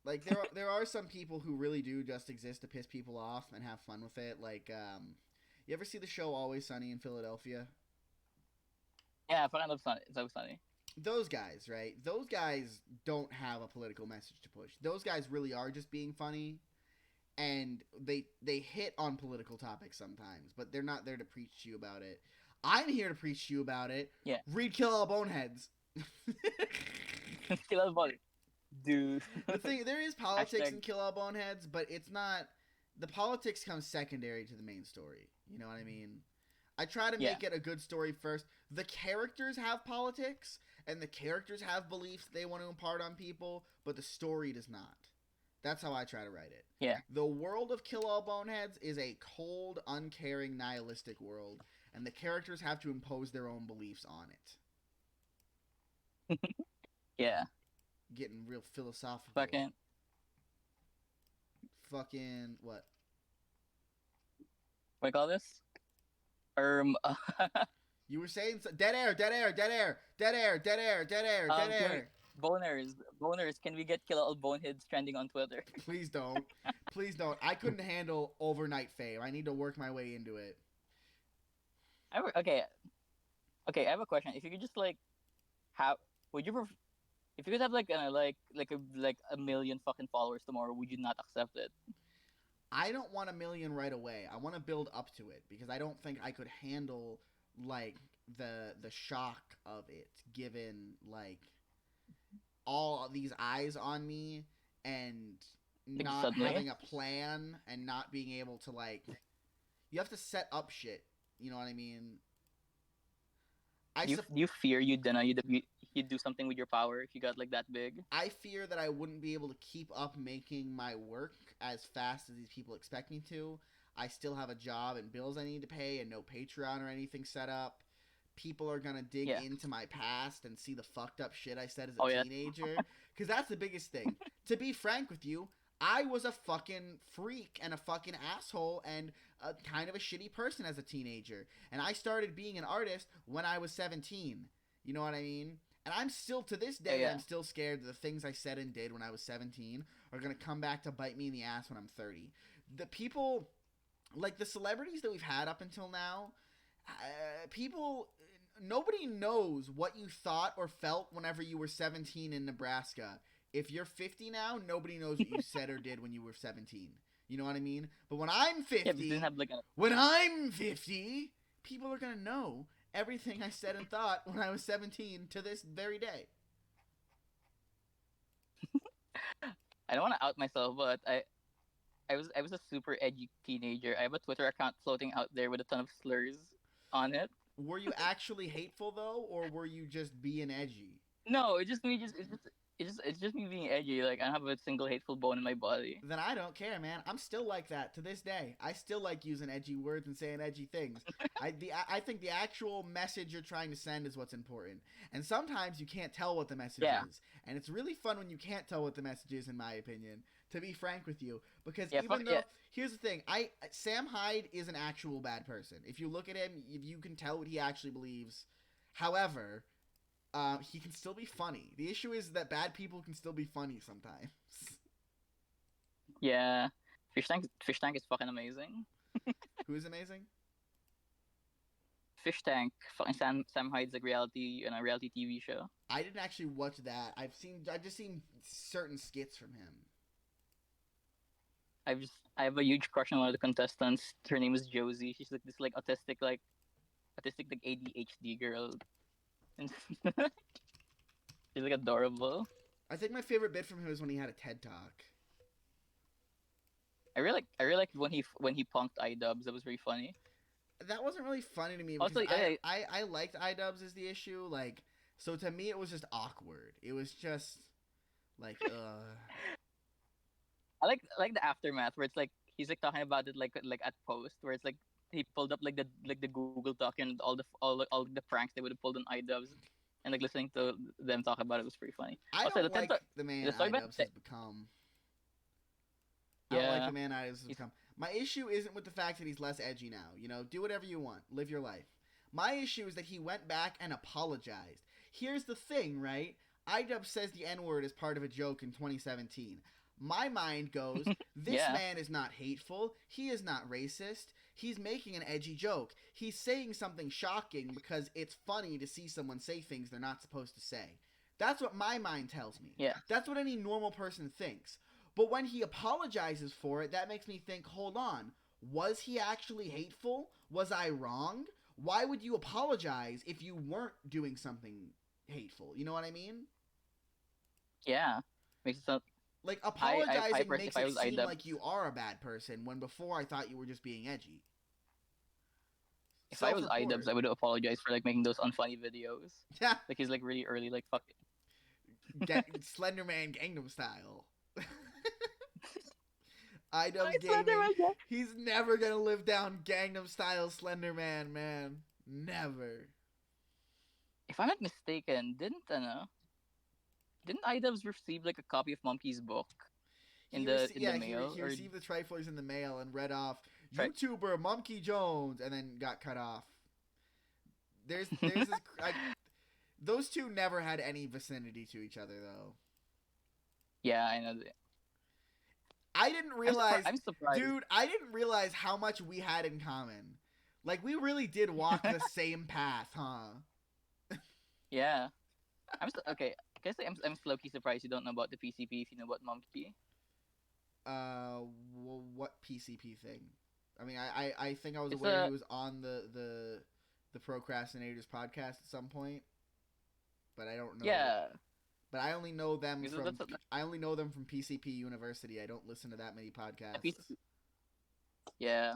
Like there are some people who really do just exist to piss people off and have fun with it. Like You ever see the show Always Sunny in Philadelphia? Yeah, I fucking love Sunny. It's always Sunny. Those guys, right? Those guys don't have a political message to push. Those guys really are just being funny, and they hit on political topics sometimes, but they're not there to preach to you about it. I'm here to preach to you about it. Yeah. Read Kill All Boneheads. Kill everybody. Dude. The thing, there is politics Hashtag- in Kill All Boneheads, but it's not. The politics comes secondary to the main story. You know what I mean? I try to make it a good story first. The characters have politics, and the characters have beliefs they want to impart on people, but the story does not. That's how I try to write it. Yeah. The world of Kill All Boneheads is a cold, uncaring, nihilistic world, and the characters have to impose their own beliefs on it. Yeah. Getting real philosophical. Fucking what? What do you call this? You were saying dead air, dead air, dead air, dead air, dead air, dead air, dead air. Boners. Can we get Kill All Boneheads trending on Twitter? Please don't. Please don't. I couldn't handle overnight fame. I need to work my way into it. Okay, I have a question. If you could just like have, would you if you could have like a million fucking followers tomorrow, would you not accept it? I don't want 1 million right away. I want to build up to it because I don't think I could handle like the shock of it, given like all these eyes on me and not suddenly? having a plan and not being able to like. You have to set up shit. You know what I mean? Do you fear you'd do something with your power if you got like that big? I fear that I wouldn't be able to keep up making my work as fast as these people expect me to. I still have a job and bills I need to pay and no Patreon or anything set up. People are going to dig into my past and see the fucked up shit I said as a teenager. Because that's the biggest thing. To be frank with you, I was a fucking freak and a fucking asshole and a kind of a shitty person as a teenager. And I started being an artist when I was 17. You know what I mean? And I'm still, to this day, I'm still scared that the things I said and did when I was 17 are going to come back to bite me in the ass when I'm 30. The people, like the celebrities that we've had up until now, nobody knows what you thought or felt whenever you were 17 in Nebraska. If you're 50 now, nobody knows what you said or did when you were 17. You know what I mean? But when I'm 50, when I'm 50, people are going to know everything I said and thought when I was 17 to this very day. I don't want to out myself, but I was a super edgy teenager. I have a Twitter account floating out there with a ton of slurs on it. Were you actually hateful though, or were you just being edgy? No, it's just me being edgy. Like, I don't have a single hateful bone in my body. Then I don't care, man. I'm still like that to this day. I still like using edgy words and saying edgy things. I think the actual message you're trying to send is what's important. And sometimes you can't tell what the message is. And it's really fun when you can't tell what the message is, in my opinion, to be frank with you. Because here's the thing. Sam Hyde is an actual bad person. If you look at him, you can tell what he actually believes. However, he can still be funny. The issue is that bad people can still be funny sometimes. Yeah. Fish Tank is fucking amazing. Who is amazing? Fish Tank. Fucking Sam Hyde's like reality TV show. I didn't actually watch that. I've just seen certain skits from him. I have a huge crush on one of the contestants. Her name is Josie. She's like this autistic ADHD girl. And she's like adorable. I think my favorite bit from him is when he had a TED Talk. I really like when he punked iDubbbz. That was very funny. That wasn't really funny to me because I liked iDubbbz is the issue. Like, so to me it was just awkward. It was just like I like the aftermath where it's like he's like talking about it like at post where it's like he pulled up like the Google Doc and all the pranks they would have pulled on iDubbbz and like listening to them talk about it was pretty funny. I don't like the man iDubbbz has become. I don't like the man iDubbbz has become. My issue isn't with the fact that he's less edgy now. You know, do whatever you want, live your life. My issue is that he went back and apologized. Here's the thing, right? iDubbbz says the N-word as part of a joke in 2017. My mind goes, this man is not hateful. He is not racist. He's making an edgy joke. He's saying something shocking because it's funny to see someone say things they're not supposed to say. That's what my mind tells me. Yeah. That's what any normal person thinks. But when he apologizes for it, that makes me think, hold on, was he actually hateful? Was I wrong? Why would you apologize if you weren't doing something hateful? You know what I mean? Yeah. Makes it sound. Like, apologizing makes if I it was seem IDubbbz, like you are a bad person, when before I thought you were just being edgy. if I was IDubbbz, I would apologize for like making those unfunny videos. Yeah. Like he's like really early, like fuck. Slenderman Gangnam Style. IDubbbz Gaming. He's never gonna live down Gangnam Style Slenderman, man. Never. If I'm not mistaken, didn't IDubbbz receive like a copy of Monkey's book in the mail? He received the triflers in the mail and read off YouTuber Monkey Jones and then got cut off. There's this those two never had any vicinity to each other though. Yeah, I know. I didn't realize, I'm surprised. dude. I didn't realize how much we had in common. Like we really did walk the same path, huh? Yeah, okay. I guess I'm low-key surprised you don't know about the PCP if you know about Monkey. What PCP thing? I mean, I think I was aware he was on the Procrastinators podcast at some point, but I don't know. Yeah. But I only know them from PCP University. I don't listen to that many podcasts. Yeah,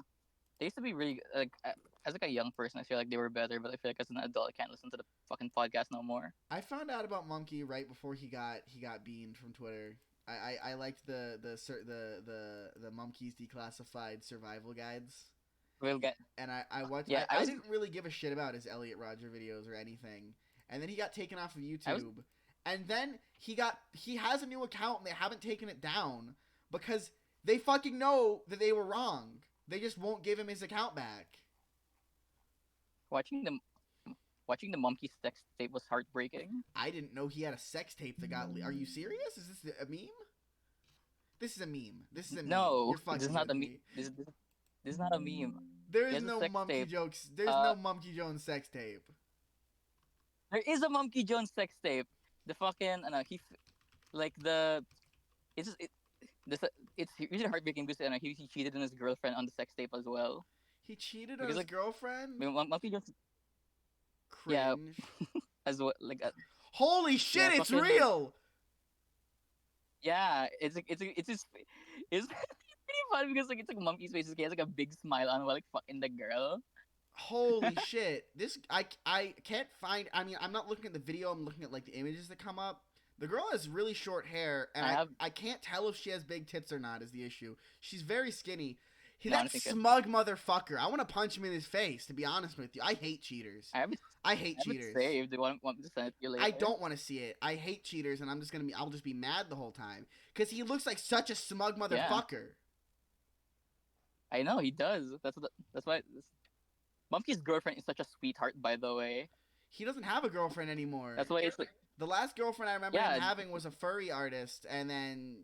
they used to be really like as like a young person. I feel like they were better, but I feel like as an adult, I can't listen to the fucking podcast no more. I found out about Monkey right before he got beaned from Twitter. I liked the Monkey's Declassified survival guides. And I watched. Yeah, I didn't really give a shit about his Elliot Rodger videos or anything. And then he got taken off of YouTube. And then he has a new account and they haven't taken it down because they fucking know that they were wrong. They just won't give him his account back. Watching the Monkey sex tape was heartbreaking. I didn't know he had a sex tape that got. Are you serious? Is this a meme? This is a meme. This is a meme. No, this is not a meme. This is not a meme. There's no Monkey jokes. There's no Monkey Jones sex tape. There is a Monkey Jones sex tape. The fucking it's really heartbreaking because he cheated on his girlfriend on the sex tape as well. He cheated on his girlfriend? Monkey Jones. Cringe. Yeah, as well. Holy shit! It's real. Yeah, it's pretty fun because it's like Monkey's face. He has like a big smile on while like fucking the girl. Holy shit! This I can't find. I mean, I'm not looking at the video. I'm looking at like the images that come up. The girl has really short hair, and I can't tell if she has big tits or not. Is the issue? She's very skinny. That smug motherfucker. I want to punch him in his face. To be honest with you, I hate cheaters. I hate cheaters. Saved. Want me to send it to you later? I don't want to see it. I hate cheaters, and I'll just be mad the whole time because he looks like such a smug motherfucker. Yeah. I know he does. That's why. Monkey's girlfriend is such a sweetheart, by the way. He doesn't have a girlfriend anymore. That's why it's like the last girlfriend I remember him having was a furry artist, and then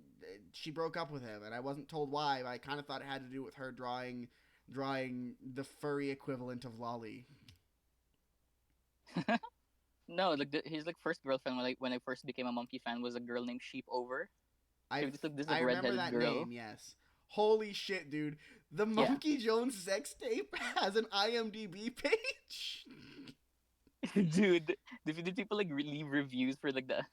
she broke up with him, and I wasn't told why, but I kind of thought it had to do with her drawing the furry equivalent of Lolly. No, his first girlfriend when I first became a Monkey fan was a girl named Sheepover. I remember that name. Yes. Holy shit, dude! The Monkey Jones sex tape has an IMDb page. Dude, did people like leave reviews for like that?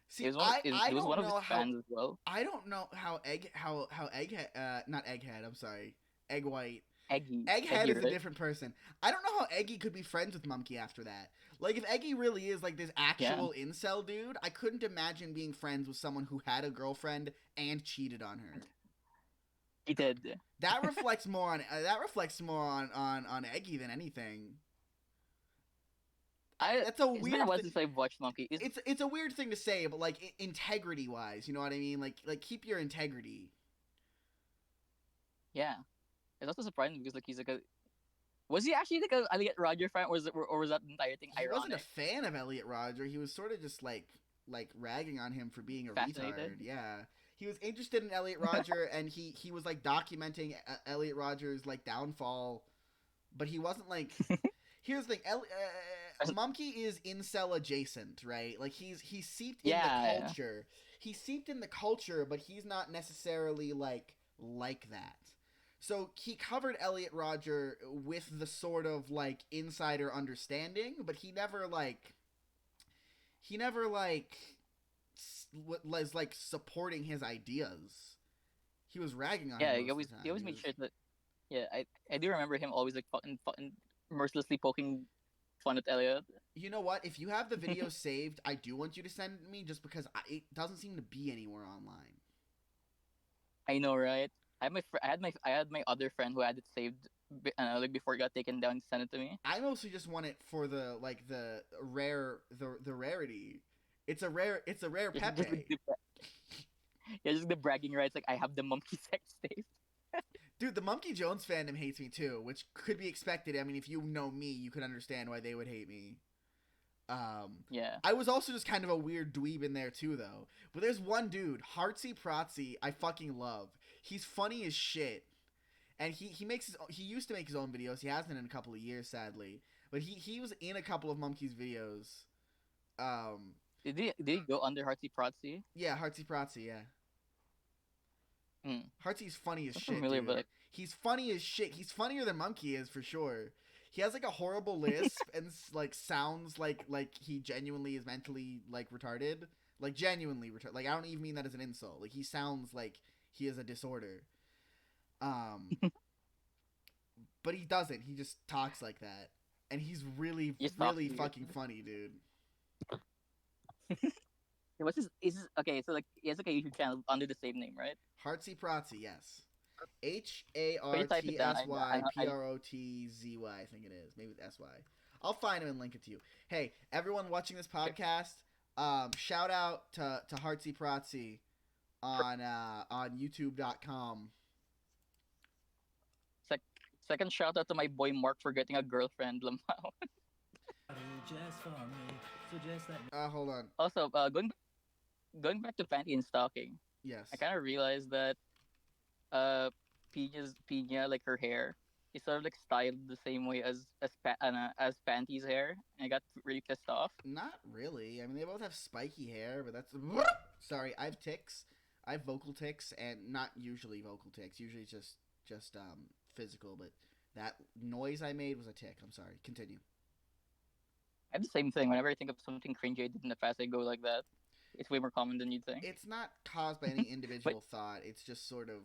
See, it was one of his fans as well. I don't know how Egghead, not Egghead. I'm sorry, Egg White. Egghead is a different person. I don't know how Eggy could be friends with Monkey after that. Like, if Eggy really is like this actual incel dude, I couldn't imagine being friends with someone who had a girlfriend and cheated on her. He did. That reflects more on Eggy than anything. That's a weird. It's been since I've watched Monkey. It's a weird thing to say, but like integrity wise, you know what I mean? Like keep your integrity. Yeah, it's also surprising because like he's like a. Was he actually like a Elliot Rodger fan, or was that the entire thing ironic? He wasn't a fan of Elliot Rodger. He was sort of just like like ragging on him for being a retard. Fascinated. Yeah, he was interested in Elliot Rodger, and he was like documenting Elliot Rodger's like downfall, but he wasn't like. Here's the thing, Mumkey is incel adjacent, right? Like he's seeped in the Yeah. culture. He's seeped in the culture, but he's not necessarily like that. So he covered Elliot Rodger with the sort of like insider understanding, but he never was like supporting his ideas. He was ragging on him Yeah. most of the time. He always He made was, sure that. Yeah, I do remember him always like fucking mercilessly poking fun at Elliot. you know what? If you have the video saved, I do want you to send it to me just because it doesn't seem to be anywhere online. I know, right? I had my other friend who had it saved, like before it got taken down. Sent it to me. I mostly just want it for the rarity. It's a rare Just, Pepe. yeah, just the bragging rights. Like I have the monkey sex tape. Dude, the Monkey Jones fandom hates me too, which could be expected. I mean, if you know me, you could understand why they would hate me. Yeah. I was also just kind of a weird dweeb in there too, though. But there's one dude, Hartsy Protsy, I fucking love. He's funny as shit, and he used to make his own videos. He hasn't in a couple of years, sadly. But he was in a couple of Monkey's videos. Did he go under Heartsy Protsy? Yeah, Hartsy Protsy, yeah. Mm. Hartsy's funny as I'm shit, familiar, dude. but like, He's funny as shit. He's funnier than Monkey is for sure. He has like a horrible lisp and like sounds like he genuinely is mentally like retarded, like genuinely retarded. Like I don't even mean that as an insult. Like he sounds like he has a disorder. Um, but he doesn't. He just talks like that, and he's really he just talks really weird. fucking funny, dude. What's his? Is his, okay? So like he has like a YouTube channel under the same name, right? Hartsy Protsy, yes. H A Can R you type T it down? S Y P R O T Z Y. I think it is. Maybe it's S-Y. I'll find him and link it to you. Hey, everyone watching this podcast, shout out to Hartsy Protsy on YouTube.com. Second shout out to my boy Mark for getting a girlfriend, Lamau. Hold on. Also, going back to panty and stocking, Yes. I kind of realized that Pina, like her hair is sort of like styled the same way as Panty's hair, and I got really pissed off. Not really. I mean, they both have spiky hair, but that's sorry. I have tics. I have vocal tics, and not usually vocal tics. Usually just physical. But that noise I made was a tick. I'm sorry. Continue. I have the same thing. Whenever I think of something cringy I did in the past, I go like that. It's way more common than you'd think. It's not caused by any individual thought. It's just sort of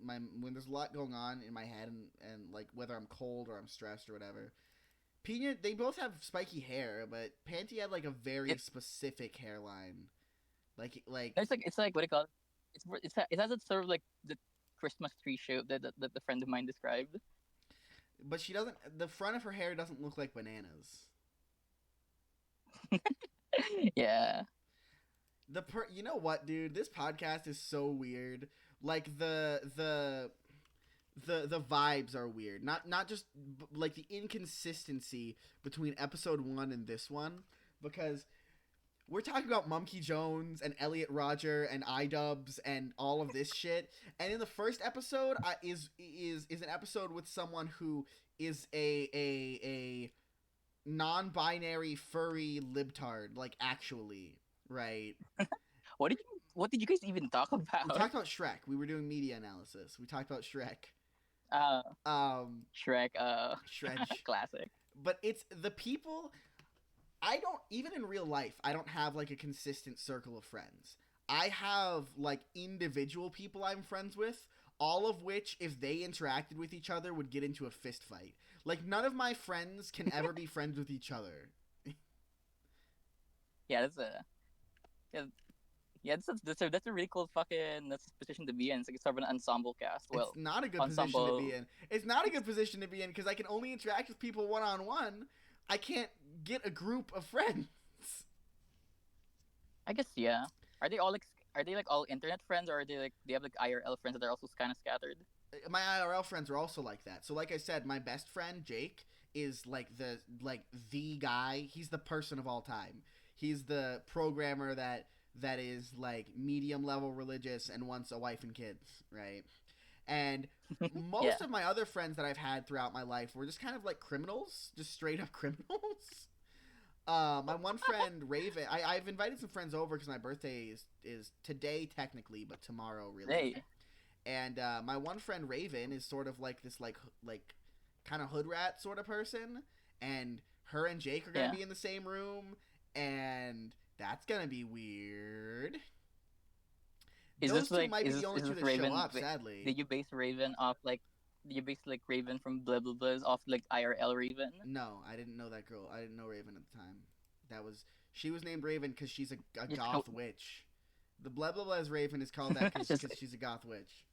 when there's a lot going on in my head, and like whether I'm cold or I'm stressed or whatever. Pina, they both have spiky hair, but Panty had like a very specific hairline. Like It's like what do you call it? It has that sort of like the Christmas tree shape that the friend of mine described. But she doesn't. The front of her hair doesn't look like bananas. Yeah. You know what, dude? This podcast is so weird. Like the vibes are weird. Not just like the inconsistency between episode 1 and this one, because we're talking about Monkey Jones and Elliot Rodger and iDubbbz and all of this shit. And in the first episode, is an episode with someone who is a non-binary furry libtard, like actually, right? What did you guys even talk about? We talked about Shrek. We were doing media analysis. We talked about Shrek. Shrek. Shrek. Classic. But it's the people. I don't, even in real life, I don't have like a consistent circle of friends. I have like individual people I'm friends with, all of which, if they interacted with each other, would get into a fist fight. Like, none of my friends can ever be friends with each other. Yeah, that's a really cool fucking position to be in. It's like sort of an ensemble cast. Well, it's not a good position to be in. It's not a good position to be in because I can only interact with people one-on-one. I can't get a group of friends. I guess, yeah. Are they all all internet friends, or are they like they have like IRL friends that are also kind of scattered? My IRL friends are also like that. So like I said, my best friend Jake is like the guy. He's the person of all time. He's the programmer that is like medium level religious and wants a wife and kids, right? And Yeah. most of my other friends that I've had throughout my life were just kind of like criminals, just straight up criminals. My one friend Raven, I've invited some friends over because my birthday is today technically, but tomorrow really. Hey. And my one friend Raven is sort of like this like kind of hood rat sort of person, and her and Jake are gonna Yeah. be in the same room, and that's gonna be weird. Is Those this two like might be the only is two this that show Raven? up, sadly. Did you base Raven off like? Did you base like Raven from Blah Blah Blah's off like IRL Raven? No, I didn't know that girl. I didn't know Raven at the time. She was named Raven because she's a Just goth witch. The blah blah blah's Raven is called that because just she's a goth witch.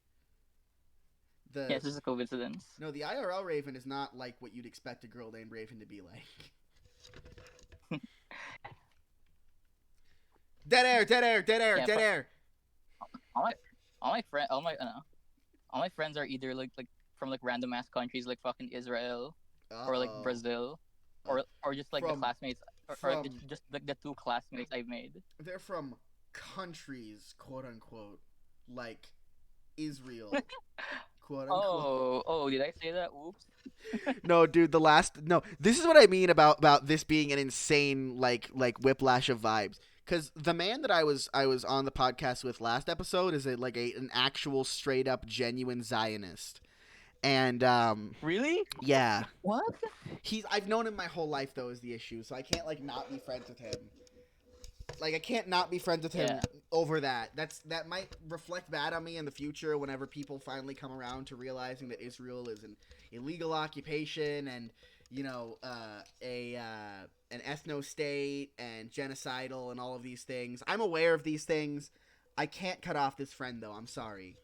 yeah, it's just a coincidence. No, the IRL Raven is not like what you'd expect a girl named Raven to be like. Dead air, dead air, dead air, Yeah, dead air. all my all my friends are either like from like random ass countries like fucking Israel or like Uh-oh. Brazil or just like the From- classmates or like just like the two classmates I've made. They're from countries, quote unquote, like Israel, quote unquote. Oh, did I say that? Oops. No, dude, this is what I mean about this being an insane like whiplash of vibes. Because the man that I was on the podcast with last episode is an actual straight up genuine Zionist, and Really? yeah, What? I've known him my whole life though is the issue, so I can't like not be friends with him. Like I can't not be friends with him Yeah. over that. That might reflect bad on me in the future whenever people finally come around to realizing that Israel is an illegal occupation and an ethno state and genocidal and all of these things. I'm aware of these things. I can't cut off this friend though. I'm sorry.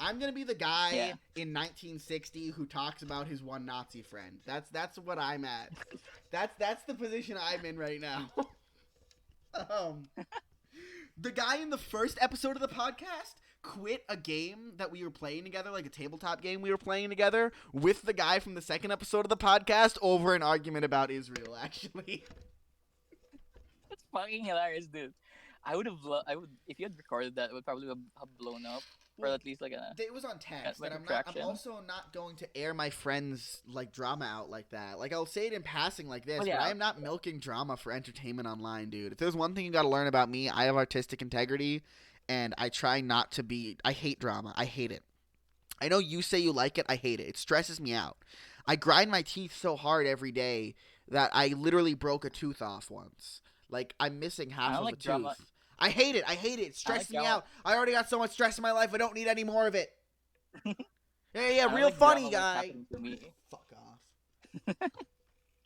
I'm gonna be the guy in 1960 who talks about his one Nazi friend. That's what I'm at. That's the position I'm in right now. The guy in the first episode of the podcast quit a game that we were playing together, like a tabletop game we were playing together, with the guy from the second episode of the podcast over an argument about Israel, actually. That's fucking hilarious, dude. I would if you had recorded that, it would probably have blown up. Or at least like a. It was on text, like and a I'm traction. also not going to air my friends' like drama out like that. Like I'll say it in passing like this, Well, yeah. but I am not milking drama for entertainment online, dude. If there's one thing you got to learn about me, I have artistic integrity, and I try not to be. I hate drama. I hate it. I know you say you like it. I hate it. It stresses me out. I grind my teeth so hard every day that I literally broke a tooth off once. Like I'm missing half of like a tooth. drama. I hate it. I hate it. It stresses me out. I already got so much stress in my life. I don't need any more of it. Yeah, real like funny guy. Fuck off.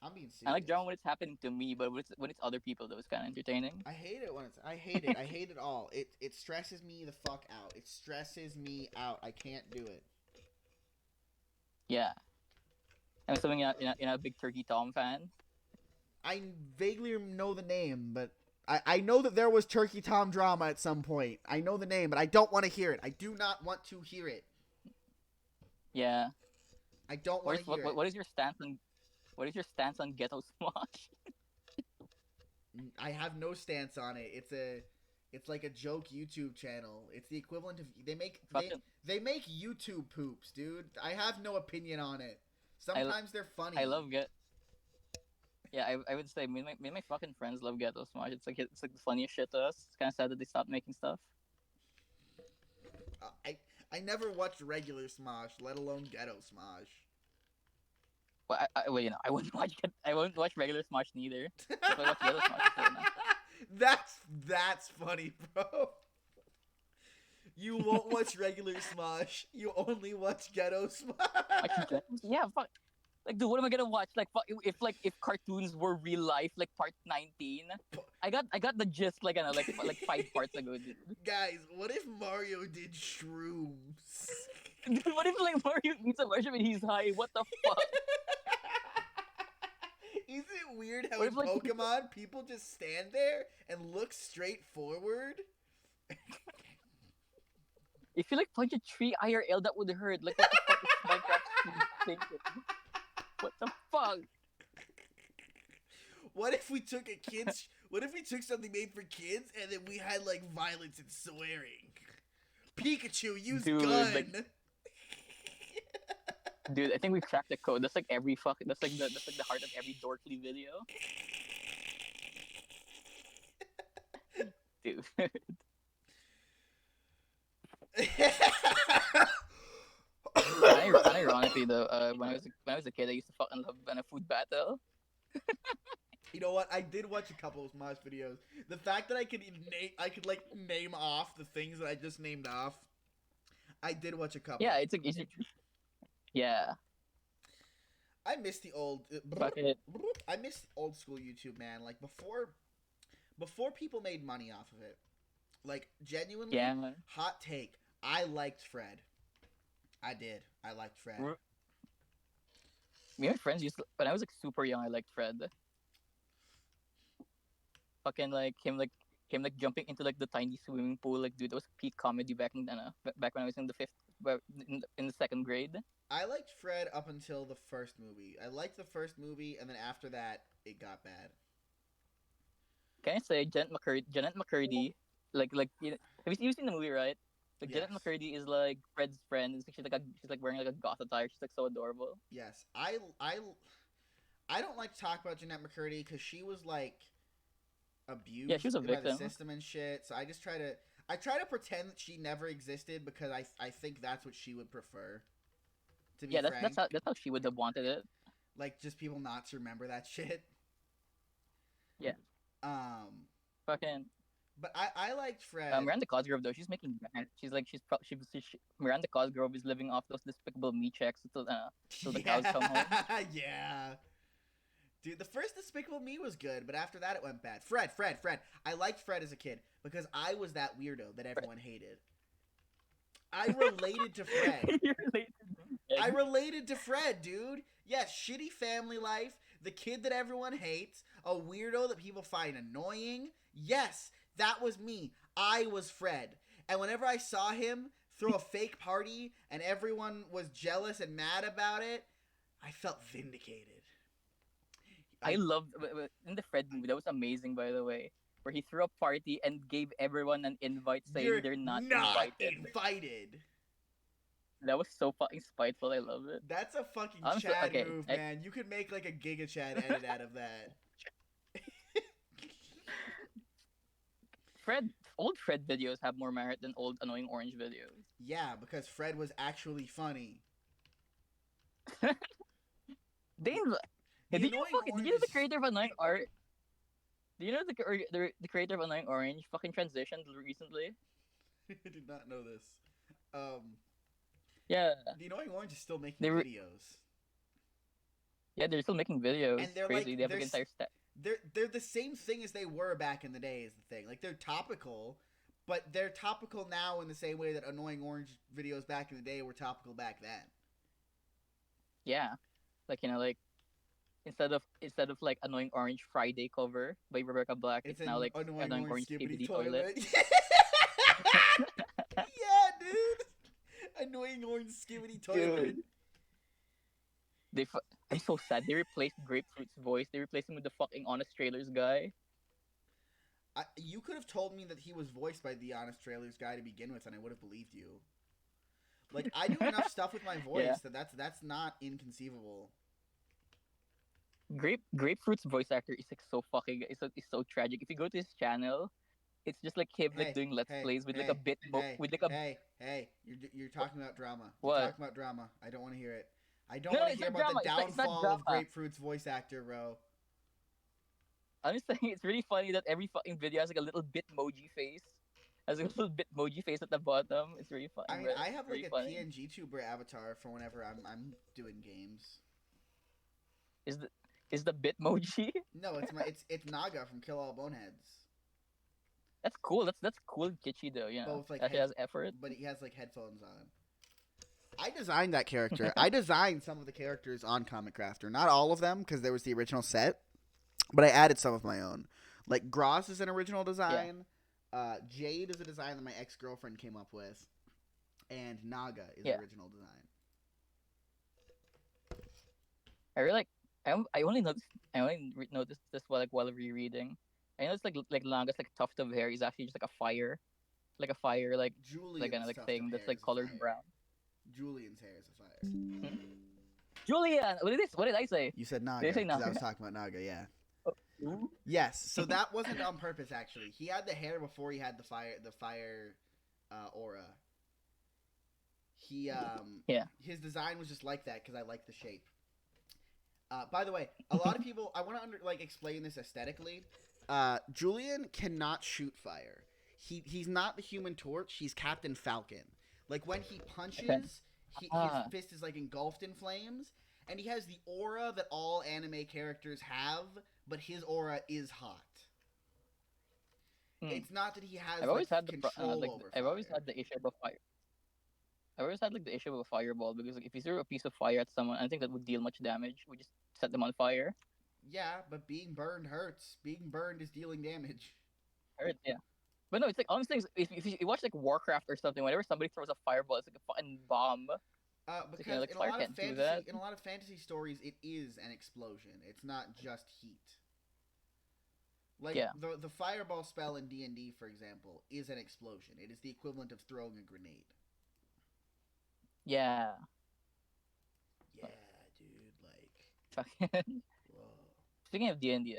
I'm being serious. I like drama when it's happening to me, but when it's other people, that was kind of entertaining. I hate it when it's. I hate it. I hate it all. It stresses me the fuck out. It stresses me out. I can't do it. Yeah. I'm assuming you're not a big Turkey Tom fan. I vaguely know the name, but I know that there was Turkey Tom drama at some point. I know the name, but I don't want to hear it. I do not want to hear it. Yeah. I don't want to hear it. What is your stance on Ghetto Smosh? I have no stance on it. It's like a joke YouTube channel. It's the equivalent of they make YouTube poops, dude. I have no opinion on it. Sometimes they're funny. I love Yeah, I would say me and my fucking friends love Ghetto Smosh. It's like the funniest shit to us. It's kind of sad that they stopped making stuff. I never watched regular Smosh, let alone Ghetto Smosh. Well, I wouldn't watch regular Smosh neither. If I watch Ghetto Smosh, That's funny, bro. You won't watch regular Smosh. You only watch Ghetto Smosh. Yeah, fuck. Like, dude, what am I gonna watch? Like, if cartoons were real life, like part 19. I got the gist, like 5 parts ago, dude. Guys, what if Mario did shrooms? Dude, what if like Mario eats a mushroom and he's high? What the fuck? Isn't it weird how in Pokemon people just stand there and look straight forward? If you like punch a tree IRL, that would hurt. Like, what the fuck is Minecraft thinking? What the fuck? What if we took a kid's What if we took something made for kids and then we had like violence and swearing? Pikachu, use Dude, like, gun. dude, I think we've cracked the code. That's like every fucking. That's like the heart of every dorkly video, dude. Unironically though, when I was a kid, I used to fucking love a food battle. You know what? I did watch a couple of Smosh videos. The fact that I could like name off the things that I just named off. I did watch a couple. Yeah, yeah. I miss the old. Fuck it. I miss old school YouTube, man. Like before people made money off of it. Like genuinely, Yeah. hot take. I liked Fred. I did. I liked Fred. Me and my friends used to, when I was like super young. I liked Fred. Fucking like him jumping into like the tiny swimming pool. Like, dude, that was peak comedy back back when I was in the in the second grade. I liked Fred up until the first movie. I liked the first movie, and then after that, it got bad. Can I say Janet McCurdy, like you know, have you seen the movie, right? Like Yes. Janet McCurdy is like Fred's friend. She's like wearing like a goth attire. She's like so adorable. Yes, I don't like to talk about Jeanette McCurdy because she was like abused Yeah, she was a by the victim. system and shit. So I try to pretend that she never existed because I think that's what she would prefer. To be Yeah, frank, that's how she would have wanted it. like just people not to remember that shit. Yeah. Fucking But I liked Fred. Miranda Cosgrove though, she's making Miranda Cosgrove is living off those despicable me checks until the cows come home. Yeah. Dude, the first Despicable Me was good, but after that it went bad. Fred. I liked Fred as a kid because I was that weirdo that everyone hated. I related to Fred. I related to Fred, dude. Yes, shitty family life, the kid that everyone hates, a weirdo that people find annoying. Yes, that was me. I was Fred. And whenever I saw him throw a fake party and everyone was jealous and mad about it, I felt vindicated. I loved in the Fred movie. That was amazing, by the way, where he threw a party and gave everyone an invite saying You're they're not invited. That was so fucking spiteful. I love it. That's a fucking Honestly, Chad okay, move, man. You could make like a Giga Chad edit out of that. Old Fred videos have more merit than old Annoying Orange videos. Yeah, because Fred was actually funny. Did you know the creator of Annoying Orange? Do you know the creator of Annoying Orange fucking transitioned recently? I did not know this. Yeah. The Annoying Orange is still making videos. Yeah, they're still making videos. And they're crazy. like, they have an entire step. They're the same thing as they were back in the day. Is the thing, like they're topical, but they're topical now in the same way that Annoying Orange videos back in the day were topical back then. Yeah, like like instead of like Annoying Orange Friday cover by Rebecca Black, it's now like Annoying Orange Skibidi Toilet. Yeah, dude. Annoying Orange Skibidi Toilet. Dude. I'm so sad. They replaced Grapefruit's voice. They replaced him with the fucking Honest Trailers guy. You could have told me that he was voiced by the Honest Trailers guy to begin with, and I would have believed you. Like, I do enough stuff with my voice that's not inconceivable. Grapefruit's voice actor is like so fucking it's so tragic. If you go to his channel, it's just like him like doing let's plays with like a bit Hey, you're talking about drama. What? You're talking about drama. I don't want to hear it. I don't want to hear about the downfall of Grapefruit's voice actor, bro. I'm just saying it's really funny that every fucking video has like a little Bitmoji face. Has a little Bitmoji face at the bottom. It's really funny. I mean, I have like a funny. PNG tuber avatar for whenever I'm doing games. Is the Bitmoji? No, it's Naga from Kill All Boneheads. That's cool. That's cool and kitschy though, you know. Both, like, has effort. But he has like headphones on. I designed that character. I designed some of the characters on Comic Crafter. Not all of them, because there was the original set. But I added some of my own. Like, Gross is an original design. Yeah. Jade is a design that my ex-girlfriend came up with. And Naga is an original design. I only noticed this while rereading. I know it's like Naga's like tuft of hair is actually just like a fire, like kind of Julian's like tuft of thing that's hair like is a colored fire. brown. Julian's hair is a fire. Hmm? Julian, what did I say? You said Did I Naga say because I was Naga? talking about Naga. Yeah. Ooh. Yes. So that wasn't on purpose. Actually, he had the hair before he had the fire. The fire aura. He Yeah. his design was just like that because I like the shape. By the way, a lot of people I want to explain this aesthetically. Julian cannot shoot fire. He's not the Human Torch. He's Captain Falcon. Like when he Okay. punches, his Ah. fist is like engulfed in flames, and he has the aura that all anime characters have, but his aura is hot. Hmm. It's not that he has I've always had control over I've always fire. had the issue of a fire. I've always had like the issue of a fireball because like if you threw a piece of fire at someone, I don't think that would deal much damage. We just set them on fire. Yeah, but being burned hurts. Being burned is dealing damage. Hurt, yeah. But no, it's like honestly, if you watch like Warcraft or something, whenever somebody throws a fireball, it's like a fucking bomb. It's like, Because like fire can't do that. in a lot of fantasy stories, it is an explosion. It's not just heat. Like Yeah, the fireball spell in D&D, for example, is an explosion. It is the equivalent of throwing a grenade. yeah. Yeah, dude. Like, Fucking- whoa. Speaking of D&D,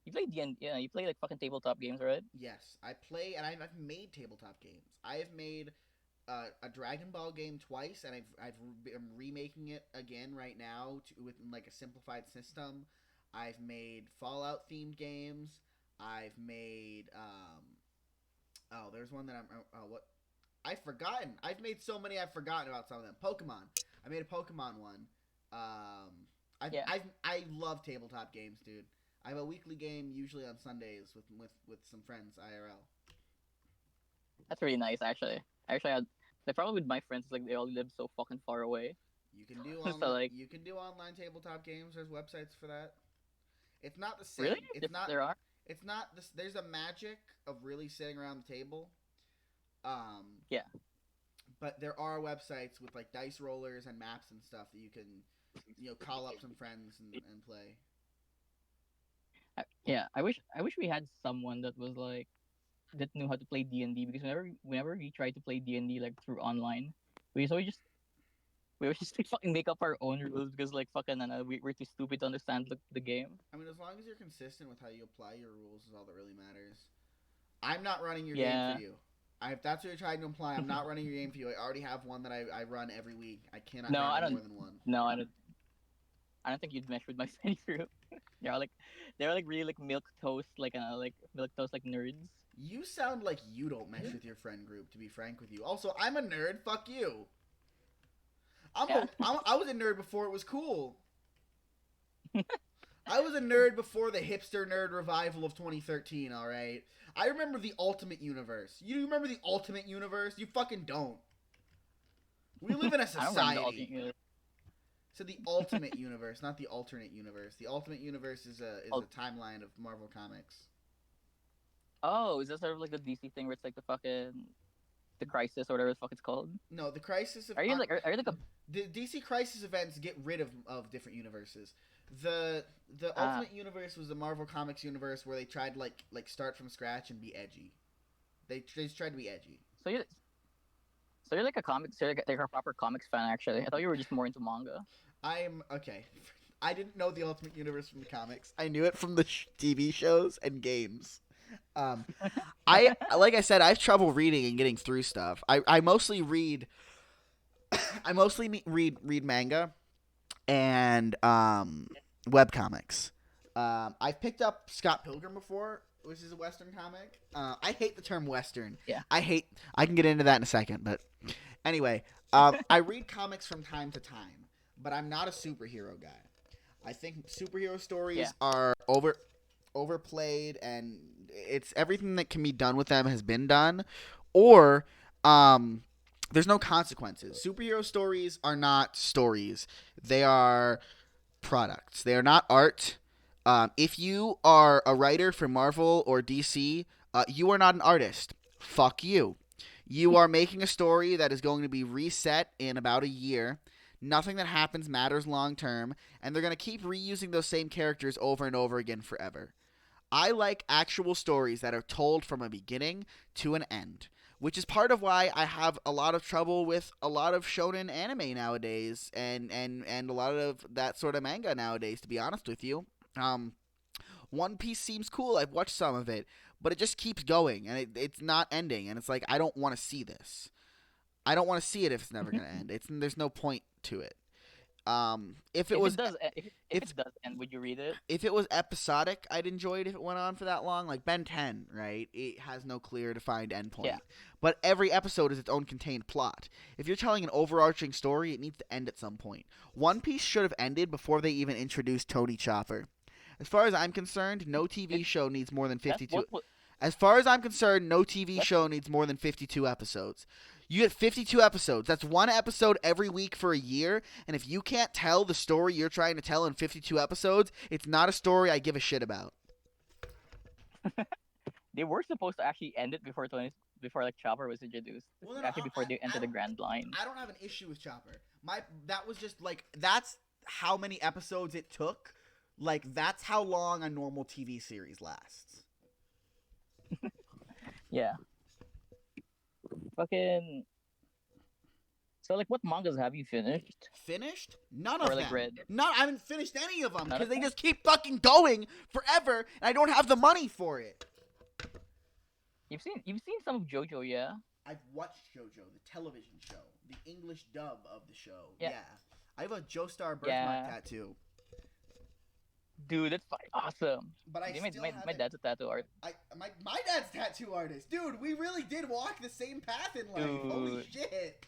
you play D&D, yeah, you play like fucking tabletop games, right? Yes, I play, and I've made tabletop games. I have made a Dragon Ball game twice, and I'm remaking it again right now with like a simplified system. I've made Fallout themed games. I've made oh, there's one that what I've forgotten. I've made so many I've forgotten about some of them. Pokemon. I made a Pokemon one. Yeah, I love tabletop games, dude. I have a weekly game usually on Sundays with some friends IRL. that's really nice actually. I actually had the problem with my friends is like they all live so fucking far away. So like, You can do online tabletop games. There's websites for that. It's not the same. really, there are. It's not this. There's a magic of really sitting around the table. Um, Yeah, but there are websites with like dice rollers and maps and stuff that you can, call up some friends and play. yeah. I wish we had someone that was like that knew how to play D&D because whenever we try to play D&D like through online, we so we always just like, fucking make up our own rules because like fucking we're too stupid to understand the game. I mean, as long as you're consistent with how you apply your rules is all that really matters. I'm not running your game Yeah. for you. If that's what you're trying to imply, I'm not running your game for you. I already have one that I run every week. I cannot No, I handle don't. more than one. No, I don't. I don't think you'd mesh with my friend group. They're like really like milk toast like nerds. You sound like you don't mesh with your friend group, to be frank with you. Also, I'm a nerd. Fuck you. Yeah. I was a nerd before it was cool. I was a nerd before the hipster nerd revival of 2013, alright? I remember the Ultimate Universe. You remember the Ultimate Universe? You fucking don't. We live in a I don't remember the society. alternate. So the Ultimate Universe, not the alternate universe. The Ultimate Universe is Oh, a timeline of Marvel Comics. oh, is that sort of like the DC thing where it's like the crisis or whatever the fuck it's called? No, the Crisis of Are you like a the DC Crisis events get rid of different universes. The ah Ultimate Universe was the Marvel Comics universe where they tried to like start from scratch and be edgy. They just tried to be edgy. so you're like a comics like a proper comics fan actually. I thought you were just more into manga. I'm okay. I didn't know the Ultimate Universe from the comics. I knew it from the TV shows and games. Um, I like I said, I have trouble reading and getting through stuff. I mostly read. I mostly read manga and web comics. I've picked up Scott Pilgrim before, which is a Western comic. I hate the term Western. Yeah. I can get into that in a second, but anyway, I read comics from time to time, but I'm not a superhero guy. I think superhero stories Yeah. are overplayed, and it's everything that can be done with them has been done, or there's no consequences. Superhero stories are not stories; they are products. They are not art. If you are a writer for Marvel or DC, you are not an artist. Fuck you. You are making a story that is going to be reset in about a year. Nothing that happens matters long term, and they're going to keep reusing those same characters over and over again forever. I like actual stories that are told from a beginning to an end, which is part of why I have a lot of trouble with a lot of shonen anime nowadays, and a lot of that sort of manga nowadays. To be honest with you, One Piece seems cool. I've watched some of it, but it just keeps going, and it's not ending. And it's like, I don't want to see this. I don't want to see it if it's never gonna end. There's no point to it. If it If was it does, if if it does end, would you read it? if it was episodic, I'd enjoy it if it went on for that long. Like Ben 10, right? It has no clear defined endpoint. Yeah. But every episode is its own contained plot. If you're telling an overarching story, it needs to end at some point. One Piece should have ended before they even introduced Tony Chopper. As far as I'm concerned, no TV show needs more than 52. As far as I'm concerned, no TV show needs more than 52 episodes. You get 52 episodes. That's one episode every week for a year. And if you can't tell the story you're trying to tell in 52 episodes, it's not a story I give a shit about. They were supposed to actually end it before like Chopper was introduced. Well, Actually, before they enter the Grand Line. I don't have an issue with Chopper. That was just like, that's how many episodes it took. Like, that's how long a normal TV series lasts. Yeah. Fucking. So, like, what mangas have you finished? Finished? None of Or, like, them. read? I haven't finished any of them None because of they them? just keep fucking going forever, and I don't have the money for it. You've seen some of JoJo, yeah? I've watched JoJo, the television show, the English dub of the show. Yeah. I have a Joestar birthmark tattoo. Dude, that's fucking awesome. But I my, still my, haven't. my dad's a tattoo artist. My dad's tattoo artist, dude. We really did walk the same path in life. Dude. Holy shit!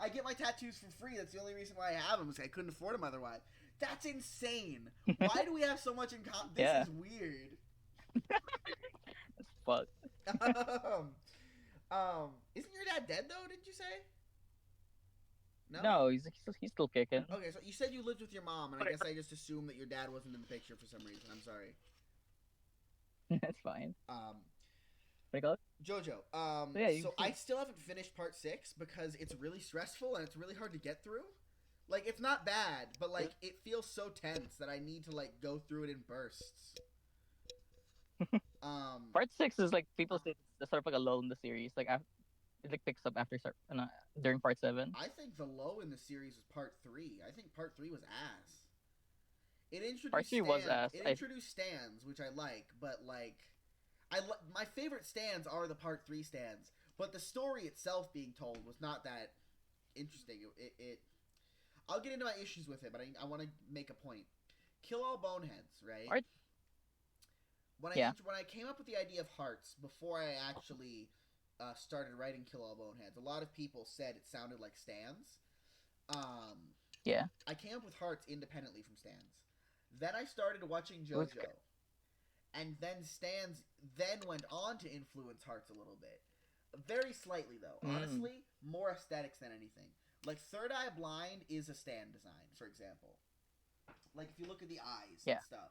I get my tattoos for free. That's the only reason why I have them. Is I couldn't afford them otherwise. That's insane. Why do we have so much in common? This Yeah. is weird. That's fuck. Isn't your dad dead though? Did you say? No, he's still kicking. Okay, so you said you lived with your mom, and I guess I just assumed that your dad wasn't in the picture for some reason. I'm sorry. That's fine. Um, What do you call it? JoJo. So, yeah, you so can- I still haven't finished part 6 because it's really stressful and it's really hard to get through. Like, it's not bad, but like it feels so tense that I need to like go through it in bursts. Part 6 is like people say it's sort of like a lull in the series. Like it like picks up after during part 7. I think the low in the series was part 3. I think part 3 was ass. It introduced Part 3 was ass. It introduced stands, which I like, but like, my favorite stands are the part 3 stands. But the story itself being told was not that interesting. I'll get into my issues with it, but I want to make a point. Kill All Boneheads, right? When I came up with the idea of hearts before I actually started writing Kill All Boneheads, a lot of people said it sounded like stands. Yeah. I came up with hearts independently from stands. Then I started watching JoJo, and then stands then went on to influence hearts a little bit, very slightly though. Honestly, more aesthetics than anything. Like Third Eye Blind is a stand design, for example. Like if you look at the eyes and stuff.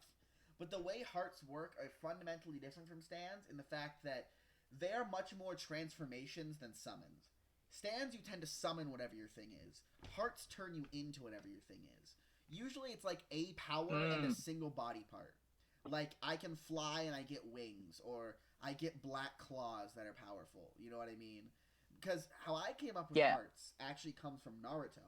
But the way hearts work are fundamentally different from stands in the fact that they are much more transformations than summons. Stands, you tend to summon whatever your thing is. Hearts turn you into whatever your thing is. Usually it's like a power and a single body part. Like, I can fly and I get wings, or I get black claws that are powerful. You know what I mean? Because how I came up with hearts actually comes from Naruto.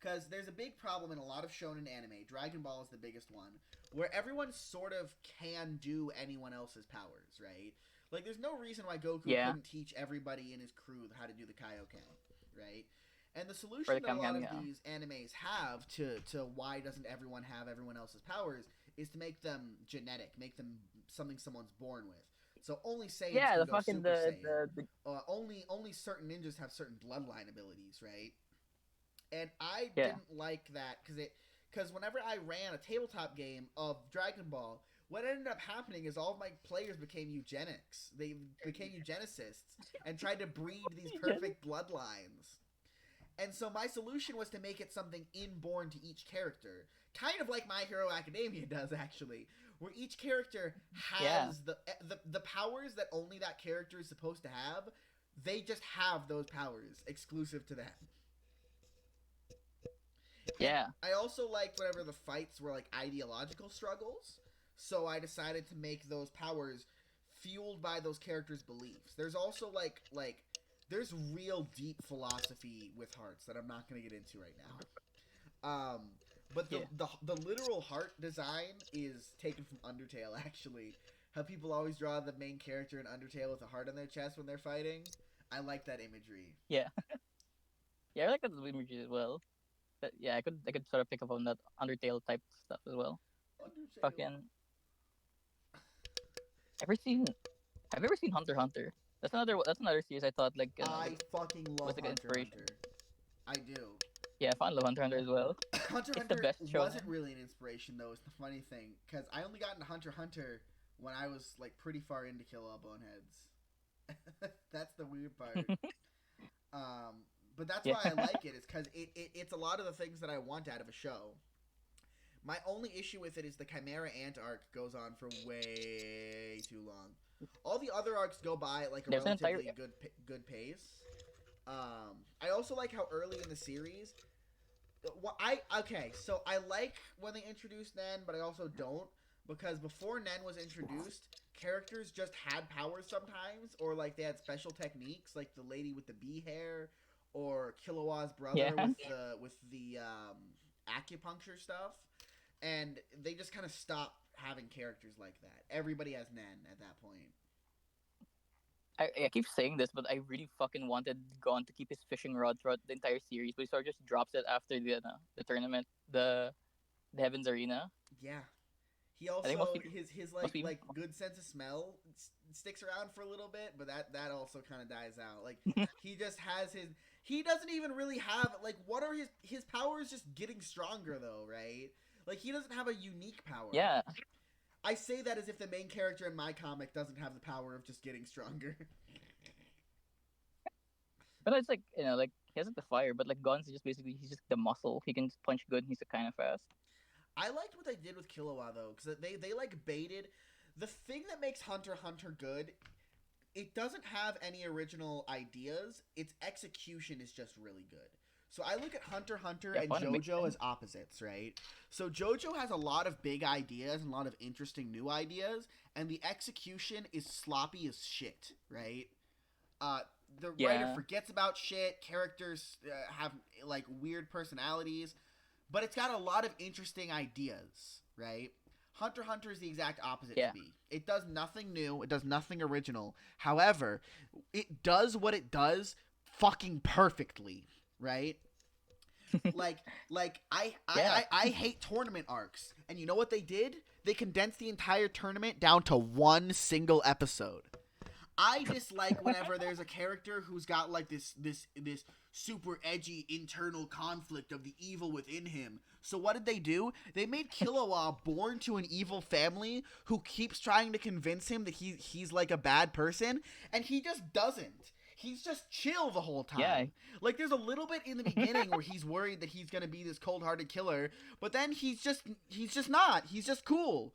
Because there's a big problem in a lot of shonen anime, Dragon Ball is the biggest one, where everyone sort of can do anyone else's powers, right? Like, there's no reason why Goku couldn't teach everybody in his crew how to do the Kaioken, right? And the solution that a lot of these animes have to why doesn't everyone have everyone else's powers is to make them genetic, make them something someone's born with. So only Saiyans can the go fucking Super the Saiyan. Only certain ninjas have certain bloodline abilities, right? And I didn't like that because whenever I ran a tabletop game of Dragon Ball, what ended up happening is all of my players became eugenics. They became eugenicists and tried to breed these perfect bloodlines. And so my solution was to make it something inborn to each character. Kind of like My Hero Academia does, actually. Where each character has the powers that only that character is supposed to have. They just have those powers exclusive to them. Yeah. I also liked whenever the fights were like ideological struggles. So I decided to make those powers fueled by those characters' beliefs. There's also there's real deep philosophy with hearts that I'm not going to get into right now. But the literal heart design is taken from Undertale, actually. How people always draw the main character in Undertale with a heart on their chest when they're fighting. I like that imagery. Yeah. Yeah, I like that imagery as well. Yeah, I could sort of pick up on that Undertale type stuff as well. Undertale. Fucking ever seen have you ever seen Hunter x Hunter? That's another series I thought I fucking love was like an Hunter x inspiration. Hunter. I do. Yeah, I found love Hunter x Hunter as well. Hunter x It's the Hunter best show. wasn't really an inspiration though. It's the funny thing because I only got into Hunter x Hunter when I was like pretty far into Kill All Boneheads. That's the weird part. But that's why I like it. Is because it's a lot of the things that I want out of a show. My only issue with it is the Chimera Ant arc goes on for way too long. All the other arcs go by at like a relatively good pace. I also like how early in the series. So I like when they introduce Nen, but I also don't because before Nen was introduced, characters just had powers sometimes, or like they had special techniques, like the lady with the bee hair, or Killua's brother with the acupuncture stuff, and they just kind of stopped having characters like that. Everybody has Nen at that point. I keep saying this, but I really fucking wanted Gon to keep his fishing rod throughout the entire series, but he sort of just drops it after the tournament, the Heavens Arena. Yeah, he also his like good sense of smell sticks around for a little bit, but that also kind of dies out. Like he just has he doesn't even really have like what are his powers just getting stronger though, right? Like he doesn't have a unique power. Yeah. I say that as if the main character in my comic doesn't have the power of just getting stronger. But it's like, like he has like the fire, but like Gon's just basically he's just the muscle. He can punch good and he's kind of fast. I liked what they did with Killua though, because they like baited. The thing that makes Hunter x Hunter good, it doesn't have any original ideas. Its execution is just really good. So I look at Hunter x Hunter and JoJo as opposites, right? So JoJo has a lot of big ideas and a lot of interesting new ideas, and the execution is sloppy as shit, right? The writer forgets about shit, characters have like weird personalities, but it's got a lot of interesting ideas, right? Hunter x Hunter is the exact opposite to me. It does nothing new, it does nothing original. However, it does what it does fucking perfectly. Right? I hate tournament arcs. And you know what they did? They condensed the entire tournament down to one single episode. I dislike whenever there's a character who's got like this super edgy internal conflict of the evil within him. So what did they do? They made Killua born to an evil family who keeps trying to convince him that he's like a bad person, and he just doesn't. He's just chill the whole time. Yeah. Like, there's a little bit in the beginning where he's worried that he's going to be this cold-hearted killer, but then he's just not. He's just cool.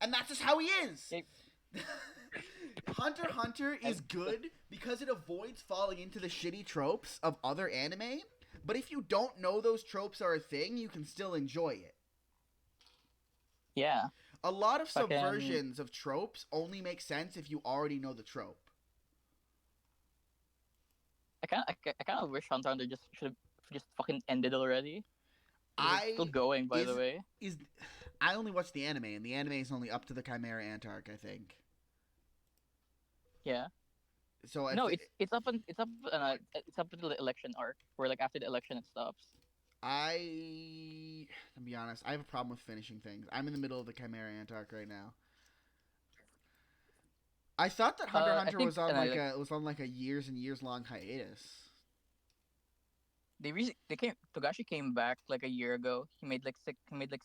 And that's just how he is. Hunter x Hunter is good because it avoids falling into the shitty tropes of other anime, but if you don't know those tropes are a thing, you can still enjoy it. Yeah. A lot of subversions of tropes only make sense if you already know the trope. I kind of wish Hunter x Hunter should have just fucking ended already. It's still going, by the way. I only watched the anime, and the anime is only up to the Chimera Ant arc, I think. Yeah. So it's up until the election arc, where like after the election it stops. To be honest, I have a problem with finishing things. I'm in the middle of the Chimera Ant arc right now. I thought that Hunter x Hunter was on like a years and years long hiatus. Togashi came back like a year ago. He made like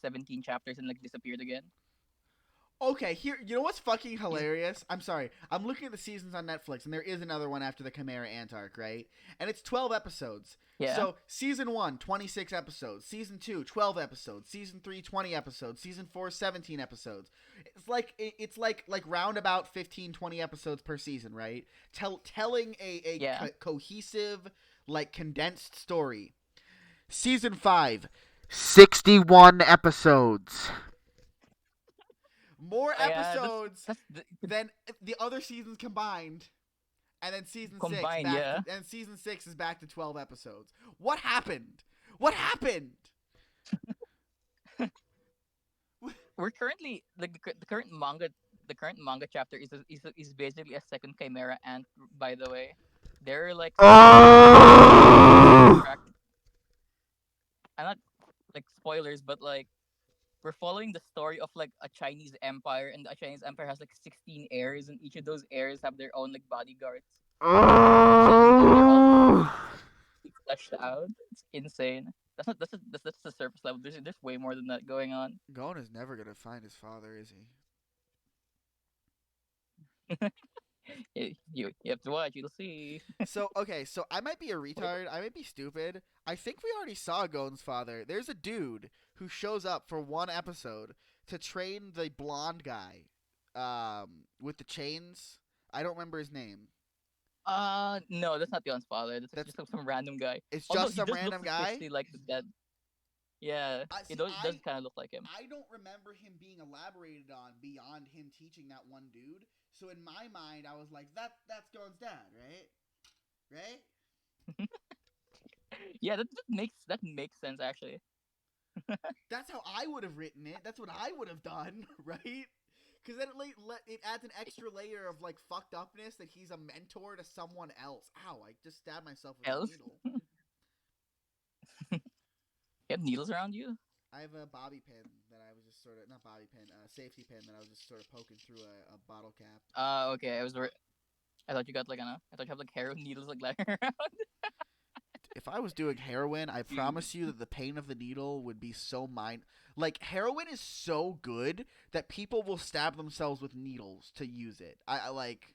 17 chapters and like disappeared again. Okay, here, you know what's fucking hilarious? I'm sorry. I'm looking at the seasons on Netflix, and there is another one after the Chimera Ant arc, right? And it's 12 episodes. Yeah. So, season 1, 26 episodes. Season 2, 12 episodes. Season 3, 20 episodes. Season 4, 17 episodes. It's like roundabout 15, 20 episodes per season, right? Telling a cohesive, like, condensed story. Season 5, 61 episodes. More Yeah, episodes that's than the other seasons combined. And then combined. Yeah, season 6 is back to 12 episodes. What happened? What happened? we're currently like the current manga. The current manga chapter is basically a second Chimera Ant. By the way, they're like Oh! track. I'm not like spoilers, but like we're following the story of like a Chinese empire, and a Chinese empire has like 16 heirs, and each of those heirs have their own like bodyguards, and they're all Oh! fleshed out. It's insane. That's the surface level. There's way more than that going on. Gon is never gonna find his father, is he? You have to watch. You'll see. So I might be a retard. I might be stupid. I think we already saw Gon's father. There's a dude who shows up for one episode to train the blonde guy, with the chains. I don't remember his name. No, that's not Dion's father. That's That's just some random guy. It's Although just he some does look random guy. suspiciously like the dead. Yeah, See, does kind of look like him. I don't remember him being elaborated on beyond him teaching that one dude. So in my mind, I was like, that's Gon's dad, right? Right? Yeah, that makes sense actually. That's how I would have written it. That's what I would have done, right? Because then it adds an extra layer of like fucked upness that he's a mentor to someone else. Ow! I just stabbed myself with a Else, needle. you have needles around you. I have a bobby pin that I was just sort of not bobby pin, safety pin that I was just sort of poking through a bottle cap. Okay. I thought you got like I thought you have like heroin needles like lying around. If I was doing heroin, I Dude. promise you that the pain of the needle would be so like heroin is so good that people will stab themselves with needles to use it. I like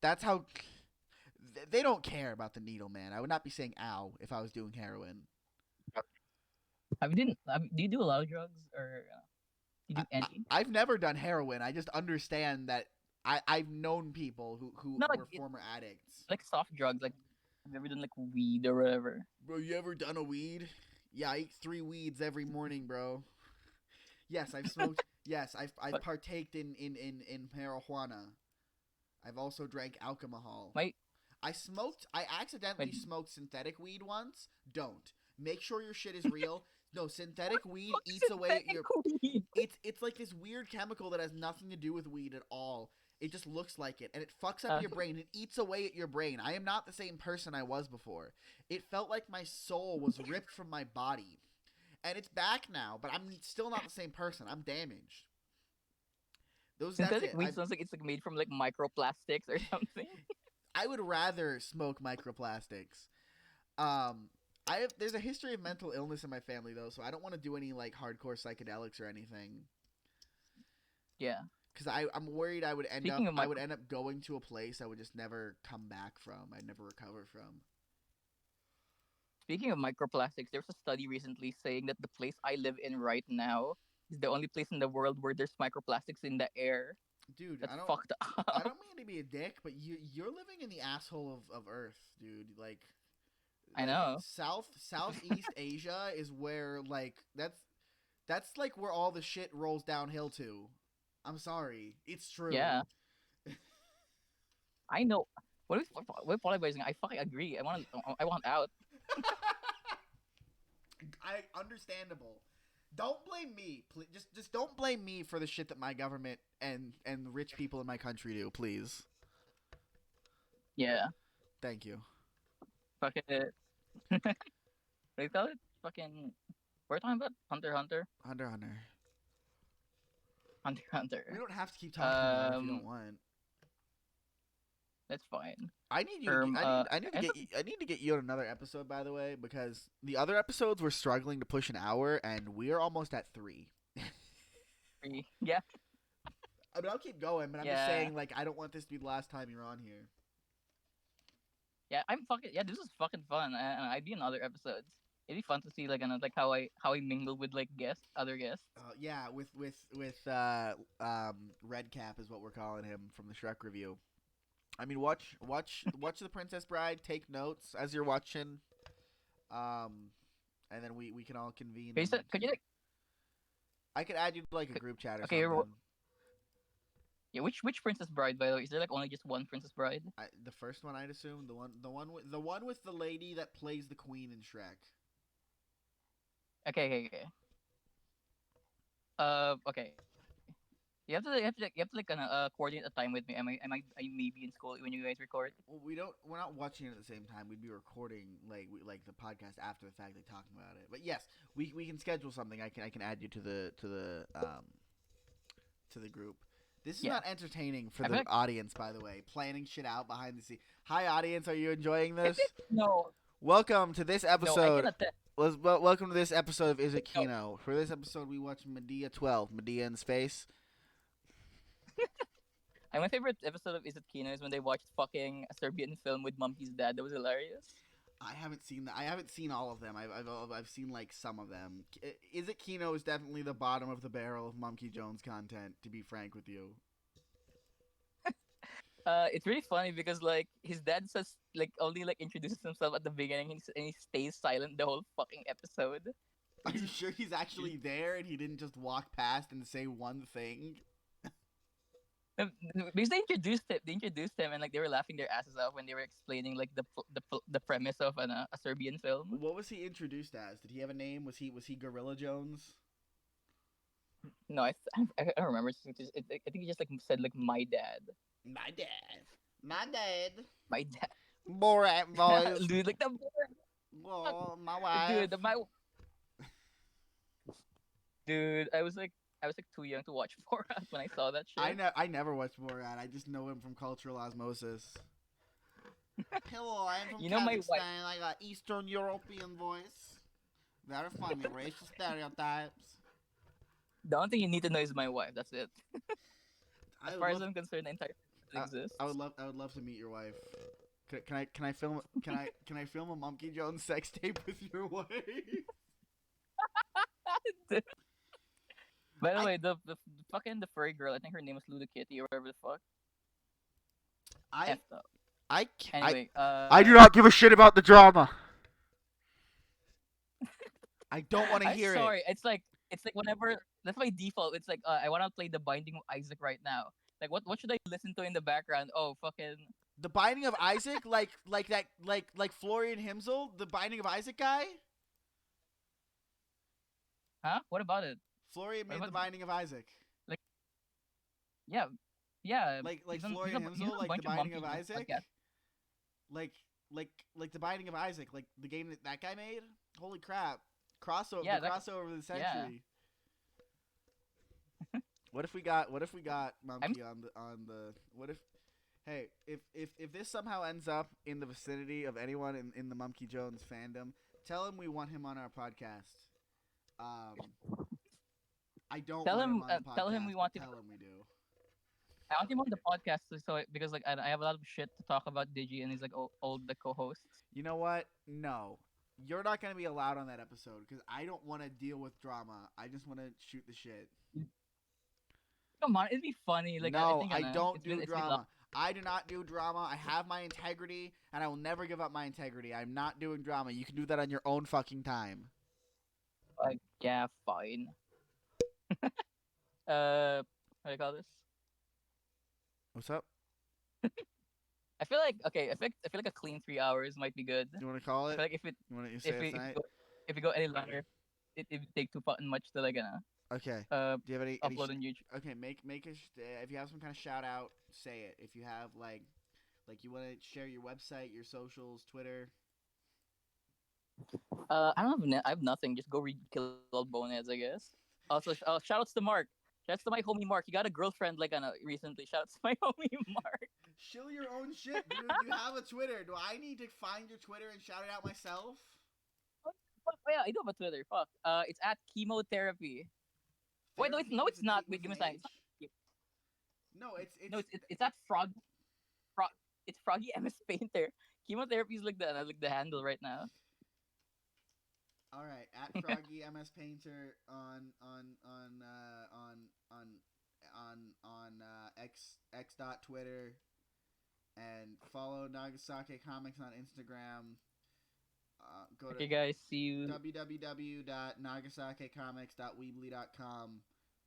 that's how they don't care about the needle, man. I would not be saying ow if I was doing heroin. Do you do a lot of drugs or do you do any? I've never done heroin. I just understand that I've known people who Not like were former addicts. like soft drugs. Like have you ever done like weed or whatever? Bro, you ever done a weed? Yeah, I eat 3 weeds every morning, bro. Yes, I've smoked. Yes, I've partaked in marijuana. I've also drank alcohol. I accidentally smoked synthetic weed once. Don't. Make sure your shit is real. No, synthetic weed eats away at your Weed? It's like this weird chemical that has nothing to do with weed at all. It just looks like it, and it fucks up your brain. It eats away at your brain. I am not the same person I was before. It felt like my soul was ripped from my body. And it's back now, but I'm still not the same person. I'm damaged. Synthetic weed sounds like it's like made from like microplastics or something. I would rather smoke microplastics. There's a history of mental illness in my family though, so I don't want to do any like hardcore psychedelics or anything. Yeah. Because I'm worried I would end up going to a place I would just never come back from. I'd never recover from. Speaking of microplastics, there was a study recently saying that the place I live in right now is the only place in the world where there's microplastics in the air. Dude, that's fucked up. I don't mean to be a dick, but you're living in the asshole of Earth, dude. Like I know. Southeast Asia is where like that's like where all the shit rolls downhill to. I'm sorry, it's true. Yeah. I know. What apologizing? I fucking agree. I want out. Understandable. Don't blame me. Please, just don't blame me for the shit that my government and the rich people in my country do, please. Yeah. Thank you. Fucking what do you call it? Fucking we're talking about Hunter x Hunter. Hunter x Hunter. Hunter x Hunter. We don't have to keep talking about it if you don't want. That's fine. I need to get you on another episode, by the way, because the other episodes were struggling to push an hour, and we're almost at 3. 3, yeah. I mean, I'll keep going, but I'm just saying, like, I don't want this to be the last time you're on here. Yeah, this is fucking fun, and I'd be in other episodes. It'd be fun to see like how I mingle with like other guests. Yeah, with Red Cap is what we're calling him from the Shrek review. I mean, watch The Princess Bride. Take notes as you're watching. and then we can all convene. Okay, so could you like I could add you to like a could, group chat or okay, something. yeah, which Princess Bride by the way? Is there like only just one Princess Bride? The first one, I'd assume the one with the lady that plays the queen in Shrek. Okay. Okay. You have to coordinate a time with me. I may be in school when you guys record. Well, we're not watching it at the same time. We'd be recording like the podcast after the fact, like talking about it. But yes, we can schedule something. I can add you to the group. This is Yeah. not entertaining for I the feel like audience, by the way. Planning shit out behind the scenes. Hi, audience. Are you enjoying this? no, Welcome to this no, I episode. cannot. Welcome to this episode of Is It No, Kino? For this episode, we watch Medea 12, Medea in Space. my favorite episode of Is It Kino is when they watched fucking a Serbian film with Monkey's dad. That was hilarious. I haven't seen that. I haven't seen all of them. I've seen like some of them. Is It Kino is definitely the bottom of the barrel of Monkey Jones content. To be frank with you, It's really funny because like his dad says like only like introduces himself at the beginning and he stays silent the whole fucking episode. are you sure he's actually there and he didn't just walk past and say one thing? Because they introduced him, and like they were laughing their asses off when they were explaining like the premise of a Serbian film. What was he introduced as? Did he have a name? Was he Gorilla Jones? No, I don't remember. I think he just like said like my dad, My dad. My dad. my dad, Borat voice. dude, like the Oh, my wife. dude, dude, I was like too young to watch Borat when I saw that shit. I never watched Borat. I just know him from cultural osmosis. Hello, I'm from You know my Kazakhstan. wife. I got Eastern European voice. Very funny, racial stereotypes. The only thing you need to know is my wife. That's it. I As would far as love, I'm concerned, the entire I, exists. I would love to meet your wife. Can I film can I film a Monkey Jones sex tape with your wife? By the way, the fucking the furry girl, I think her name was Luda Kitty or whatever the fuck. I Effed up. I Anyway, I do not give a shit about the drama. I don't want to I'm hear sorry. It's like whenever that's my default. It's like I want to play The Binding of Isaac right now. Like what should I listen to in the background? Oh fucking The Binding of Isaac, like Florian Himsel, the Binding of Isaac guy. huh? What about it? Florian What made The about Binding of Isaac. like yeah yeah Like he's Florian he's Himsel, a like bunch The of Binding of monkeys in this Isaac. podcast. Like The Binding of Isaac, like the game that guy made. Holy crap! Crossover, Yeah, the crossover of the yeah. century. What if we got I'm Monkey on the what if? Hey, if this somehow ends up in the vicinity of anyone in the Monkey Jones fandom, tell him we want him on our podcast. I don't tell want him him on the podcast. tell him we want but him. tell him we do. I want him on the podcast because like I have a lot of shit to talk about Digi and he's like all the co-hosts. You know what? No. You're not going to be allowed on that episode because I don't want to deal with drama. I just want to shoot the shit. Come on, it'd be funny. Like No, think, I don't it's do been drama. I do not do drama. I have my integrity, and I will never give up my integrity. I'm not doing drama. You can do that on your own fucking time. Yeah, fine. What do you call this? What's up? I feel like okay. I feel like a clean 3 hours might be good. You want to call I it? feel like if You want to say it tonight? if we go any longer, it would take too fucking much to like Okay. Do you have any upload on YouTube. Okay, make a if you have some kind of shout out, say it. If you have like you want to share your website, your socials, Twitter. I don't have I have nothing. Just go read Kill All Boneheads, I guess. Also, shout outs to Mark. Shout outs to my homie Mark. He got a girlfriend like recently. Shout outs to my homie Mark. Shill your own shit, dude. You have a Twitter. Do I need to find your Twitter and shout it out myself? Oh yeah, I do have a Twitter. Fuck. It's at Chemo Terepy. Wait, Therapy it's not. Wait, give me a second. No, It's at it's Froggy MS Painter. Chemotherapy is like the handle right now. All right, at Froggy MS Painter on X dot Twitter, and follow Naga Sake Comics on Instagram. Go Okay, to guys. See you. www.nagasakecomics.weebly.com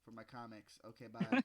for my comics. Okay, bye.